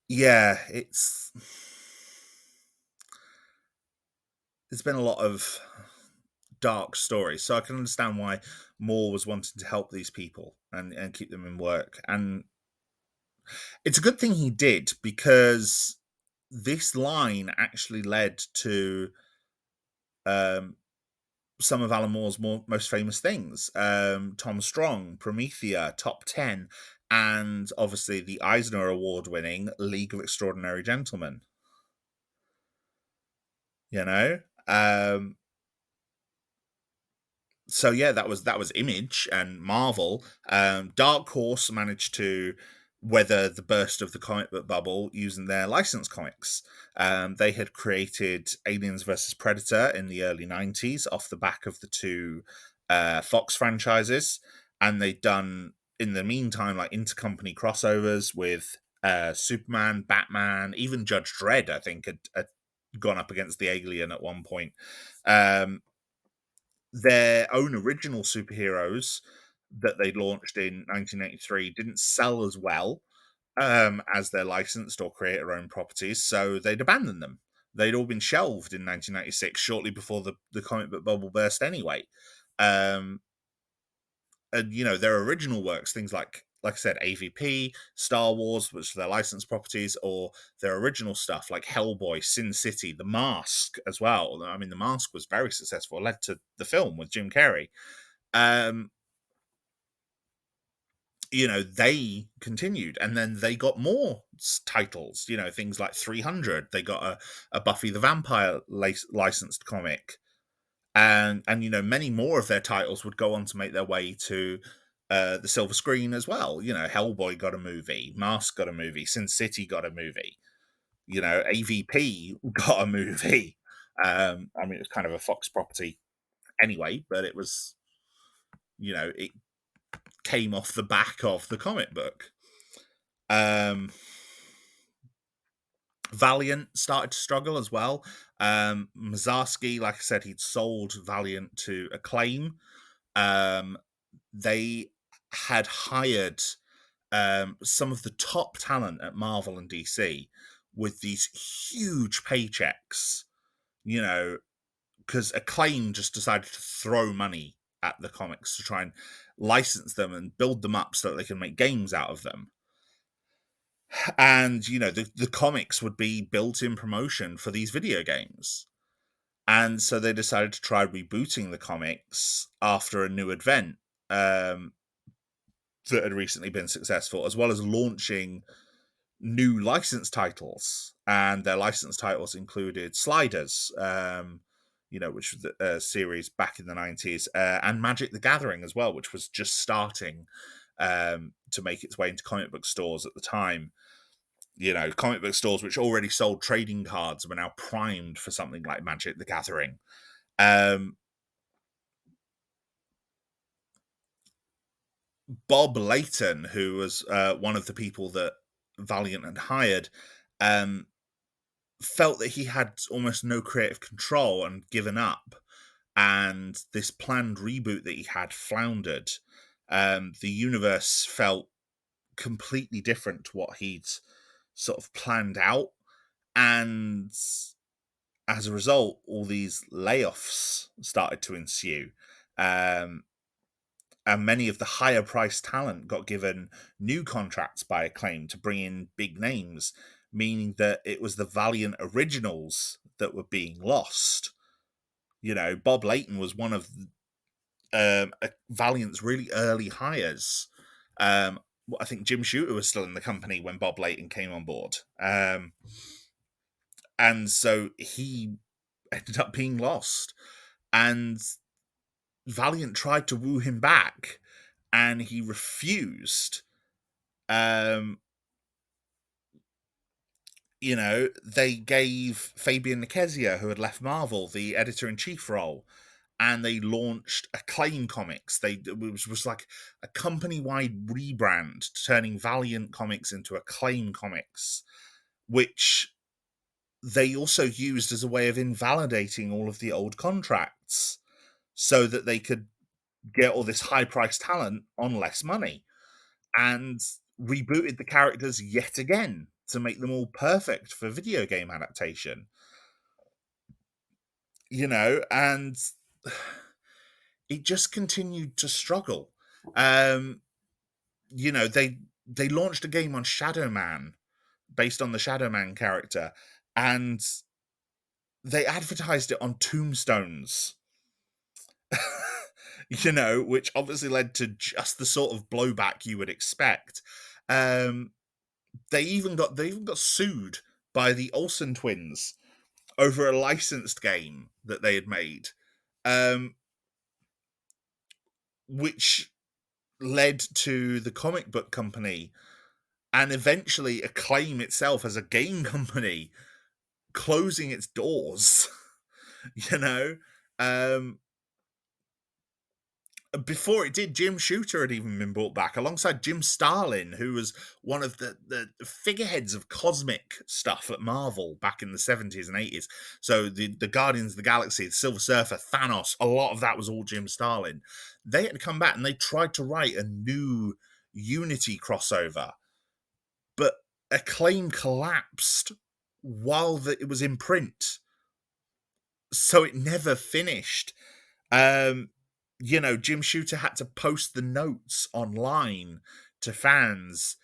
yeah, there's been a lot of dark stories, so I can understand why Moore was wanting to help these people and keep them in work. And it's a good thing he did, because this line actually led to some of Alan Moore's most famous things. Tom Strong, Promethea, Top 10, and obviously the Eisner Award-winning League of Extraordinary Gentlemen. So yeah, that was Image and Marvel. Dark Horse managed to weather the burst of the comic book bubble using their licensed comics. They had created Aliens vs. Predator in the early 90s off the back of the two Fox franchises, and they'd done, in the meantime, like intercompany crossovers with Superman, Batman, even Judge Dredd, I think, had gone up against the Alien at one point. Their own original superheroes that they launched in 1983 didn't sell as well as their licensed or creator-owned properties, so they'd abandoned them. They'd all been shelved in 1996, shortly before the comic book bubble burst anyway. And their original works, things like I said, AVP, Star Wars, which are their licensed properties, or their original stuff like Hellboy, Sin City, The Mask as well. I mean, The Mask was very successful. It led to the film with Jim Carrey. They continued, and then they got more titles, things like 300. They got a Buffy the Vampire licensed comic. And many more of their titles would go on to make their way to the silver screen as well. Hellboy got a movie, Mask got a movie, Sin City got a movie. AVP got a movie. I mean, it was kind of a Fox property anyway, but it was, it came off the back of the comic book. Valiant started to struggle as well. Mazzarski, like I said, he'd sold Valiant to Acclaim. They had hired some of the top talent at Marvel and DC with these huge paychecks, because Acclaim just decided to throw money at the comics to try and license them and build them up so that they can make games out of them. And, the comics would be built in promotion for these video games. And so they decided to try rebooting the comics after a new event that had recently been successful, as well as launching new license titles. And their license titles included Sliders, which was a series back in the 90s, and Magic the Gathering as well, which was just starting to make its way into comic book stores at the time. Comic book stores which already sold trading cards were now primed for something like Magic the Gathering. Bob Layton, who was one of the people that Valiant had hired, felt that he had almost no creative control and given up, and this planned reboot that he had floundered. The universe felt completely different to what he'd sort of planned out, and as a result, all these layoffs started to ensue. And many of the higher priced talent got given new contracts by Acclaim to bring in big names, meaning that it was the Valiant originals that were being lost. Bob Layton was one of Valiant's really early hires. I think Jim Shooter was still in the company when Bob Layton came on board. And so he ended up being lost. And Valiant tried to woo him back, and he refused. They gave Fabian Nicieza, who had left Marvel, the editor-in-chief role, and they launched Acclaim Comics. It was like a company-wide rebrand, turning Valiant Comics into Acclaim Comics, which they also used as a way of invalidating all of the old contracts so that they could get all this high-priced talent on less money, and rebooted the characters yet again to make them all perfect for video game adaptation. And it just continued to struggle. They launched a game on Shadow Man based on the Shadow Man character, and they advertised it on tombstones. Which obviously led to just the sort of blowback you would expect. They even got sued by the Olsen twins over a licensed game that they had made, which led to the comic book company and eventually Acclaim itself as a game company closing its doors. Before it did, Jim Shooter had even been brought back alongside Jim Starlin, who was one of the figureheads of cosmic stuff at Marvel back in the 70s and 80s. So the Guardians of the Galaxy, the Silver Surfer, Thanos, a lot of that was all Jim Starlin. They had to come back and they tried to write a new Unity crossover, but Acclaim collapsed while it was in print. So it never finished. Jim Shooter had to post the notes online to fans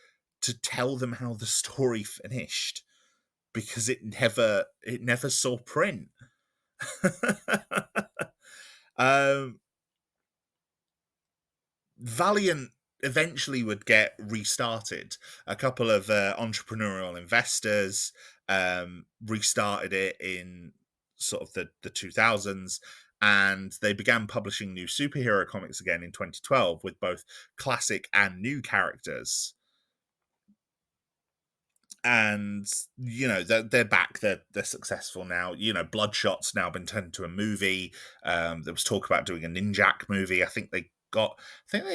to tell them how the story finished because it never saw print. Valiant eventually would get restarted. A couple of entrepreneurial investors restarted it in sort of the 2000s, and they began publishing new superhero comics again in 2012 with both classic and new characters. And they're back, they're successful now. Bloodshot's now been turned into a movie. There was talk about doing a Ninjak movie. I think they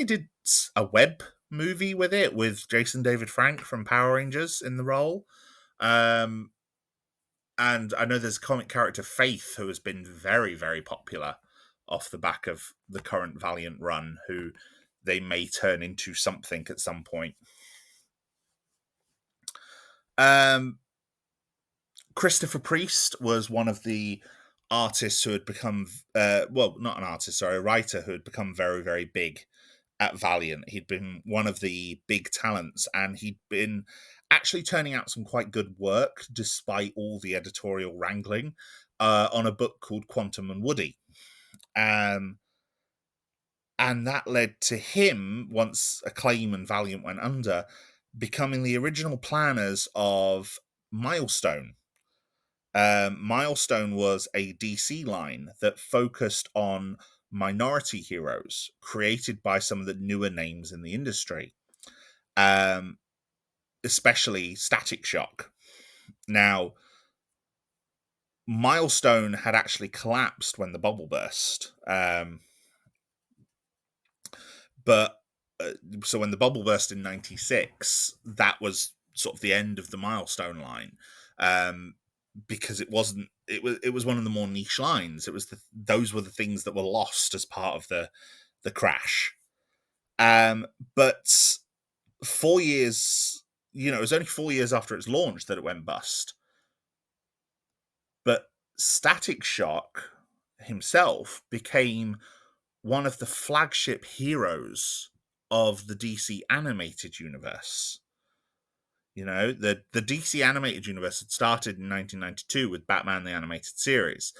did a web movie with it, with Jason David Frank from Power Rangers in the role. um and I know there's a comic character, Faith, who has been very, very popular off the back of the current Valiant run, who they may turn into something at some point. um Christopher Priest was one of the artists who had become, well, not an artist, sorry, a writer who had become very, very big at Valiant. He'd been one of the big talents, and he'd been actually turning out some quite good work despite all the editorial wrangling, on a book called Quantum and Woody. Um, and that led to him, once Acclaim and Valiant went under, becoming the original planners of Milestone. Milestone was a DC line that focused on minority heroes created by some of the newer names in the industry, um, especially Static Shock. Now, Milestone had actually collapsed when the bubble burst. But so when the bubble burst in '96, that was sort of the end of the Milestone line. Because it was one of the more niche lines. Those were the things that were lost as part of the crash. But 4 years, it was only 4 years after its launch that it went bust. But Static Shock himself became one of the flagship heroes of the DC animated universe. The DC animated universe had started in 1992 with Batman the Animated Series.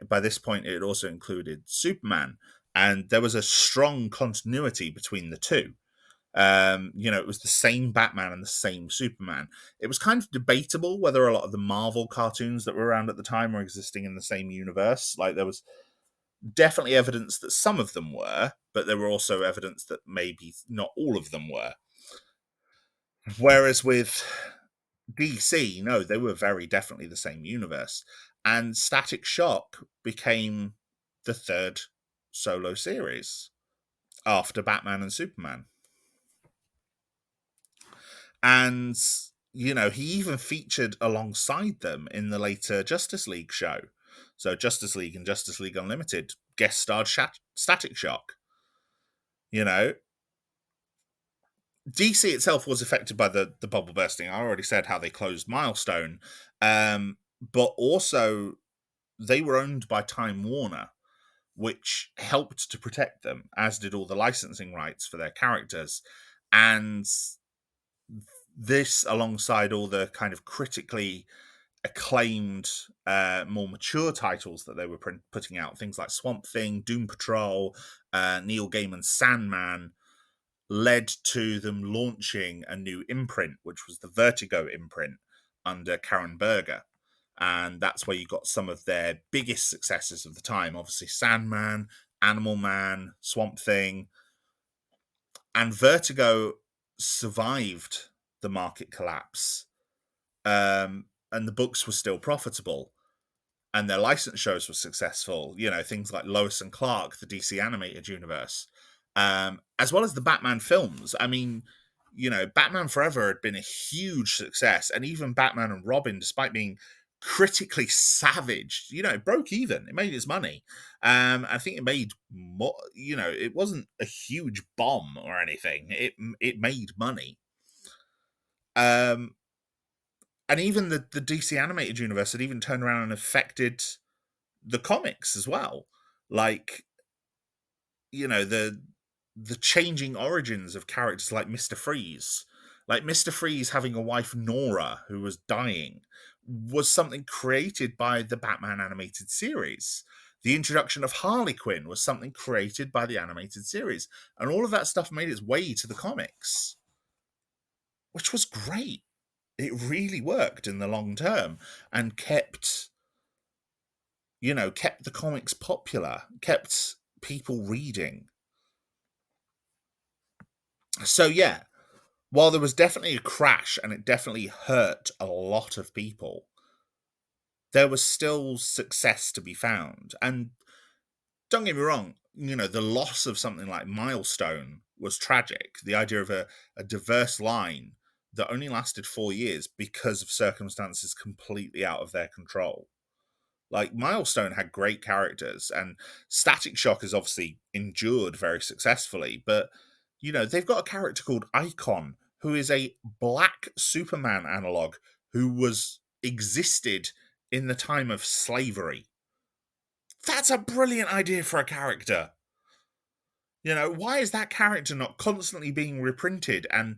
By this point, it also included Superman, and there was a strong continuity between the two. It was the same Batman and the same Superman. It was kind of debatable whether a lot of the Marvel cartoons that were around at the time were existing in the same universe. Like, there was definitely evidence that some of them were, but there were also evidence that maybe not all of them were. Whereas with DC, no, they were very definitely the same universe. And Static Shock became the third solo series after Batman and Superman. And, he even featured alongside them in the later Justice League show. So Justice League and Justice League Unlimited guest starred Static Shock. DC itself was affected by the bubble bursting. I already said how they closed Milestone. But also, they were owned by Time Warner, which helped to protect them, as did all the licensing rights for their characters. And this, alongside all the kind of critically acclaimed, more mature titles that they were putting out, things like Swamp Thing, Doom Patrol, Neil Gaiman's Sandman, led to them launching a new imprint, which was the Vertigo imprint under Karen Berger. And that's where you got some of their biggest successes of the time. Obviously, Sandman, Animal Man, Swamp Thing. And Vertigo survived the market collapse. And the books were still profitable. And their license shows were successful. Things like Lois and Clark, the DC animated universe, as well as the Batman films. I mean, Batman Forever had been a huge success, and even Batman and Robin, despite being critically savaged, it broke even. It made its money. I think it made more. It wasn't a huge bomb or anything. It made money. Um, and even the DC animated universe had even turned around and affected the comics as well. Like, the changing origins of characters like Mr. Freeze. Like, Mr. Freeze having a wife, Nora, who was dying, was something created by the Batman animated series. The introduction of Harley Quinn was something created by the animated series. And all of that stuff made its way to the comics, which was great. It really worked in the long term and kept kept the comics popular, kept people reading. So, yeah, while there was definitely a crash and it definitely hurt a lot of people, there was still success to be found. And don't get me wrong, the loss of something like Milestone was tragic. The idea of a diverse line that only lasted 4 years because of circumstances completely out of their control. Like, Milestone had great characters, and Static Shock has obviously endured very successfully, but they've got a character called Icon, who is a black Superman analog who was existed in the time of slavery. That's a brilliant idea for a character. Why is that character not constantly being reprinted and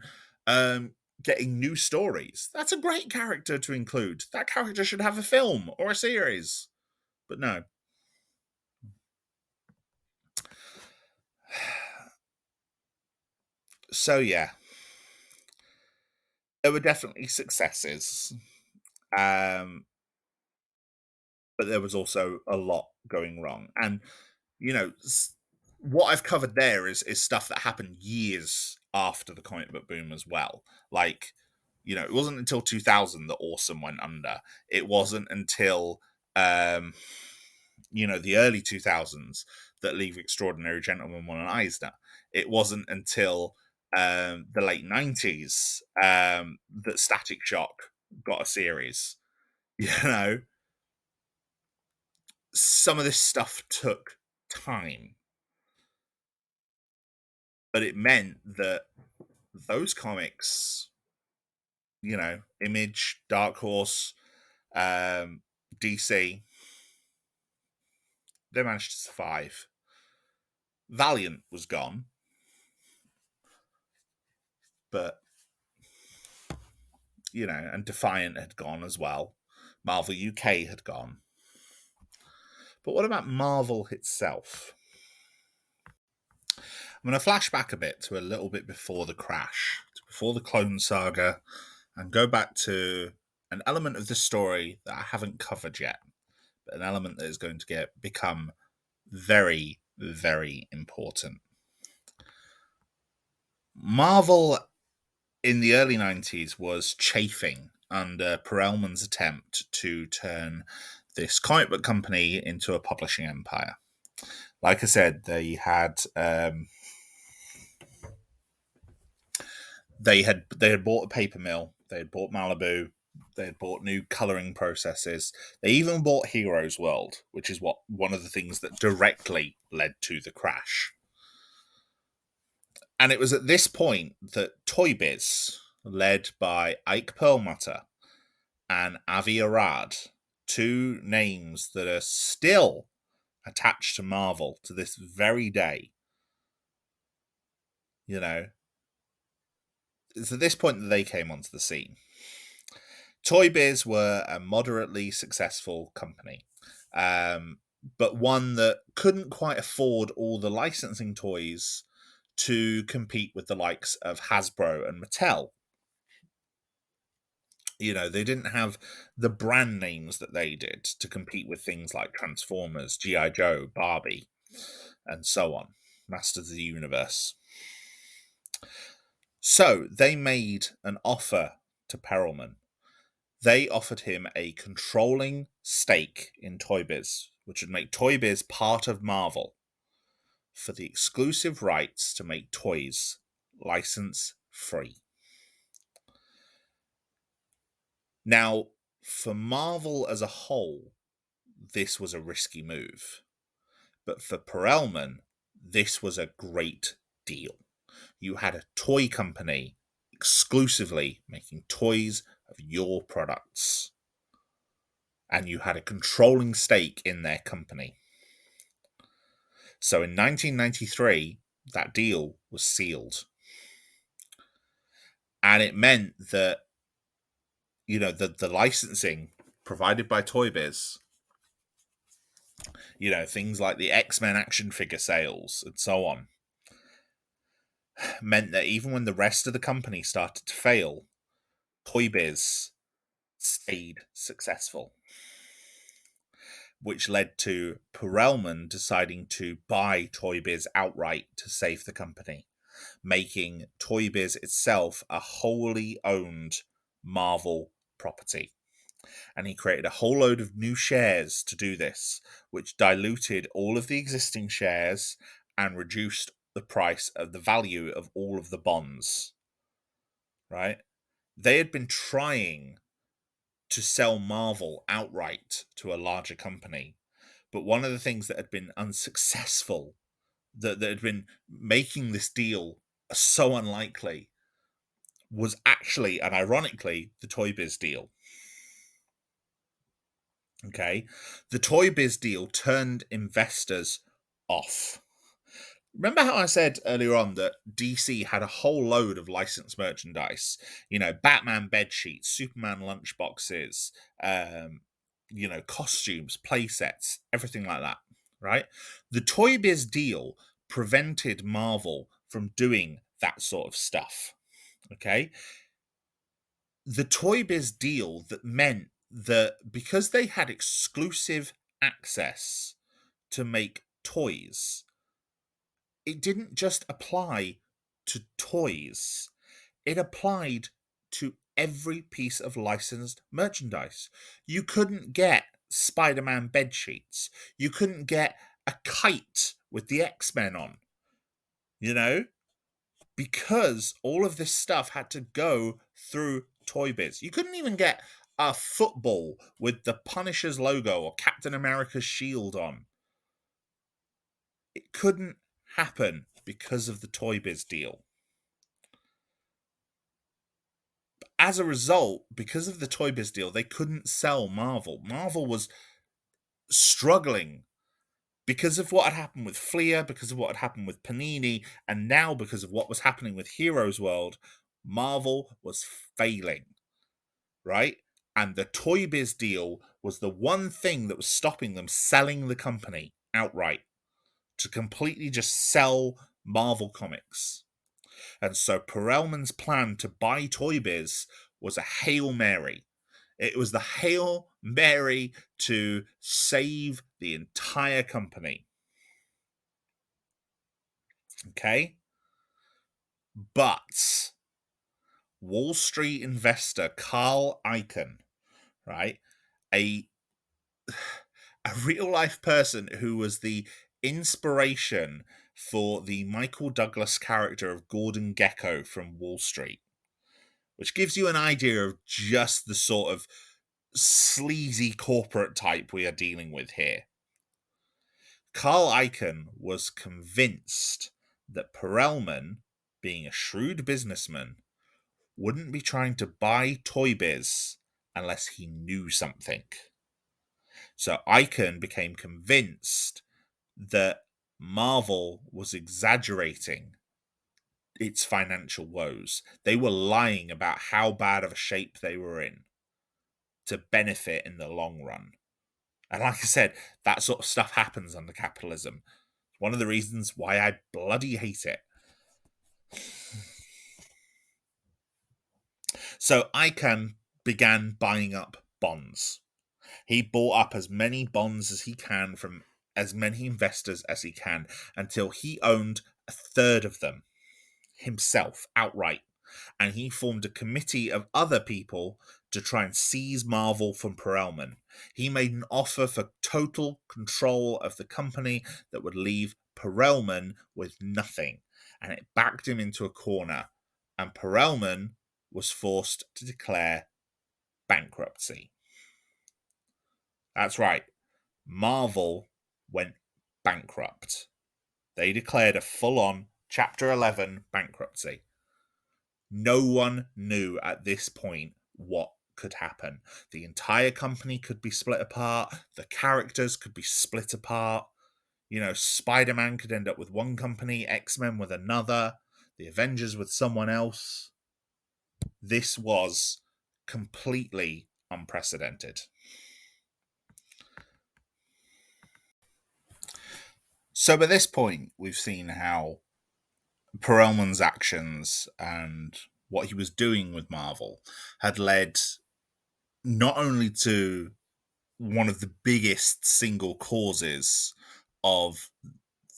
getting new stories? That's a great character to include. That character should have a film or a series. But no. So, yeah, there were definitely successes. Um, but there was also a lot going wrong. And, you know, what I've covered there is stuff that happened years after the comic book boom as well. Like, it wasn't until 2000 that Awesome went under. It wasn't until, the early 2000s that League of Extraordinary Gentlemen won an Eisner. It wasn't until the late 90s that Static Shock got a series. Some of this stuff took time, but it meant that those comics, Image, Dark Horse, DC, they managed to survive. Valiant was gone, but and Defiant had gone as well. Marvel UK had gone. But what about Marvel itself? I'm going to flash back a bit to a little bit before the crash, before the Clone Saga, and go back to an element of the story that I haven't covered yet, but an element that is going to become very, very important. Marvel in the early 90s was chafing under Perelman's attempt to turn this comic book company into a publishing empire. Like I said, they had bought a paper mill, they had bought Malibu, they had bought new coloring processes. They even bought Heroes World, which is one of the things that directly led to the crash. And it was at this point that ToyBiz, led by Ike Perlmutter and Avi Arad, two names that are still attached to Marvel to this very day, it's at this point that they came onto the scene. ToyBiz were a moderately successful company, but one that couldn't quite afford all the licensing toys to compete with the likes of Hasbro and Mattel. They didn't have the brand names that they did to compete with things like Transformers, G.I. Joe, Barbie, and so on, Masters of the Universe. So they made an offer to Perelman. They offered him a controlling stake in ToyBiz, which would make ToyBiz part of Marvel, for the exclusive rights to make toys license free. Now, for Marvel as a whole, this was a risky move. But for Perelman, this was a great deal. You had a toy company exclusively making toys of your products, and you had a controlling stake in their company. So in 1993, that deal was sealed. And it meant that, the licensing provided by ToyBiz, things like the X-Men action figure sales and so on, meant that even when the rest of the company started to fail, ToyBiz stayed successful. which led to Perelman deciding to buy ToyBiz outright to save the company, making ToyBiz itself a wholly owned Marvel property. And he created a whole load of new shares to do this, which diluted all of the existing shares and reduced the price of the value of all of the bonds. Right? They had been trying to sell Marvel outright to a larger company, but one of the things that had been unsuccessful, that had been making this deal so unlikely, was actually, and ironically, the ToyBiz deal. Okay, the ToyBiz deal turned investors off. Remember how I said earlier on that DC had a whole load of licensed merchandise? You know, Batman bed sheets, Superman lunchboxes, costumes, play sets, everything like that, right? The ToyBiz deal prevented Marvel from doing that sort of stuff. Okay, the ToyBiz deal that meant that because they had exclusive access to make toys, it didn't just apply to toys, it applied to every piece of licensed merchandise. You couldn't get Spider-Man bed sheets. You couldn't get a kite with the X-Men on, you know? Because all of this stuff had to go through ToyBiz. You couldn't even get a football with the Punisher's logo or Captain America's shield on. It couldn't happen because of the ToyBiz deal. As a result, because of the ToyBiz deal, they couldn't sell Marvel. Marvel was struggling because of what had happened with Fleer, because of what had happened with Panini, and now because of what was happening with Heroes World. Marvel was failing, right? And the ToyBiz deal was the one thing that was stopping them selling the company outright, to completely just sell Marvel Comics. And so Perelman's plan to buy ToyBiz was a Hail Mary. It was the Hail Mary to save the entire company. Okay? But Wall Street investor Carl Icahn, right? A real life person who was the inspiration for the Michael Douglas character of Gordon Gekko from Wall Street, which gives you an idea of just the sort of sleazy corporate type we are dealing with here. Carl Icahn was convinced that Perelman, being a shrewd businessman, wouldn't be trying to buy ToyBiz unless he knew something. So Icahn became convinced that Marvel was exaggerating its financial woes. They were lying about how bad of a shape they were in to benefit in the long run. And like I said, that sort of stuff happens under capitalism. One of the reasons why I bloody hate it. So Icahn began buying up bonds. He bought up as many bonds as he can from as many investors as he can until he owned a third of them himself outright. And he formed a committee of other people to try and seize Marvel from Perelman. He made an offer for total control of the company that would leave Perelman with nothing, and it backed him into a corner, and Perelman was forced to declare bankruptcy. That's right, Marvel went bankrupt. They declared a full-on Chapter 11 bankruptcy. No one knew at this point what could happen. The entire company could be split apart. The characters could be split apart. You know, Spider-Man could end up with one company, X-Men with another, the Avengers with someone else. This was completely unprecedented. So by this point, we've seen how Perelman's actions and what he was doing with Marvel had led not only to one of the biggest single causes of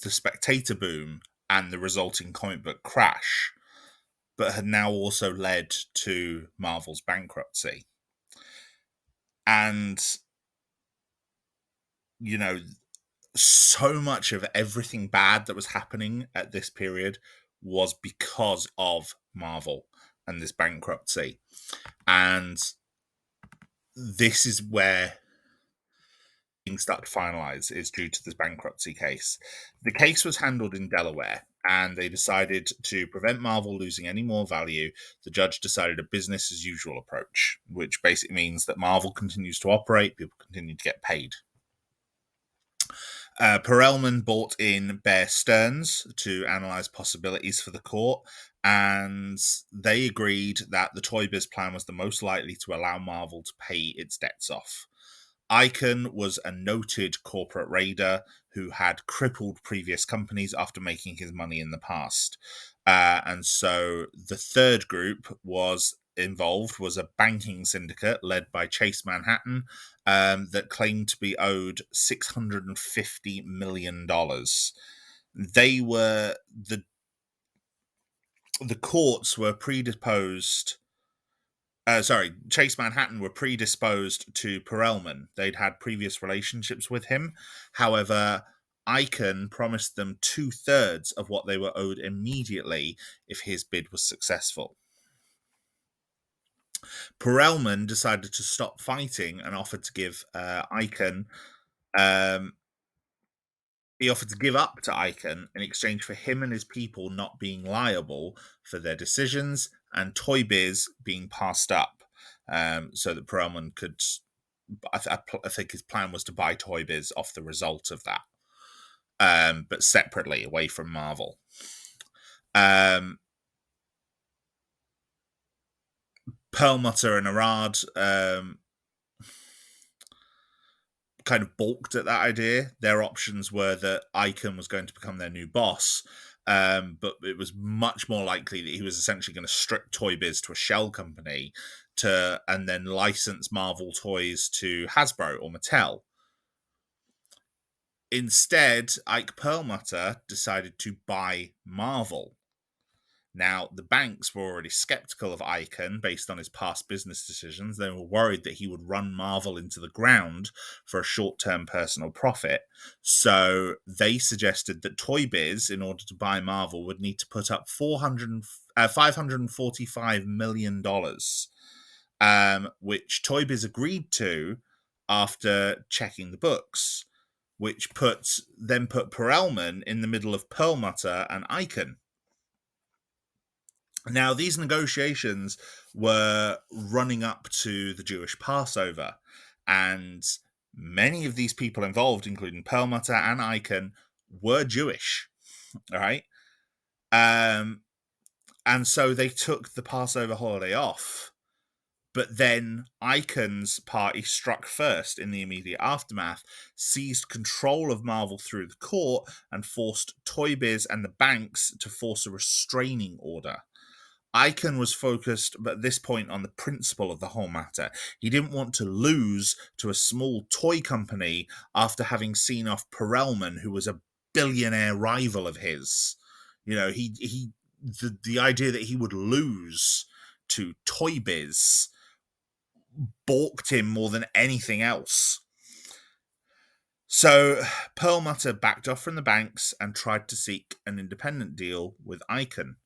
the Spectator boom and the resulting comic book crash, but had now also led to Marvel's bankruptcy. And, you know, so much of everything bad that was happening at this period was because of Marvel and this bankruptcy. And this is where things start to finalize, is due to this bankruptcy case. The case was handled in Delaware, and they decided to prevent Marvel losing any more value. The judge decided a business as usual approach, which basically means that Marvel continues to operate, people continue to get paid. Perelman brought in Bear Stearns to analyze possibilities for the court, and they agreed that the ToyBiz plan was the most likely to allow Marvel to pay its debts off. Icahn was a noted corporate raider who had crippled previous companies after making his money in the past. And so the third group was a banking syndicate led by Chase Manhattan that claimed to be owed $650 million. They were the courts were predisposed. Chase Manhattan were predisposed to Perelman. They'd had previous relationships with him. However, Icahn promised them 2/3 of what they were owed immediately if his bid was successful. Perelman decided to stop fighting and offered to give Icahn. He offered to give up to Icahn in exchange for him and his people not being liable for their decisions and ToyBiz being passed up, so that Perelman could. I think his plan was to buy ToyBiz off the result of that, but separately, away from Marvel. Perlmutter and Arad kind of balked at that idea. Their options were that Icahn was going to become their new boss, but it was much more likely that he was essentially going to strip ToyBiz to a shell company and then license Marvel toys to Hasbro or Mattel. Instead, Ike Perlmutter decided to buy Marvel. Now, the banks were already skeptical of Icahn based on his past business decisions. They were worried that he would run Marvel into the ground for a short-term personal profit. So they suggested that ToyBiz, in order to buy Marvel, would need to put up $545 million, which ToyBiz agreed to after checking the books, which then put Perelman in the middle of Perlmutter and Icahn. Now, these negotiations were running up to the Jewish Passover, and many of these people involved, including Perlmutter and Icahn, were Jewish, all right? And so they took the Passover holiday off. But then Icahn's party struck first in the immediate aftermath, seized control of Marvel through the court, and forced ToyBiz and the banks to force a restraining order. Icahn was focused at this point on the principle of the whole matter. He didn't want to lose to a small toy company after having seen off Perelman, who was a billionaire rival of his. You know, the idea that he would lose to ToyBiz balked him more than anything else. So Perlmutter backed off from the banks and tried to seek an independent deal with Icahn.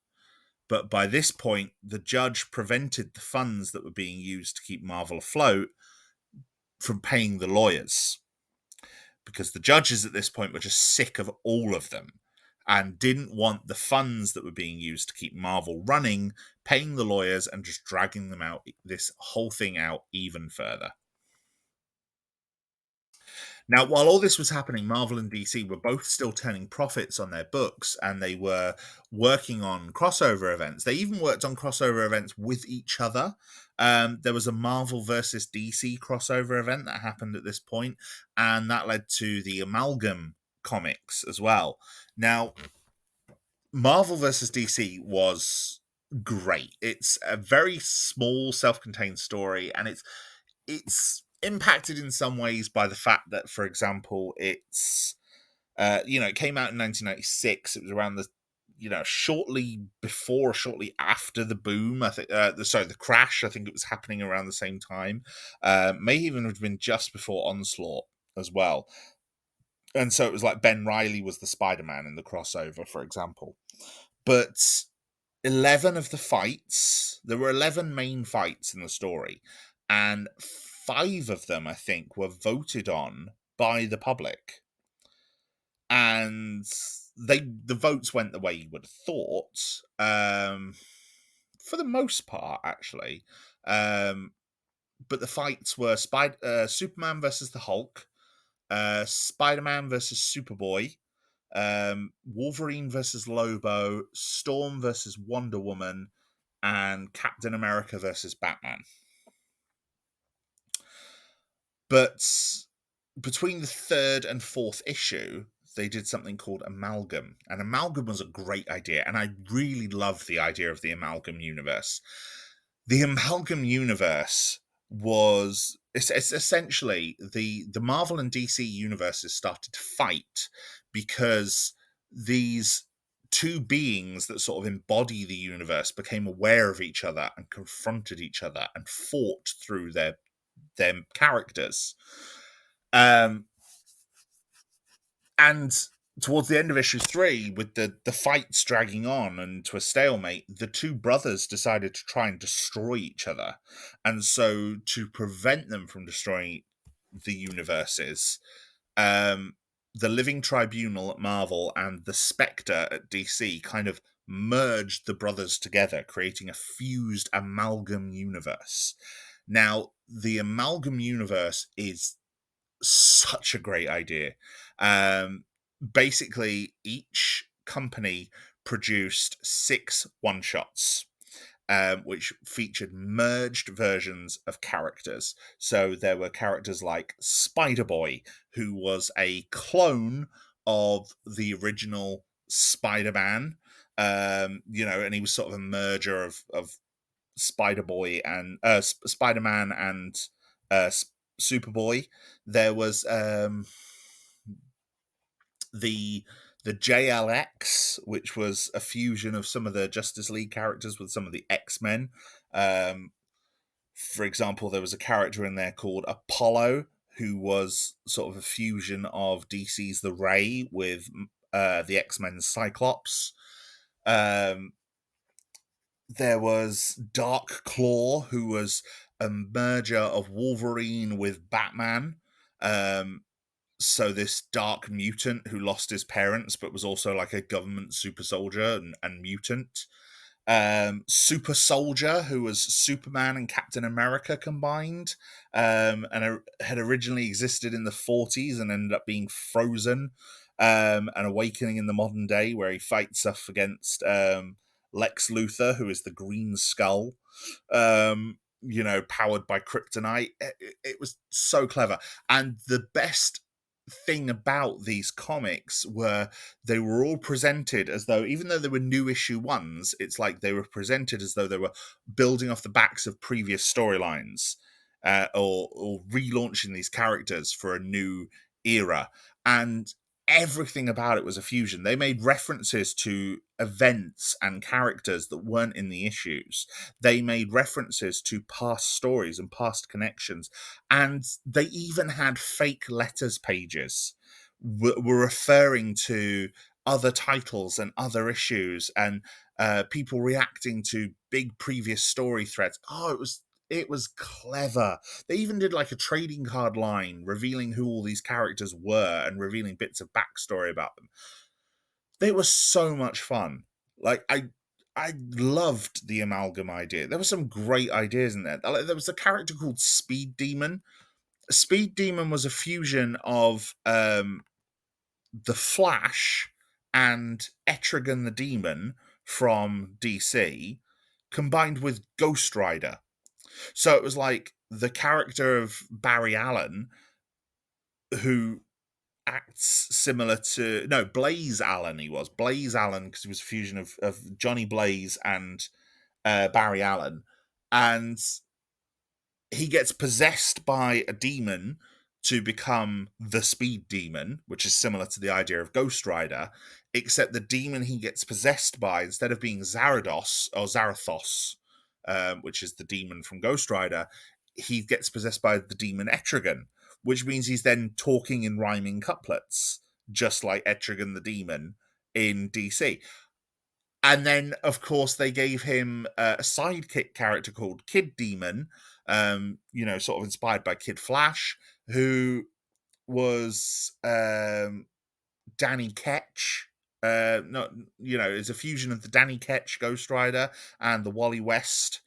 But by this point, the judge prevented the funds that were being used to keep Marvel afloat from paying the lawyers. Because the judges at this point were just sick of all of them and didn't want the funds that were being used to keep Marvel running, paying the lawyers and just dragging them out, this whole thing out even further. Now, while all this was happening, Marvel and DC were both still turning profits on their books, and they were working on crossover events. They even worked on crossover events with each other. There was a Marvel versus DC crossover event that happened at this point, and that led to the Amalgam comics as well. Now, Marvel versus DC was great. It's a very small, self-contained story, and it's impacted in some ways by the fact that, for example, it's it came out in 1996. It was around the shortly before, shortly after the boom. I think the crash. I think it was happening around the same time. May even have been just before Onslaught as well. And so it was like Ben Reilly was the Spider-Man in the crossover, for example. But 11 of the fights, there were 11 main fights in the story, and 5 of them, I think, were voted on by the public. And the votes went the way you would have thought, for the most part, actually. But the fights were Superman versus the Hulk, Spider-Man versus Superboy, Wolverine versus Lobo, Storm versus Wonder Woman, and Captain America versus Batman. But between the 3rd and 4th issue, they did something called Amalgam. And Amalgam was a great idea, and I really love the idea of the Amalgam universe. The Amalgam universe was it's essentially the Marvel and DC universes started to fight because these two beings that sort of embody the universe became aware of each other and confronted each other and fought through their characters. And towards the end of issue 3, with the fights dragging on and to a stalemate, the two brothers decided to try and destroy each other. And so, to prevent them from destroying the universes, the Living Tribunal at Marvel and the Spectre at DC kind of merged the brothers together, creating a fused amalgam universe. Now, the amalgam universe is such a great idea. Basically, each company produced 6 one-shots, which featured merged versions of characters. So there were characters like Spider-Boy, who was a clone of the original Spider-Man, and he was sort of a merger of Spider-Boy and Spider-Man and Superboy. There was the JLX, which was a fusion of some of the Justice League characters with some of the X-Men. For example, there was a character in there called Apollo, who was sort of a fusion of DC's The Ray with the X-Men's Cyclops. There was Dark Claw, who was a merger of Wolverine with Batman. So this dark mutant who lost his parents but was also like a government super soldier and mutant. Super Soldier, who was Superman and Captain America combined, and had originally existed in the 40s and ended up being frozen and awakening in the modern day, where he fights off against Lex Luthor, who is the Green Skull, powered by kryptonite. It was so clever. And the best thing about these comics were they were all presented as though, even though they were new issue ones, it's like they were presented as though they were building off the backs of previous storylines, or relaunching these characters for a new era. And everything about it was a fusion. They made references to events and characters that weren't in the issues. They made references to past stories and past connections. And they even had fake letters pages were referring to other titles and other issues, and people reacting to big previous story threads. Oh, it was clever. They even did like a trading card line revealing who all these characters were and revealing bits of backstory about them. They were so much fun. Like I loved the amalgam idea. There were some great ideas in there. There was a character called Speed Demon. Speed Demon was a fusion of the Flash and Etrigan the Demon from DC combined with Ghost Rider. So it was like the character of Barry Allen, who acts similar to Blaze Allen. He was Blaze Allen because he was a fusion of Johnny Blaze and Barry Allen, and he gets possessed by a demon to become the Speed Demon, which is similar to the idea of Ghost Rider, except the demon he gets possessed by, instead of being Zarados or Zarathos, which is the demon from Ghost Rider, he gets possessed by the demon Etrigan, which means he's then talking in rhyming couplets, just like Etrigan the demon in DC. And then, of course, they gave him a sidekick character called Kid Demon, sort of inspired by Kid Flash, who was Danny Ketch. Not is a fusion of the Danny Ketch Ghost Rider and the Wally West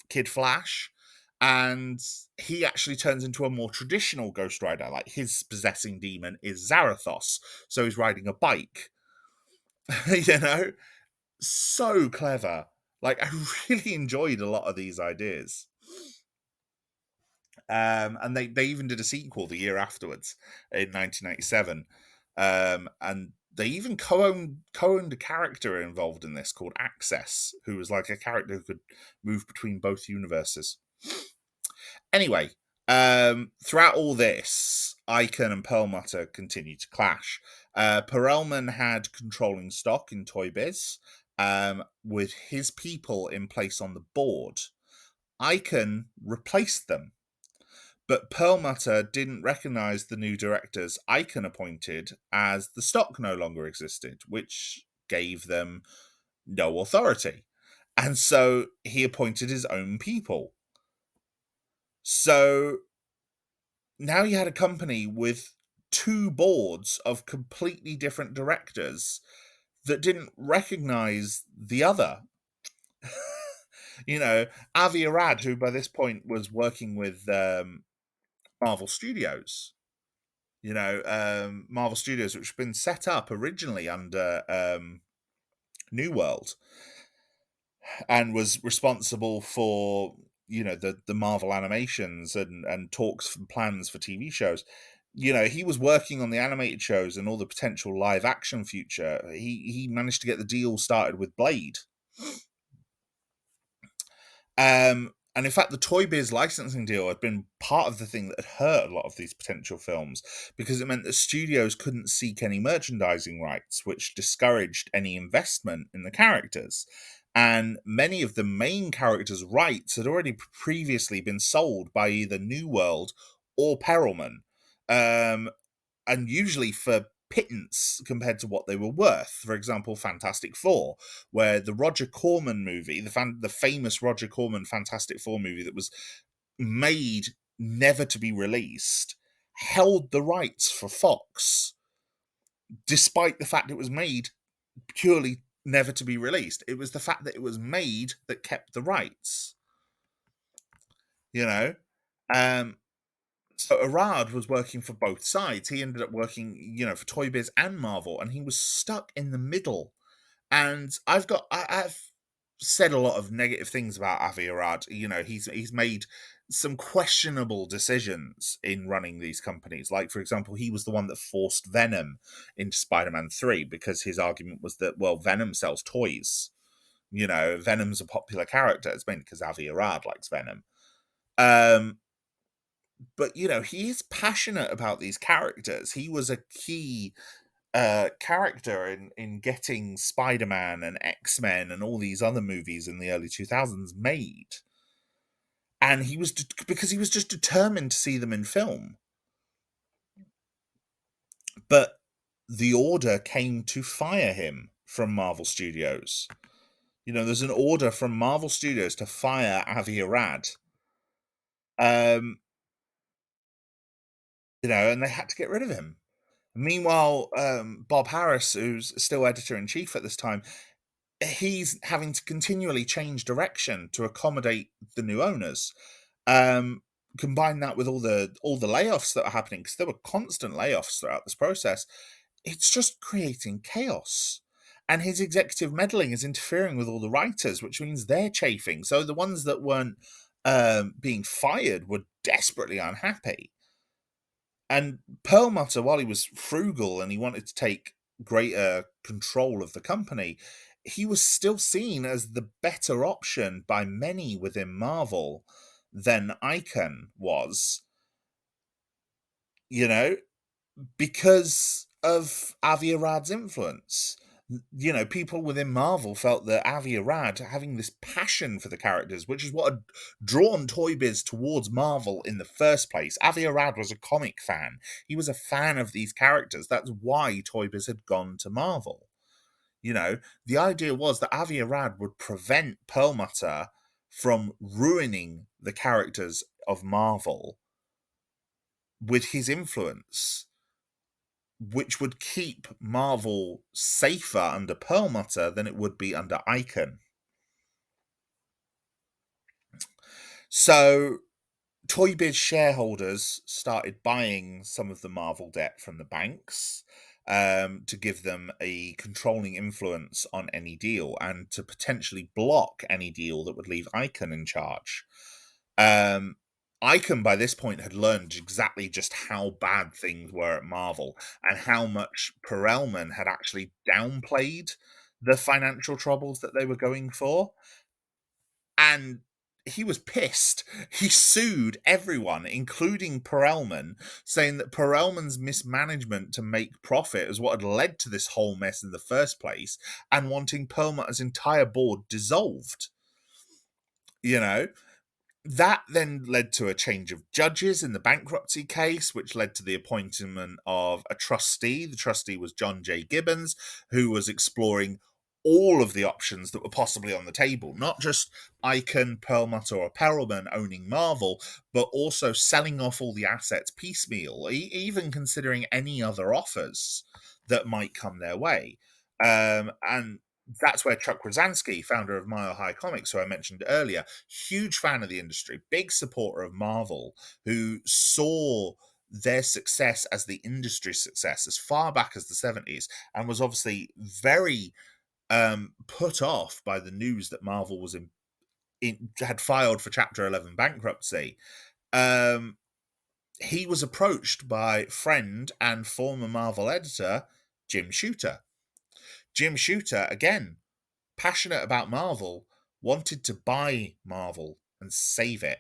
Kid Flash, and he actually turns into a more traditional Ghost Rider. Like his possessing demon is Zarathos, so he's riding a bike. you know, so clever. Like I really enjoyed a lot of these ideas. And they even did a sequel the year afterwards in 1987. And they even co-owned a character involved in this called Access, who was like a character who could move between both universes. Anyway, throughout all this, Icon and Perlmutter continued to clash. Perelman had controlling stock in ToyBiz, with his people in place on the board. Icon replaced them, but Perlmutter didn't recognize the new directors Icon appointed, as the stock no longer existed, which gave them no authority. And so he appointed his own people. So now you had a company with two boards of completely different directors that didn't recognize the other. Avi Arad, who by this point was working with Marvel Studios, Marvel Studios, which had been set up originally under New World, and was responsible for the Marvel animations and talks and plans for TV shows. He was working on the animated shows and all the potential live action future. He managed to get the deal started with Blade. And in fact, the Toy Biz licensing deal had been part of the thing that had hurt a lot of these potential films, because it meant that studios couldn't seek any merchandising rights, which discouraged any investment in the characters. And many of the main characters' rights had already previously been sold by either New World or Perelman, and usually for pittance compared to what they were worth. For example, Fantastic Four, where the Roger Corman movie, the famous Roger Corman Fantastic Four movie that was made never to be released, held the rights for Fox, despite the fact it was made purely never to be released. It was the fact that it was made that kept the rights. You know, um, so Arad was working for both sides. He ended up working, for Toy Biz and Marvel, and he was stuck in the middle. And I've said a lot of negative things about Avi Arad. He's made some questionable decisions in running these companies. Like, for example, he was the one that forced Venom into Spider-Man 3, because his argument was that, well, Venom sells toys. Venom's a popular character. It's mainly because Avi Arad likes Venom. But he is passionate about these characters. He was a key character in getting Spider-Man and X-Men and all these other movies in the early 2000s made. And he was because he was just determined to see them in film. But the order came to fire him from Marvel Studios. There's an order from Marvel Studios to fire Avi Arad. And they had to get rid of him. Meanwhile, Bob Harris, who's still editor-in-chief at this time, he's having to continually change direction to accommodate the new owners. Combine that with all the layoffs that are happening, because there were constant layoffs throughout this process. It's just creating chaos. And his executive meddling is interfering with all the writers, which means they're chafing. So the ones that weren't being fired were desperately unhappy. And Perlmutter, while he was frugal and he wanted to take greater control of the company, he was still seen as the better option by many within Marvel. than Icon was, you know, because of Avi Arad's influence. You know, people within Marvel felt that Avi Arad having this passion for the characters, which is what had drawn Toy Biz towards Marvel in the first place. Avi Arad was a comic fan. He was a fan of these characters. That's why Toy Biz had gone to Marvel. You know, the idea was that Avi Arad would prevent Perlmutter from ruining the characters of Marvel with his influence, which would keep Marvel safer under Perlmutter than it would be under Icon. So ToyBiz shareholders started buying some of the Marvel debt from the banks to give them a controlling influence on any deal and to potentially block any deal that would leave Icon in charge. Um, Icon, by this point, had learned exactly just how bad things were at Marvel and how much Perelman had actually downplayed the financial troubles that they were going for. And he was pissed. He sued everyone, including Perelman, saying that Perelman's mismanagement to make profit is what had led to this whole mess in the first place, and wanting Perlmutter's entire board dissolved. You know, that then led to a change of judges in the bankruptcy case, which led to the appointment of a trustee. The trustee was John J. Gibbons, who was exploring all of the options that were possibly on the table, not just Icon, Perlmutter, or Perelman owning Marvel, but also selling off all the assets piecemeal, even considering any other offers that might come their way. And that's where Chuck Rosansky, founder of Mile High Comics, who I mentioned earlier, huge fan of the industry, big supporter of Marvel, who saw their success as the industry success as far back as the 70s, and was obviously very put off by the news that Marvel was had filed for Chapter 11 bankruptcy. He was approached by friend and former Marvel editor Jim Shooter. Jim Shooter, again, passionate about Marvel, wanted to buy Marvel and save it.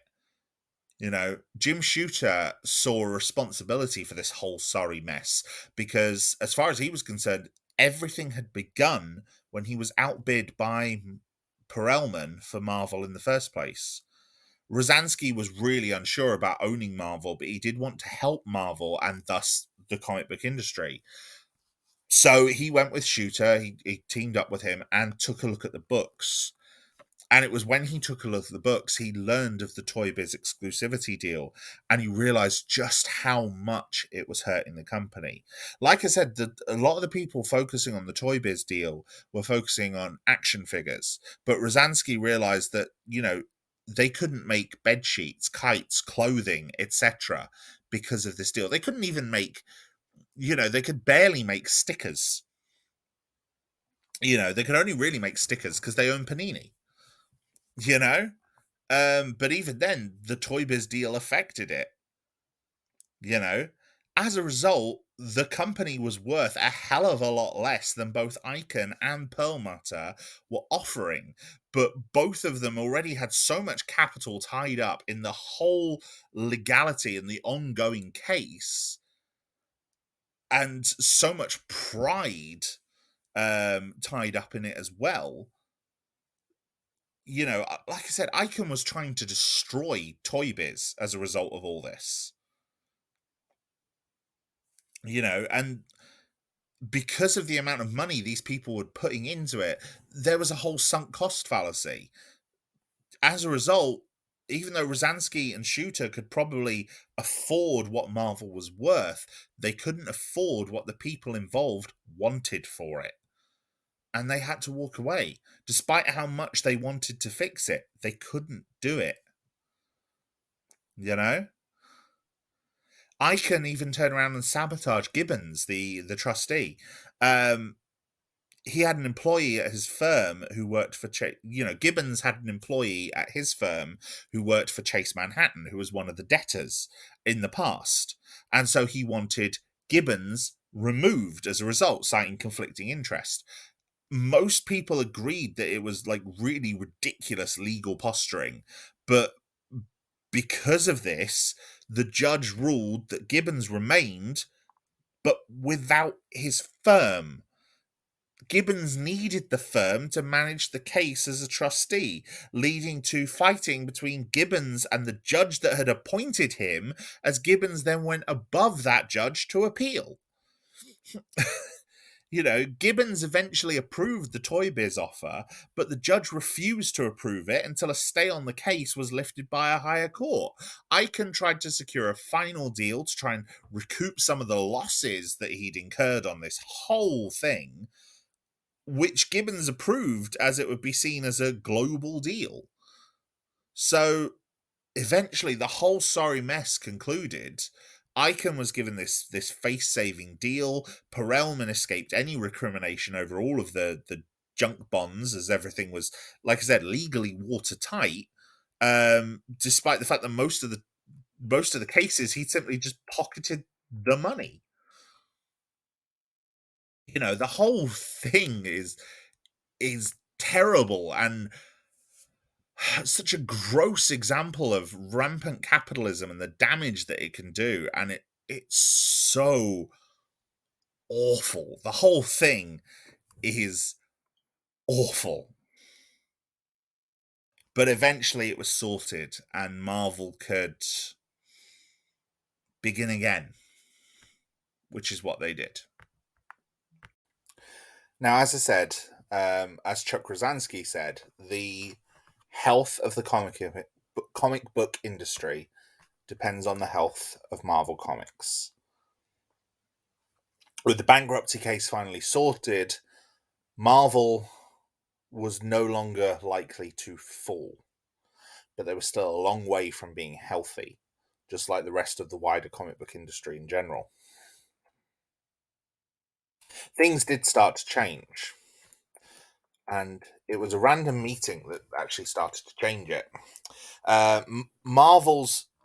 You know, Jim Shooter saw a responsibility for this whole sorry mess because, as far as he was concerned, everything had begun when he was outbid by Perelman for Marvel in the first place. Rosansky was really unsure about owning Marvel, but he did want to help Marvel and thus the comic book industry. So he went with Shooter, he teamed up with him and took a look at the books. And it was when he took a look at the books, he learned of the Toy Biz exclusivity deal, and he realized just how much it was hurting the company. Like I said, a lot of the people focusing on the Toy Biz deal were focusing on action figures, but Rosansky realized that, you know, they couldn't make bed sheets, kites, clothing, etc. because of this deal. They couldn't even make, you know, they could barely make stickers. You know, they could only really make stickers because they own Panini. You know, but even then, the Toy Biz deal affected it. You know, as a result, the company was worth a hell of a lot less than both Icon and Perlmutter were offering. But both of them already had so much capital tied up in the whole legality and the ongoing case, and so much pride tied up in it as well. You know, like I said, Icon was trying to destroy Toy Biz as a result of all this. You know, and because of the amount of money these people were putting into it, there was a whole sunk cost fallacy. As a result, even though Rosansky and Shooter could probably afford what Marvel was worth, they couldn't afford what the people involved wanted for it. And they had to walk away. Despite how much they wanted to fix it, they couldn't do it. You know? I can even turn around and sabotage Gibbons, the trustee. He had an employee at his firm who worked for Gibbons had an employee at his firm who worked for Chase Manhattan, who was one of the debtors in the past, and so he wanted Gibbons removed as a result, citing conflicting interest. Most people agreed that it was like really ridiculous legal posturing, but Because of this, the judge ruled that Gibbons remained, but without his firm. Gibbons needed the firm to manage the case as a trustee, leading to fighting between Gibbons and the judge that had appointed him, as Gibbons then went above that judge to appeal. Gibbons eventually approved the ToyBiz offer, but the judge refused to approve it until a stay on the case was lifted by a higher court. Icahn tried to secure a final deal to try and recoup some of the losses that he'd incurred on this whole thing, which Gibbons approved as it would be seen as a global deal. So eventually the whole sorry mess concluded. Icahn was given this face-saving deal. Perelman escaped any recrimination over all of the junk bonds, as everything was, like I said, legally watertight. Despite the fact that most of the cases he simply just pocketed the money. The whole thing is terrible and such a gross example of rampant capitalism and the damage that it can do, and it's so awful. The whole thing is awful. But eventually it was sorted and Marvel could begin again, which is what they did. Now, as I said, as Chuck Rosansky said, the health of the comic book industry depends on the health of Marvel Comics. With the bankruptcy case finally sorted, Marvel was no longer likely to fall, but they were still a long way from being healthy, just like the rest of the wider comic book industry in general. Things did start to change, and it was a random meeting that actually started to change it. A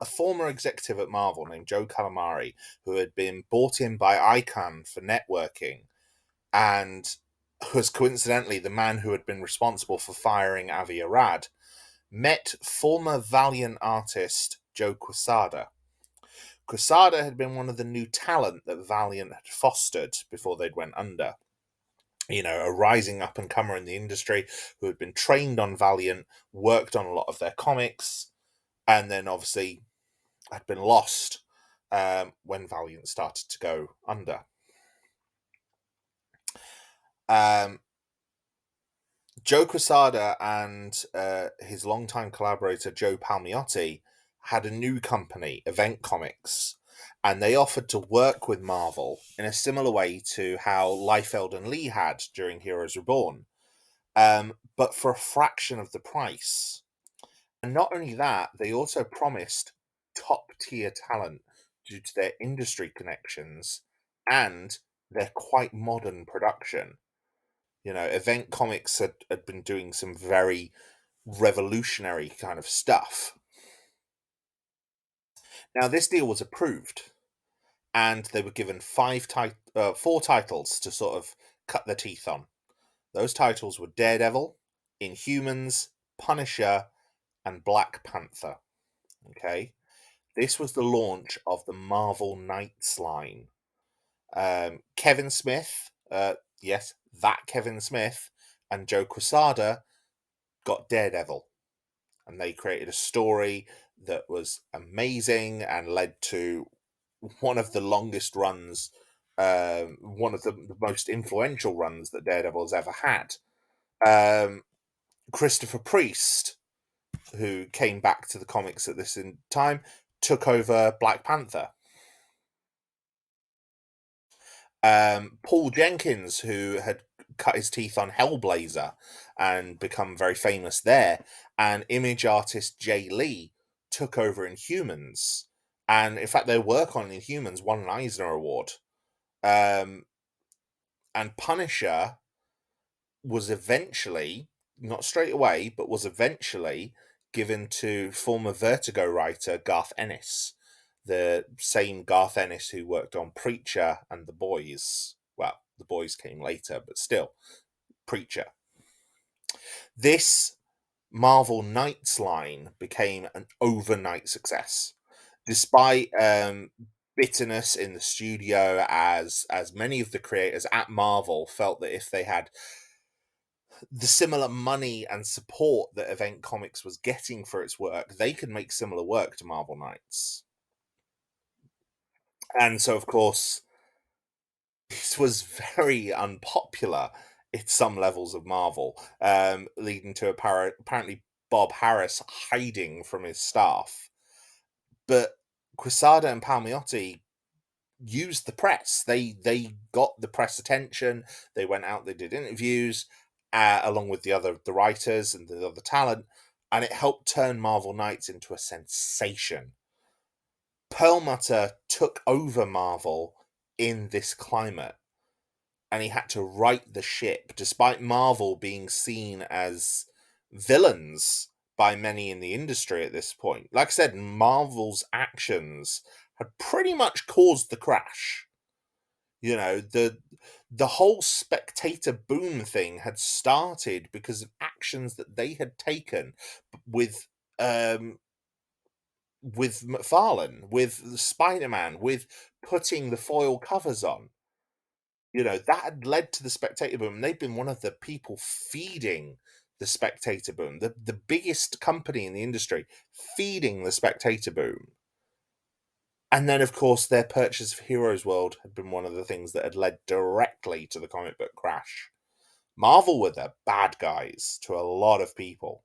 former executive at Marvel named Joe Calamari, who had been bought in by Icahn for networking, and was coincidentally the man who had been responsible for firing Avi Arad, met former Valiant artist Joe Quesada. Quesada had been one of the new talent that Valiant had fostered before they'd went under. A rising up and comer in the industry who had been trained on Valiant, worked on a lot of their comics, and then obviously had been lost when Valiant started to go under. Joe Quesada and his longtime collaborator Joe Palmiotti had a new company, Event Comics, and they offered to work with Marvel in a similar way to how Liefeld and Lee had during Heroes Reborn, but for a fraction of the price. And not only that, they also promised top-tier talent due to their industry connections and their quite modern production. Event Comics had been doing some very revolutionary kind of stuff. Now, this deal was approved, and they were given 4 titles to sort of cut their teeth on. Those titles were Daredevil, Inhumans, Punisher, and Black Panther. Okay, this was the launch of the Marvel Knights line. Kevin Smith, yes, that Kevin Smith, and Joe Quesada got Daredevil, and they created a story that was amazing and led to one of the longest runs, one of the most influential runs that Daredevil has ever had. Christopher Priest, who came back to the comics at this time, took over Black Panther. Paul Jenkins, who had cut his teeth on Hellblazer and become very famous there, and image artist Jay Lee took over Inhumans. And in fact, their work on Inhumans won an Eisner Award. And Punisher was eventually, not straight away, but was eventually given to former Vertigo writer Garth Ennis, the same Garth Ennis who worked on Preacher and The Boys. Well, The Boys came later, but still, Preacher. This Marvel Knights line became an overnight success, despite bitterness in the studio, as many of the creators at Marvel felt that if they had the similar money and support that Event Comics was getting for its work, they could make similar work to Marvel Knights. And so, of course, this was very unpopular at some levels of Marvel, leading to apparently Bob Harris hiding from his staff. But Quesada and Palmiotti used the press. They got the press attention. They went out. They did interviews along with the writers and the other talent, and it helped turn Marvel Knights into a sensation. Perlmutter took over Marvel in this climate, and he had to right the ship, despite Marvel being seen as villains by many in the industry at this point. Like I said, Marvel's actions had pretty much caused the crash. You know, the whole spectator boom thing had started because of actions that they had taken with um with McFarlane, with Spider-Man, with putting the foil covers on. You know, that had led to the spectator boom. They've been one of the people feeding the spectator boom, the biggest company in the industry feeding the spectator boom. And then, of course, their purchase of Heroes World had been one of the things that had led directly to the comic book crash. Marvel were the bad guys to a lot of people.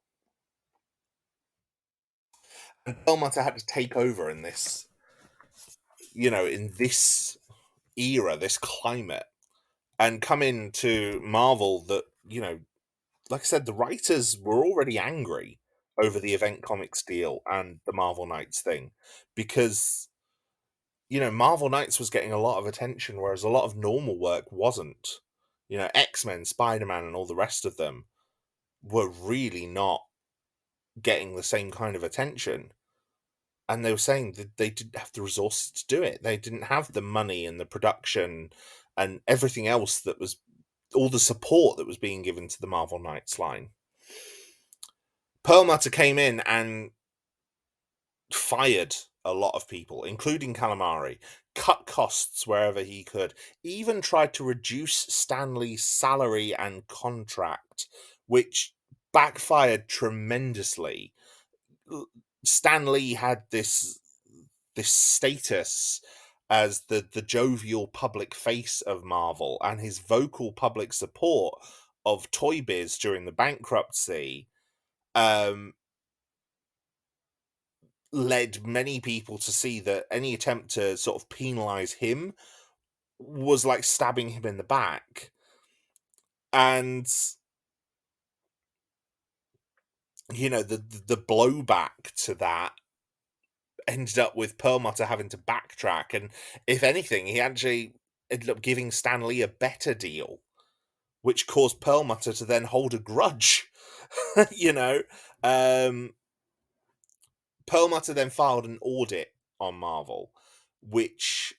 And Perlmutter had to take over in this, in this era, this climate, and come into Marvel that, like I said, the writers were already angry over the Event Comics deal and the Marvel Knights thing because Marvel Knights was getting a lot of attention, whereas a lot of normal work wasn't. X-Men, Spider-Man, and all the rest of them were really not getting the same kind of attention. And they were saying that they didn't have the resources to do it. They didn't have the money and the production and everything else that was all the support that was being given to the Marvel Knights line. Perlmutter came in and fired a lot of people, including Calamari, cut costs wherever he could, even tried to reduce Stan Lee's salary and contract, which backfired tremendously. Stan Lee had this status as the jovial public face of Marvel, and his vocal public support of ToyBiz during the bankruptcy um, led many people to see that any attempt to sort of penalize him was like stabbing him in the back. And the blowback to that ended up with Perlmutter having to backtrack, and if anything, he actually ended up giving Stan Lee a better deal, which caused Perlmutter to then hold a grudge. you know, um, Perlmutter then filed an audit on Marvel, which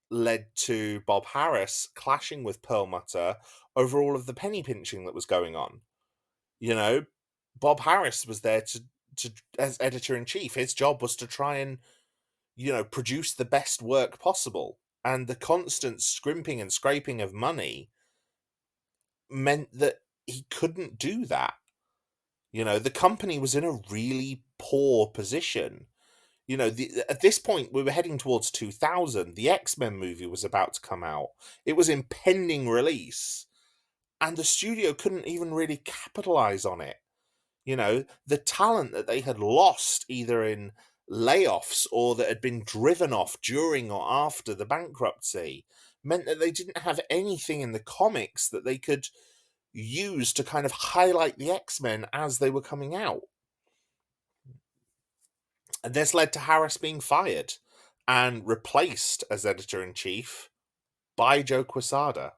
led to Bob Harris clashing with Perlmutter over all of the penny pinching that was going on. You know, Bob Harris was there to as editor in chief. His job was to try and produce the best work possible, and the constant scrimping and scraping of money meant that he couldn't do that. The company was in a really poor position. At this point, we were heading towards 2000. The X-Men movie was about to come out. It was impending release, and the studio couldn't even really capitalize on it. The talent that they had lost either in layoffs or that had been driven off during or after the bankruptcy meant that they didn't have anything in the comics that they could use to kind of highlight the X-Men as they were coming out. And this led to Harris being fired and replaced as editor in chief by Joe Quesada.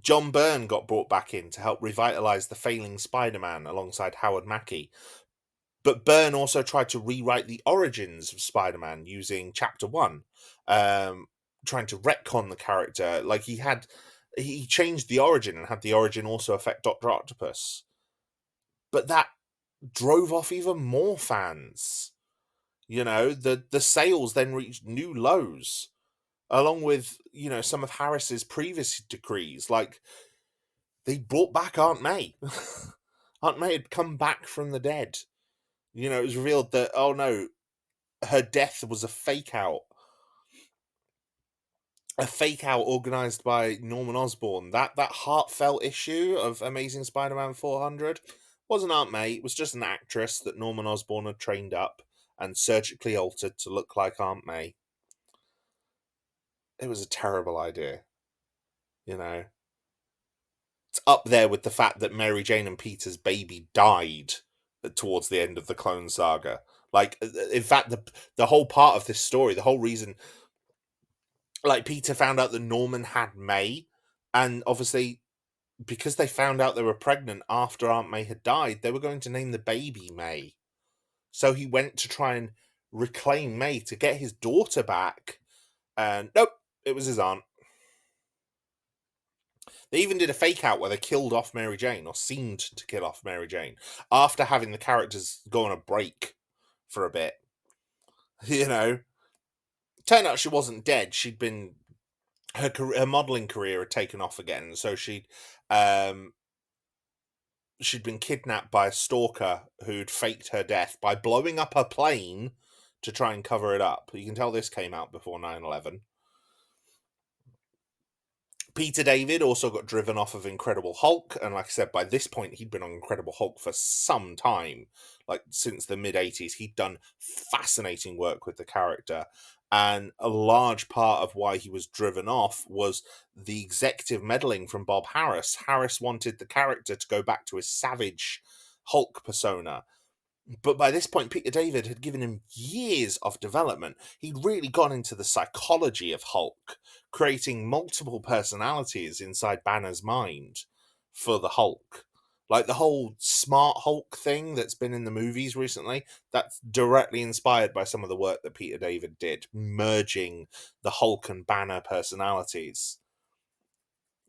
John Byrne got brought back in to help revitalize the failing Spider-Man alongside Howard Mackie. But Byrne also tried to rewrite the origins of Spider-Man using Chapter 1, trying to retcon the character. Like he changed the origin and had the origin also affect Dr. Octopus. but that drove off even more fans. The sales then reached new lows, along with some of Harris's previous decrees. Like, they brought back Aunt May. Aunt May had come back from the dead. It was revealed that, oh no, her death was a fake out. A fake out organized by Norman Osborn. That heartfelt issue of Amazing Spider-Man 400 wasn't Aunt May. It was just an actress that Norman Osborn had trained up and surgically altered to look like Aunt May. It was a terrible idea. It's up there with the fact that Mary Jane and Peter's baby died towards the end of the Clone Saga. Like, in fact, the whole part of this story, the whole reason, like, Peter found out that Norman had May, and obviously, because they found out they were pregnant after Aunt May had died, they were going to name the baby May. So he went to try and reclaim May to get his daughter back, and nope, it was his aunt. They even did a fake out where they killed off Mary Jane, or seemed to kill off Mary Jane, after having the characters go on a break for a bit. Turned out she wasn't dead. She'd been her modeling career had taken off again, so she'd been kidnapped by a stalker who'd faked her death by blowing up her plane to try and cover it up. You can tell this came out before 9/11. Peter David also got driven off of Incredible Hulk, and like I said, by this point he'd been on Incredible Hulk for some time, like since the mid-80s. He'd done fascinating work with the character, and a large part of why he was driven off was the executive meddling from Bob Harris. Harris wanted the character to go back to his savage Hulk persona. But by this point, Peter David had given him years of development. He'd really gone into the psychology of Hulk, creating multiple personalities inside Banner's mind for the Hulk. Like the whole smart Hulk thing that's been in the movies recently, that's directly inspired by some of the work that Peter David did, merging the Hulk and Banner personalities.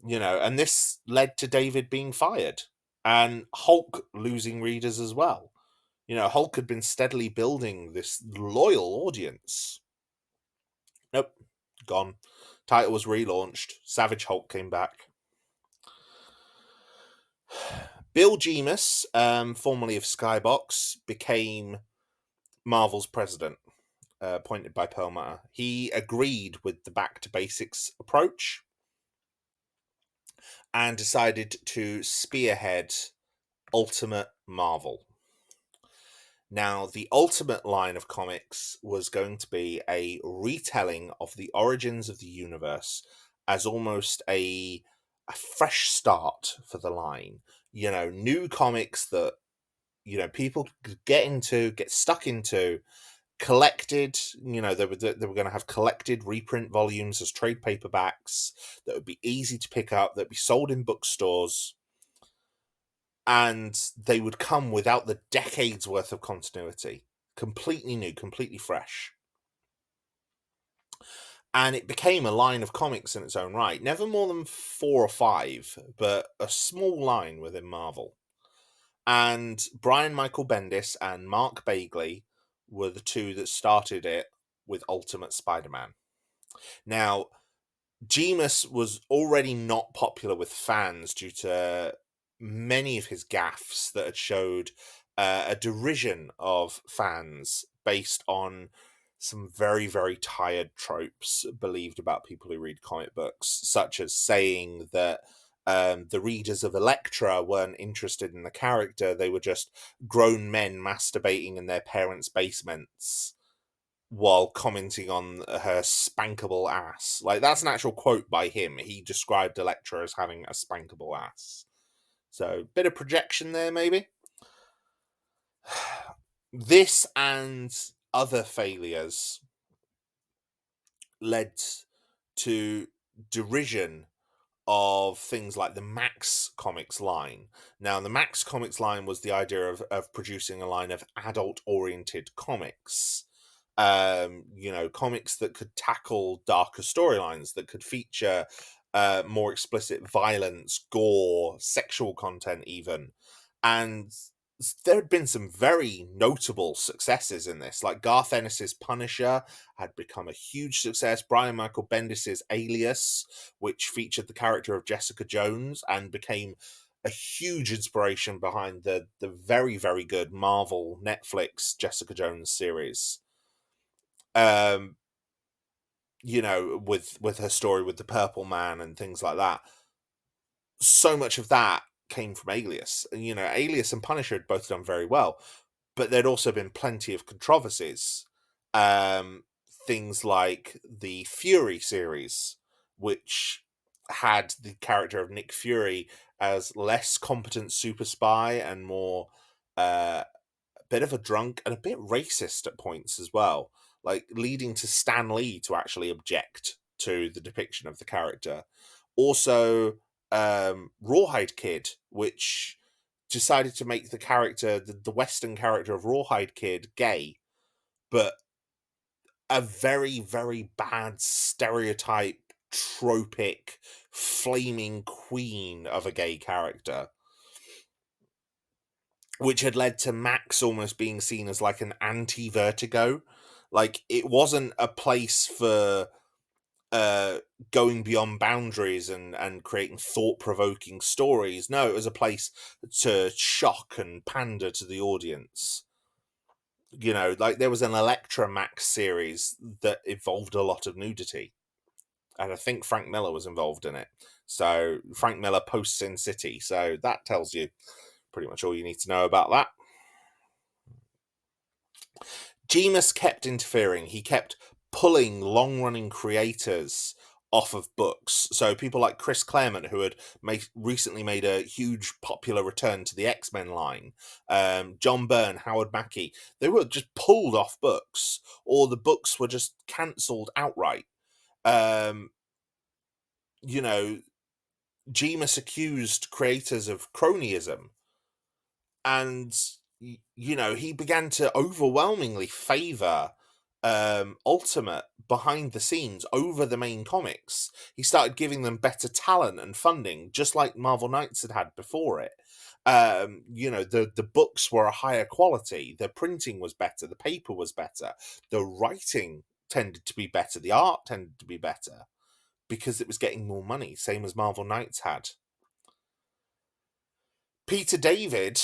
And this led to David being fired and Hulk losing readers as well. Hulk had been steadily building this loyal audience. Nope, gone. Title was relaunched. Savage Hulk came back. Bill Jemas, formerly of Skybox, became Marvel's president, appointed by Perlmutter. He agreed with the back to basics approach and decided to spearhead Ultimate Marvel. Now, the Ultimate line of comics was going to be a retelling of the origins of the universe as almost a fresh start for the line. New comics that, people could get stuck into, collected. They were going to have collected reprint volumes as trade paperbacks that would be easy to pick up, that would be sold in bookstores, and they would come without the decades worth of continuity. Completely new, completely fresh. And it became a line of comics in its own right. Never more than 4 or 5, but a small line within Marvel. And Brian Michael Bendis and Mark Bagley were the two that started it with Ultimate Spider-Man. Now, Jemas was already not popular with fans due to many of his gaffes that had showed a derision of fans based on some very, very tired tropes believed about people who read comic books, such as saying that the readers of Elektra weren't interested in the character, they were just grown men masturbating in their parents' basements while commenting on her spankable ass. Like, that's an actual quote by him. He described Elektra as having a spankable ass. So, bit of projection there, maybe. This and other failures led to derision of things like the Max Comics line. Now, the Max Comics line was the idea of producing a line of adult-oriented comics. Comics that could tackle darker storylines, that could feature more explicit violence, gore, sexual content even. And there had been some very notable successes in this, like Garth Ennis's Punisher had become a huge success. Brian Michael Bendis's Alias, which featured the character of Jessica Jones and became a huge inspiration behind the very, very good Marvel Netflix Jessica Jones series. With her story with the Purple Man and things like that. So much of that came from Alias. And, Alias and Punisher had both done very well, but there'd also been plenty of controversies. Um, Things like the Fury series, which had the character of Nick Fury as less competent super spy and more a bit of a drunk and a bit racist at points as well, like leading to Stan Lee to actually object to the depiction of the character. Also, Rawhide Kid, which decided to make the character, the Western character of Rawhide Kid, gay, but a very, very bad stereotype, tropic, flaming queen of a gay character, which had led to Max almost being seen as like an anti-Vertigo. Like, it wasn't a place for going beyond boundaries and creating thought-provoking stories. No, it was a place to shock and pander to the audience. Like there was an Electra Max series that involved a lot of nudity, and I think Frank Miller was involved in it. So Frank Miller post Sin City, so that tells you pretty much all you need to know about that. Jemas kept interfering. He kept pulling long-running creators off of books. So people like Chris Claremont, who had recently made a huge popular return to the X-Men line, John Byrne, Howard Mackie, they were just pulled off books, or the books were just cancelled outright. Jemas accused creators of cronyism, and he began to overwhelmingly favor Ultimate behind the scenes over the main comics. He started giving them better talent and funding, just like Marvel Knights had had before it. The books were a higher quality, the printing was better, the paper was better, the writing tended to be better, the art tended to be better, because it was getting more money, same as Marvel Knights had. Peter David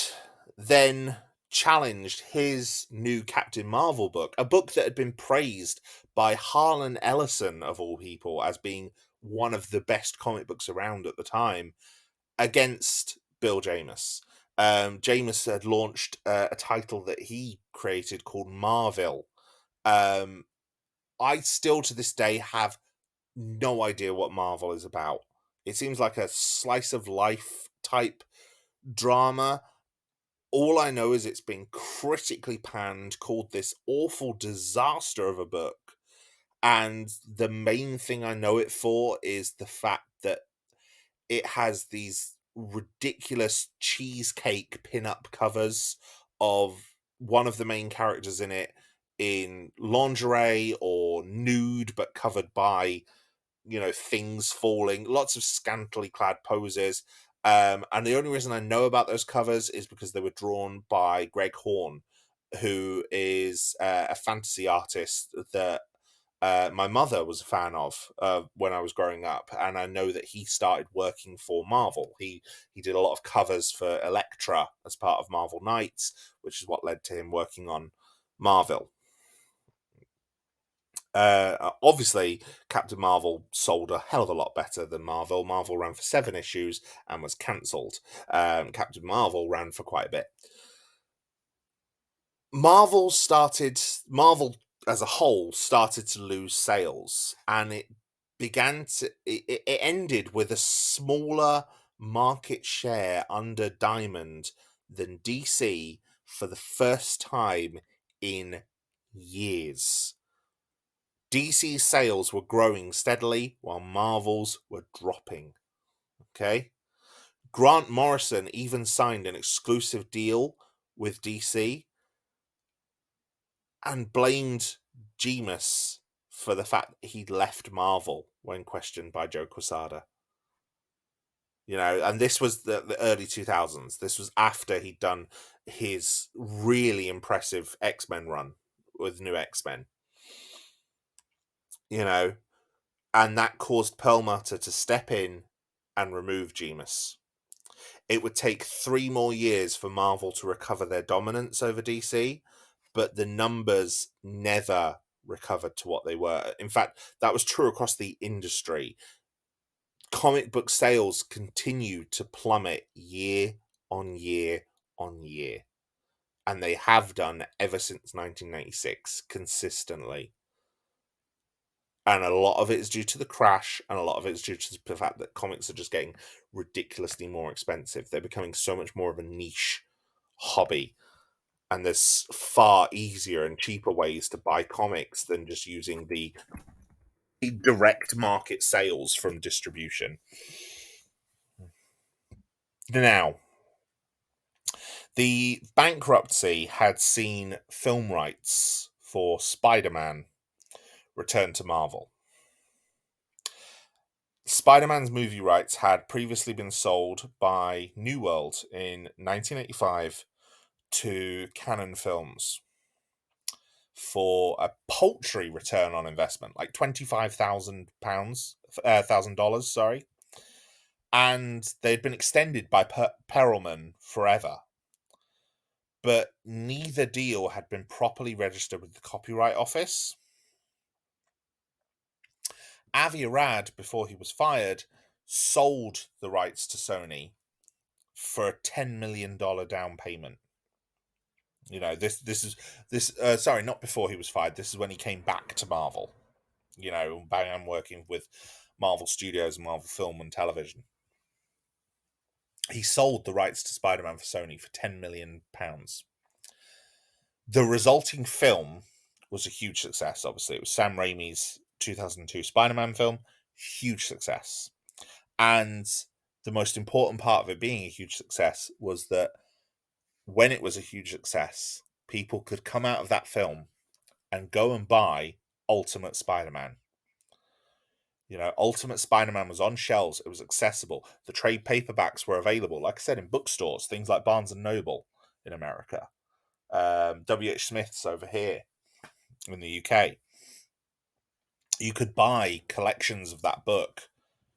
then challenged his new Captain Marvel book, a book that had been praised by Harlan Ellison, of all people, as being one of the best comic books around at the time, against Bill Jemas. Jemas had launched a title that he created called Marvel. I still, to this day, have no idea what Marvel is about. It seems like a slice of life type drama. All I know is it's been critically panned, called this awful disaster of a book. And the main thing I know it for is the fact that it has these ridiculous cheesecake pin-up covers of one of the main characters in it in lingerie or nude, but covered by things falling, lots of scantily clad poses. And the only reason I know about those covers is because they were drawn by Greg Horn, who is a fantasy artist that my mother was a fan of when I was growing up, and I know that he started working for Marvel. He did a lot of covers for Elektra as part of Marvel Knights, which is what led to him working on Marvel. Obviously, Captain Marvel sold a hell of a lot better than Marvel. Marvel ran for 7 issues and was cancelled. Captain Marvel ran for quite a bit. Marvel as a whole started to lose sales, and it ended with a smaller market share under Diamond than DC for the first time in years. DC's sales were growing steadily while Marvel's were dropping. Okay? Grant Morrison even signed an exclusive deal with DC and blamed Jemas for the fact that he'd left Marvel when questioned by Joe Quesada. And this was the early 2000s. This was after he'd done his really impressive X-Men run with New X-Men, and that caused Perlmutter to step in and remove Jemas. It would take 3 more years for Marvel to recover their dominance over DC, but the numbers never recovered to what they were. In fact, that was true across the industry. Comic book sales continued to plummet year on year on year, and they have done ever since 1996 consistently. And a lot of it is due to the crash, and a lot of it is due to the fact that comics are just getting ridiculously more expensive. They're becoming so much more of a niche hobby, and there's far easier and cheaper ways to buy comics than just using the direct market sales from distribution. Now, the bankruptcy had seen film rights for Spider-Man return to Marvel. Spider-Man's movie rights had previously been sold by New World in 1985 to Canon Films for a paltry return on investment, like $25,000, sorry. And they'd been extended by Perelman forever. But neither deal had been properly registered with the Copyright Office. Avi Arad, before he was fired, sold the rights to Sony for a $10 million down payment. Sorry, not before he was fired. This is when he came back to Marvel. Bang, working with Marvel Studios and Marvel Film and Television. He sold the rights to Spider-Man for Sony for £10 million. The resulting film was a huge success, obviously. It was Sam Raimi's 2002 Spider-Man film. Huge success. And the most important part of it being a huge success was that when it was a huge success, people could come out of that film and go and buy Ultimate Spider-Man. Ultimate Spider-Man was on shelves. It was accessible. The trade paperbacks were available, like I said, in bookstores, things like Barnes & Noble in America. W.H. Smith's over here in the UK. You could buy collections of that book.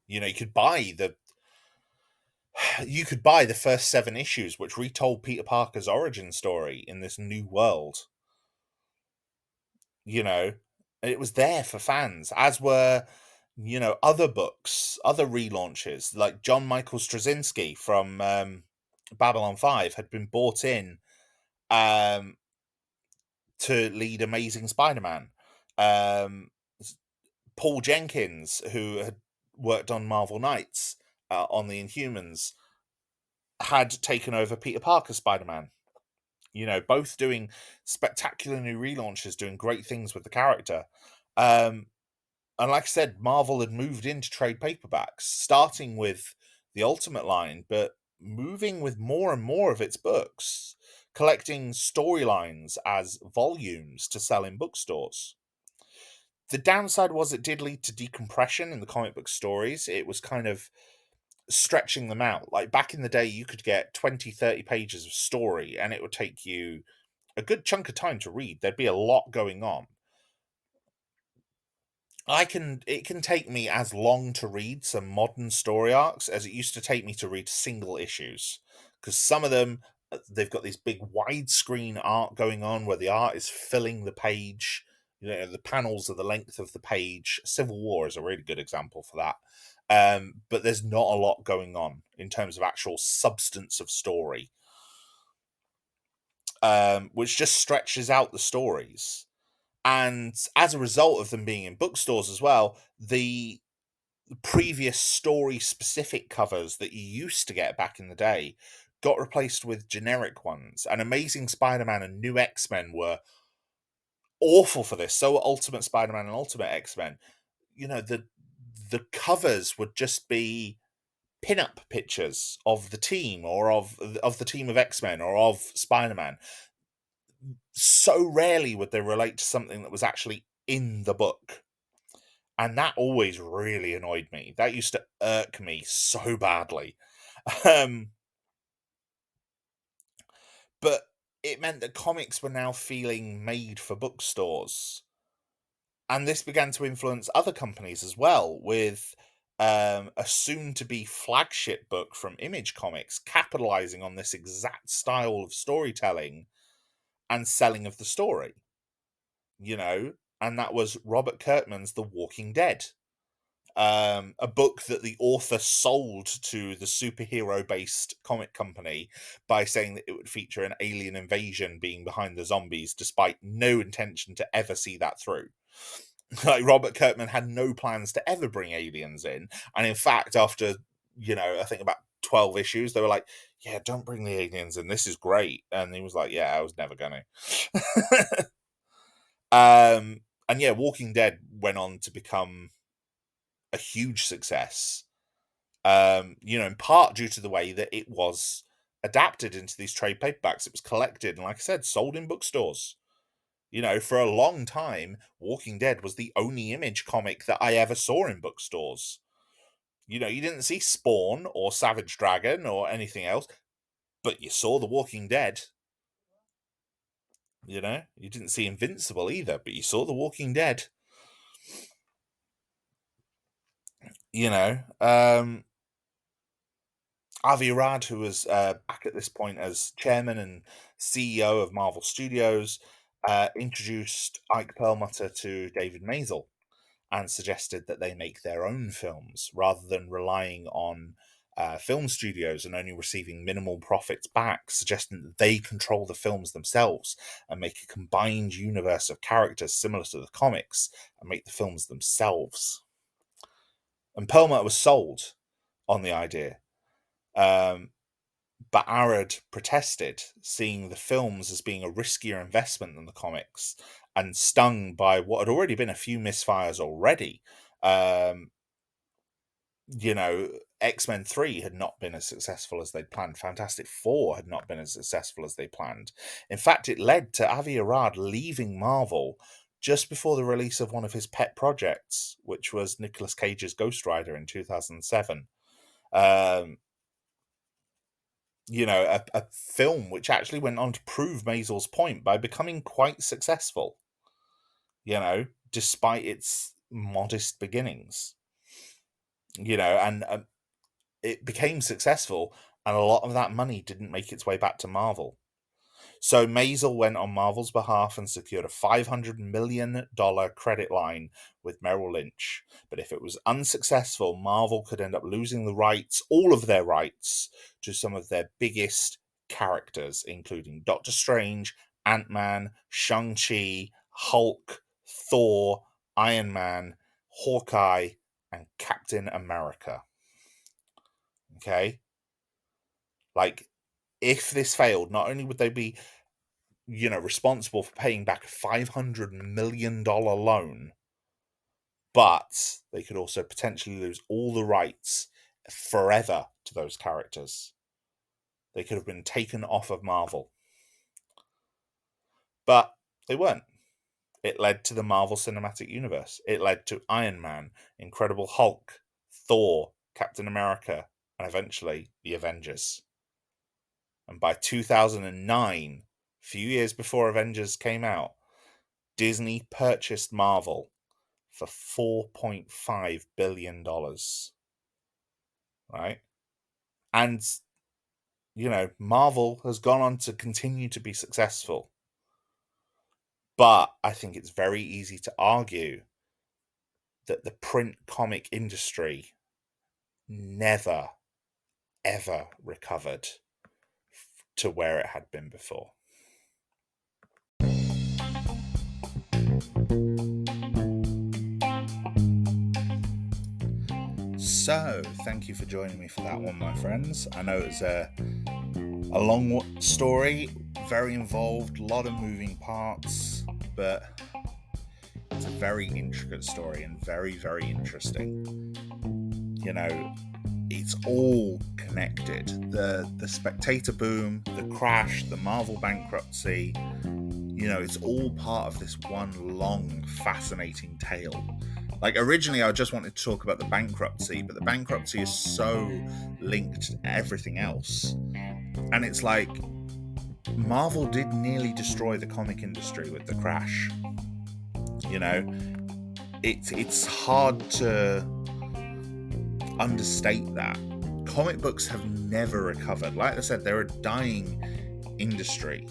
You could buy the first 7 issues, which retold Peter Parker's origin story in this new world. It was there for fans, as were other books, other relaunches, like John Michael Straczynski from Babylon 5 had been bought in to lead Amazing Spider-Man. Paul Jenkins, who had worked on Marvel Knights on the Inhumans, had taken over Peter Parker Spider-Man. Both doing spectacular new relaunches, doing great things with the character. And like I said, Marvel had moved into trade paperbacks, starting with the Ultimate line, but moving with more and more of its books, collecting storylines as volumes to sell in bookstores. The downside was it did lead to decompression in the comic book stories. It was kind of stretching them out. Like back in the day, you could get 20, 30 pages of story and it would take you a good chunk of time to read. There'd be a lot going on. It can take me as long to read some modern story arcs as it used to take me to read single issues, because some of them, they've got this big widescreen art going on where the art is filling the page. The panels are the length of the page. Civil War is a really good example for that. But there's not a lot going on in terms of actual substance of story, which just stretches out the stories. And as a result of them being in bookstores as well, the previous story-specific covers that you used to get back in the day got replaced with generic ones. And Amazing Spider-Man and New X-Men were awful for this. So were Ultimate Spider-Man and Ultimate X-Men. The covers would just be pin-up pictures of the team, or of the team of X-Men, or of Spider-Man. So rarely would they relate to something that was actually in the book. And that always really annoyed me. That used to irk me so badly. Um, but it meant that comics were now feeling made for bookstores. And this began to influence other companies as well, with a soon to be flagship book from Image Comics capitalizing on this exact style of storytelling and selling of the story, you know, and that was Robert Kirkman's The Walking Dead. A book that the author sold to the superhero based comic company by saying that it would feature an alien invasion being behind the zombies, despite no intention to ever see that through. Like, Robert Kirkman had no plans to ever bring aliens in. And in fact, after, I think about 12 issues, they were like, yeah, don't bring the aliens in. This is great. And he was like, yeah, I was never going to. And yeah, Walking Dead went on to become a huge success, in part due to the way that it was adapted into these trade paperbacks. It was collected and, like I said, sold in bookstores. For a long time, Walking Dead was the only Image comic that I ever saw in bookstores. You didn't see Spawn or Savage Dragon or anything else, but you saw The Walking Dead. You didn't see Invincible either, but you saw The Walking Dead. Avi Arad, who was back at this point as chairman and CEO of Marvel Studios, introduced Ike Perlmutter to David Maisel and suggested that they make their own films rather than relying on film studios and only receiving minimal profits back, suggesting that they control the films themselves and make a combined universe of characters similar to the comics and make the films themselves. And Perlmutter was sold on the idea. But Arad protested, seeing the films as being a riskier investment than the comics, and stung by what had already been a few misfires already. X-Men 3 had not been as successful as they'd planned. Fantastic Four had not been as successful as they planned. In fact, it led to Avi Arad leaving Marvel just before the release of one of his pet projects, which was Nicolas Cage's Ghost Rider in 2007. A film which actually went on to prove Maisel's point by becoming quite successful, despite its modest beginnings. And it became successful, and a lot of that money didn't make its way back to Marvel. So Maisel went on Marvel's behalf and secured a $500 million credit line with Merrill Lynch. But if it was unsuccessful, Marvel could end up losing the rights, all of their rights, to some of their biggest characters, including Doctor Strange, Ant-Man, Shang-Chi, Hulk, Thor, Iron Man, Hawkeye, and Captain America. Okay? Like, if this failed, not only would they be responsible for paying back a $500 million loan, but they could also potentially lose all the rights forever to those characters. They could have been taken off of Marvel. But they weren't. It led to the Marvel Cinematic Universe. It led to Iron Man, Incredible Hulk, Thor, Captain America, and eventually the Avengers. And by 2009, a few years before Avengers came out, Disney purchased Marvel for $4.5 billion. Right? And, Marvel has gone on to continue to be successful. But I think it's very easy to argue that the print comic industry never, ever recovered to where it had been before. So, thank you for joining me for that one, my friends. I know it's a long story, very involved, a lot of moving parts, but it's a very intricate story and very, very interesting. It's all connected. The Spectator boom, the crash, the Marvel bankruptcy, it's all part of this one long, fascinating tale. Like, originally I just wanted to talk about the bankruptcy, but the bankruptcy is so linked to everything else. And it's like, Marvel did nearly destroy the comic industry with the crash. You know, it's hard to understate that. Comic books have never recovered. Like I said, they're a dying industry.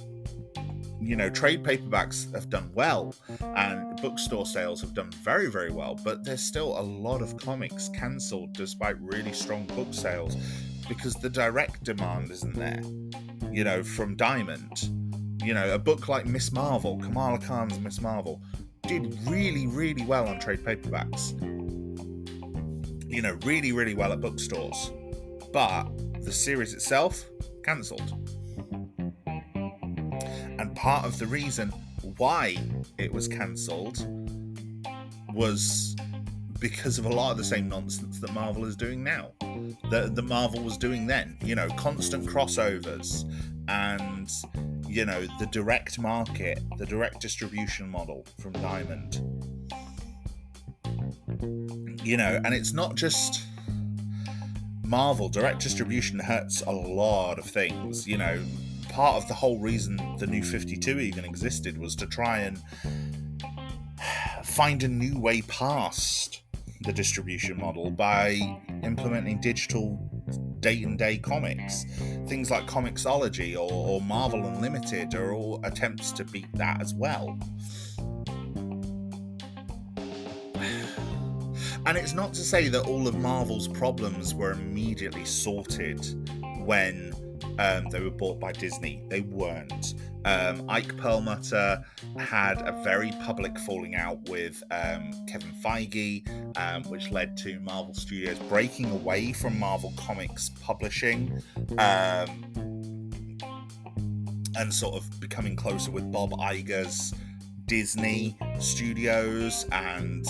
You know, trade paperbacks have done well, and bookstore sales have done very, very well, but there's still a lot of comics cancelled despite really strong book sales because the direct demand isn't there. You know, from Diamond, you know, a book like Miss Marvel, Kamala Khan's Miss Marvel, did really, really well on trade paperbacks. You know, really, really well at bookstores. But the series itself, cancelled. And part of the reason why it was cancelled was because of a lot of the same nonsense that Marvel is doing now. That Marvel was doing then. You know, constant crossovers and, you know, the direct market, the direct distribution model from Diamond. You know, and it's not just Marvel. Direct distribution hurts a lot of things. You know, part of the whole reason the New 52 even existed was to try and find a new way past the distribution model by implementing digital day-and-day comics. Things like Comixology or Marvel Unlimited are all attempts to beat that as well. And it's not to say that all of Marvel's problems were immediately sorted when they were bought by Disney. They weren't. Ike Perlmutter had a very public falling out with Kevin Feige, which led to Marvel Studios breaking away from Marvel Comics publishing and sort of becoming closer with Bob Iger's Disney Studios, and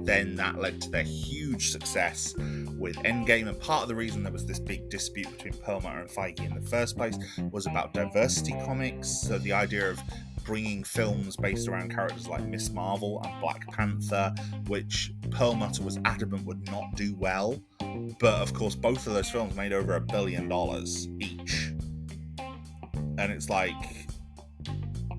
then that led to their huge success with Endgame. And part of the reason there was this big dispute between Perlmutter and Feige in the first place was about diversity comics. So the idea of bringing films based around characters like Miss Marvel and Black Panther, which Perlmutter was adamant would not do well. But of course, both of those films made over $1 billion each. And it's like,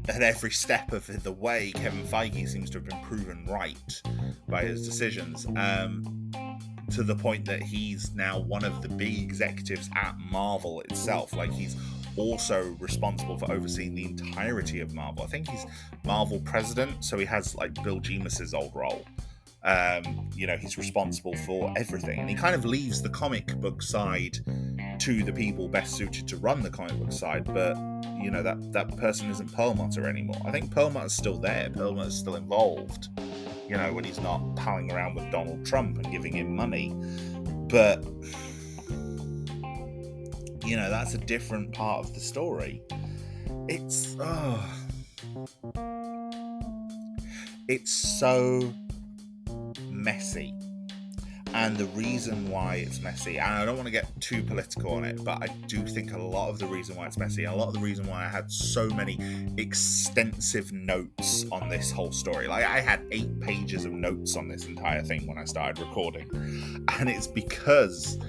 at every step of the way, Kevin Feige seems to have been proven right by his decisions, to the point that he's now one of the big executives at Marvel itself. Like, he's also responsible for overseeing the entirety of Marvel. I think he's Marvel president, so he has like Bill Jemus's old role. You know, he's responsible for everything, and he kind of leaves the comic book side to the people best suited to run the comic book side. But you know, that person isn't Perlmutter anymore. I think Perlmutter's still there. Perlmutter's still involved, you know, when he's not palling around with Donald Trump and giving him money. But you know, that's a different part of the story. It's so messy. And the reason why it's messy, and I don't want to get too political on it, but I do think a lot of the reason why it's messy, and a lot of the reason why I had so many extensive notes on this whole story, like I had 8 pages of notes on this entire thing when I started recording, and it's because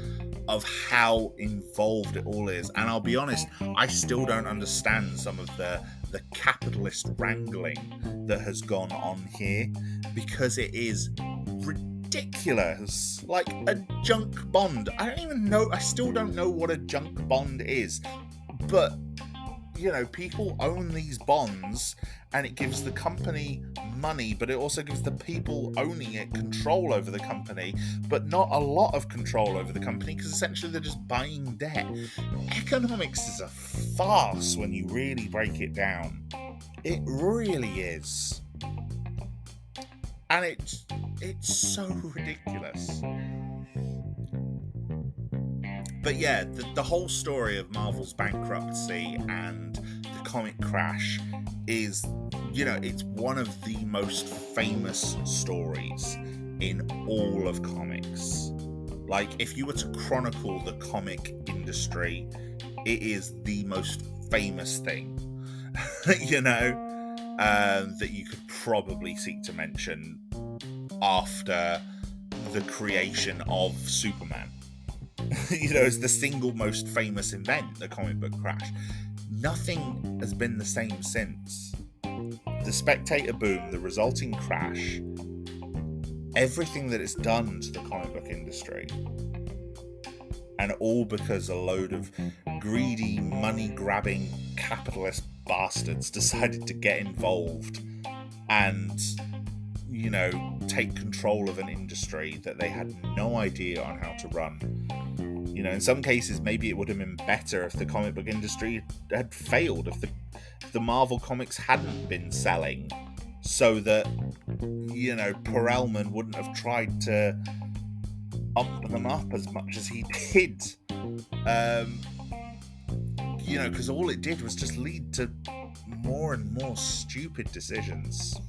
of how involved it all is. And I'll be honest, I still don't understand some of the capitalist wrangling that has gone on here, because it is ridiculous. Like a junk bond. I still don't know what a junk bond is. But, you know, people own these bonds, and it gives the company money, but it also gives the people owning it control over the company, but not a lot of control over the company, because essentially they're just buying debt. Economics is a farce when you really break it down. It really is. And it's so ridiculous. But yeah, the whole story of Marvel's bankruptcy and the comic crash is, you know, it's one of the most famous stories in all of comics. Like, if you were to chronicle the comic industry, it is the most famous thing, you know, that you could probably seek to mention after the creation of Superman. It's the single most famous event, the comic book crash. Nothing has been the same since. The Spectator boom, the resulting crash, everything that it's done to the comic book industry, and all because a load of greedy, money-grabbing capitalist bastards decided to get involved and, take control of an industry that they had no idea on how to run. In some cases, maybe it would have been better if the comic book industry had failed, if the Marvel comics hadn't been selling, so that, Perelman wouldn't have tried to ump them up as much as he did. Because all it did was just lead to more and more stupid decisions.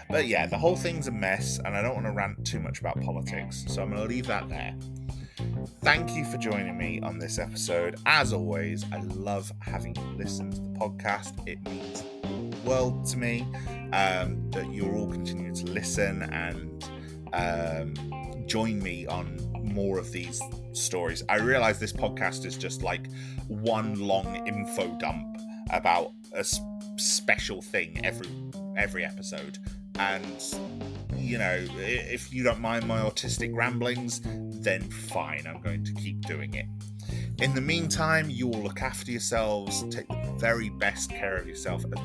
But yeah, the whole thing's a mess, and I don't want to rant too much about politics, so I'm going to leave that there. Thank you for joining me on this episode. As always, I love having you listen to the podcast. It means the world to me that you're all continuing to listen and join me on more of these stories. I realize this podcast is just like one long info dump about a special thing every episode, and if you don't mind my autistic ramblings, then fine, I'm going to keep doing it. In the meantime, you all look after yourselves, take the very best care of yourself as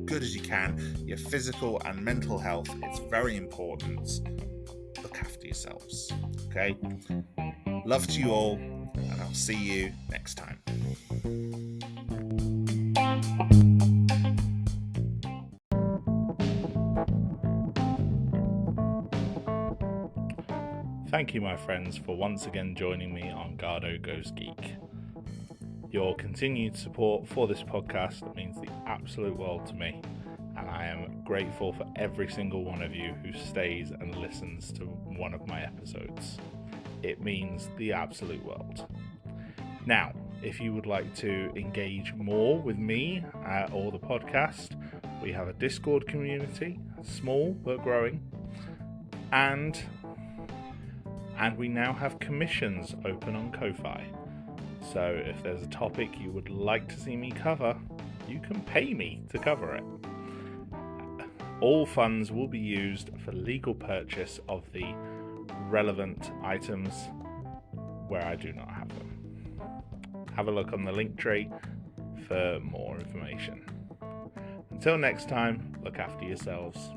good as you can. Your physical and mental health, it's very important. Look after yourselves, okay? Love to you all, and I'll see you next time. Thank you, my friends, for once again joining me on Garhdo Goes Geek. Your continued support for this podcast means the absolute world to me, and I am grateful for every single one of you who stays and listens to one of my episodes. It means the absolute world. Now, if you would like to engage more with me or the podcast, we have a Discord community, small but growing, and we now have commissions open on Ko-Fi. So if there's a topic you would like to see me cover, you can pay me to cover it. All funds will be used for legal purchase of the relevant items where I do not have them. Have a look on the link tree for more information. Until next time, look after yourselves.